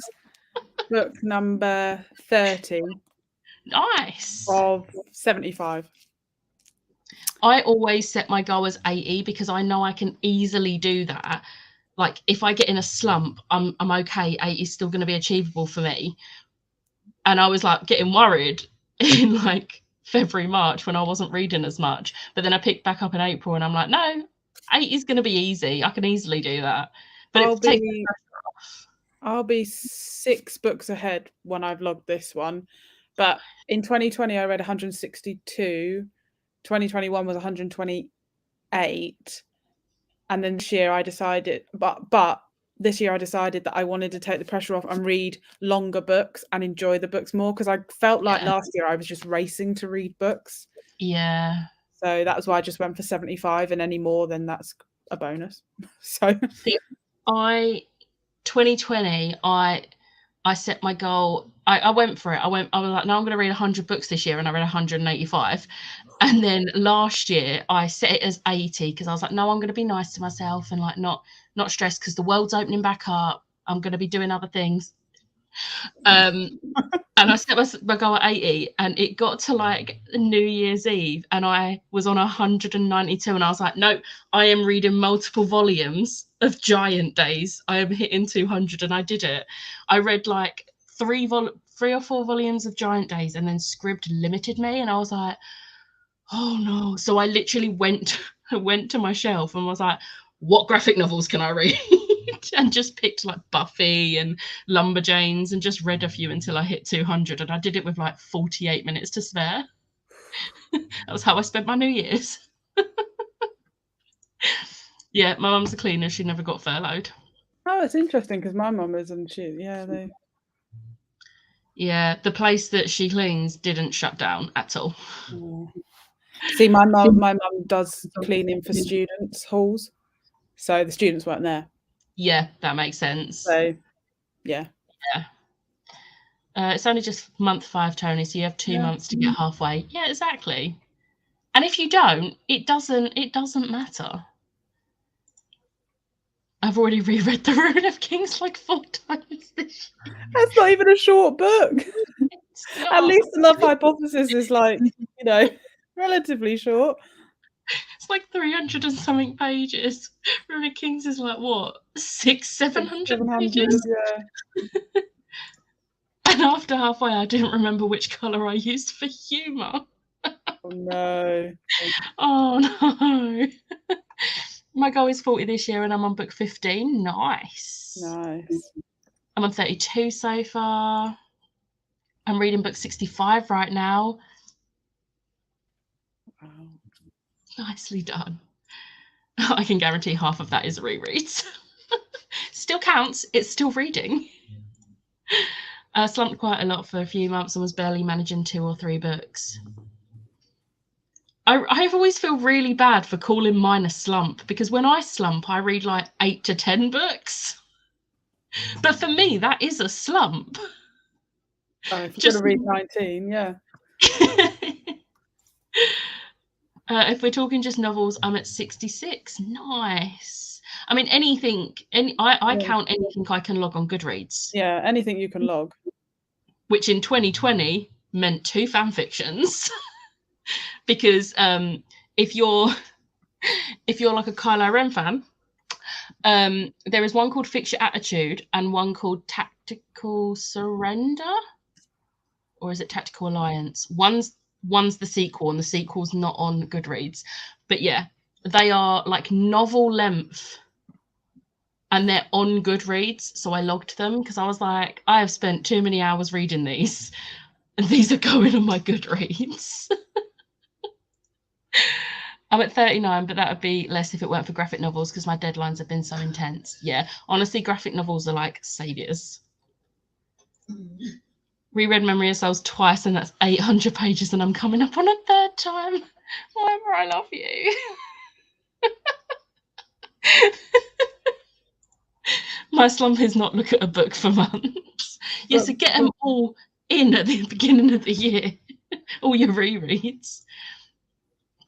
book number 30. Nice. Of 75. I always set my goal as 80 because I know I can easily do that. Like, if I get in a slump, I'm okay. 80 is still going to be achievable for me. And I was like getting worried in like February, March when I wasn't reading as much. But then I picked back up in April and I'm like, no, 8 is going to be easy. I can easily do that. But I'll be 6 books ahead when I've logged this one. But in 2020, I read 162. 2021 was 128. And then this year I decided, but this year I decided that I wanted to take the pressure off and read longer books and enjoy the books more because I felt like last year I was just racing to read books. Yeah. So that was why I just went for 75, and any more, then that's a bonus. So 2020, I set my goal. I went for it. I was like, no, I'm going to read 100 books this year, and I read 185. And then last year, I set it as 80 because I was like, no, I'm going to be nice to myself and like not stressed because the world's opening back up. I'm going to be doing other things. And I set my goal at 80, and it got to like New Year's Eve, and I was on 192, and I was like, no, I am reading multiple volumes of Giant Days. I am hitting 200, and I did it. I read like 3 or 4 volumes of Giant Days, and then Scribd limited me, and I was like, oh no. So I literally went to my shelf and was like, what graphic novels can I read? And just picked like Buffy and Lumberjanes and just read a few until I hit 200, and I did it with like 48 minutes to spare. That was how I spent my New Year's. Yeah, my mum's a cleaner. She never got furloughed. Oh, it's interesting because my mum is, and Yeah, the place that she cleans didn't shut down at all. See, my mum does cleaning for students' halls, so the students weren't there. Yeah, that makes sense. So, yeah. It's only just month 5, Tony, so you have 2 months to get halfway. Yeah, exactly. And if you don't, it doesn't matter. I've already reread The Ruin of Kings like 4 times this year. That's not even a short book. At least the Love Hypothesis is like, relatively short. It's like 300 and something pages. Ruin of Kings is like what, 700 pages? Yeah. And after halfway, I didn't remember which colour I used for humour. Oh no. Oh no. My goal is 40 this year, and I'm on book 15. Nice. I'm on 32 so far. I'm reading book 65 right now. Wow. Nicely done. I can guarantee half of that is rereads. Still counts. It's still reading. I slumped quite a lot for a few months and was barely managing 2 or 3 books. I always feel really bad for calling mine a slump because when I slump, I read like 8 to 10 books. But for me, that is a slump. If you're going to read 19, yeah. If we're talking just novels, I'm at 66. Nice. I mean, anything. I count anything I can log on Goodreads. Yeah, anything you can log. Which in 2020 meant 2 fan fictions. Because if you're like a Kylo Ren fan, there is one called Fix Your Attitude and one called Tactical Surrender, or is it Tactical Alliance? One's the sequel, and the sequel's not on Goodreads. But yeah, they are like novel length, and they're on Goodreads. So I logged them because I was like, I have spent too many hours reading these, and these are going on my Goodreads. I'm at 39, but that would be less if it weren't for graphic novels because my deadlines have been so intense. Yeah, honestly, graphic novels are like saviors. Reread Memory of Cells twice, and that's 800 pages, and I'm coming up on a 3rd time. However, I love you. My slump is not look at a book for months. Yes, so get them all in at the beginning of the year, all your rereads.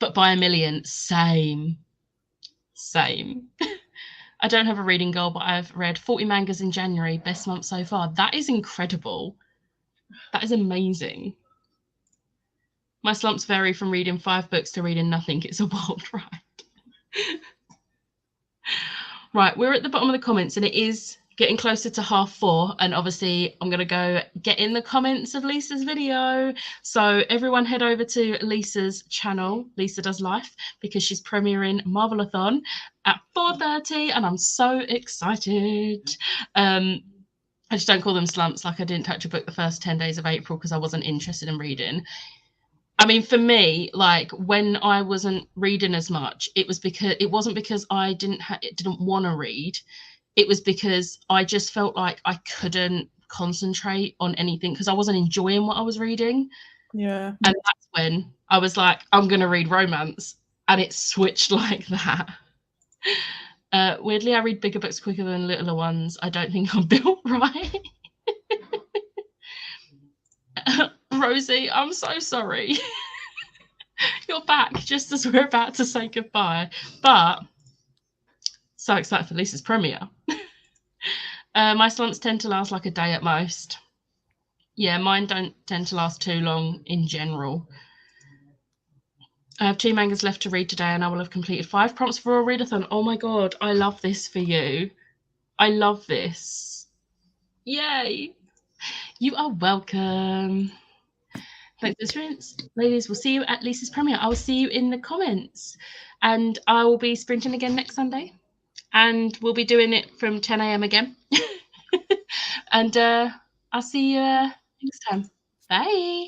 But by a million, same. I don't have a reading goal, but I've read 40 mangas in January, best month so far. That is incredible. That is amazing. My slumps vary from reading 5 books to reading nothing. It's a wild ride. Right, we're at the bottom of the comments, and it is getting closer to 4:30, and obviously I'm going to go get in the comments of Lisa's video. So everyone head over to Lisa's channel, Lisa Does Life, because she's premiering Marvelathon at 4:30, and I'm so excited. I just don't call them slumps. Like, I didn't touch a book the first 10 days of April because I wasn't interested in reading. I mean, for me, like when I wasn't reading as much, it wasn't because I didn't want to read. It was because I just felt like I couldn't concentrate on anything because I wasn't enjoying what I was reading. Yeah. And that's when I was like, I'm going to read romance. And it switched like that. Weirdly, I read bigger books quicker than littler ones. I don't think I'm built right. Rosie, I'm so sorry. You're back just as we're about to say goodbye. But so excited for Lisa's premiere. My slumps tend to last like a day at most. Yeah, mine don't tend to last too long in general. I have 2 mangas left to read today, and I will have completed 5 prompts for a readathon. Oh my god, I love this for you. I love this. Yay. You are welcome. Thanks for experience. Ladies, we'll see you at Lisa's premiere. I will see you in the comments. And I will be sprinting again next Sunday. And we'll be doing it from 10 a.m. again. And I'll see you next time. Bye.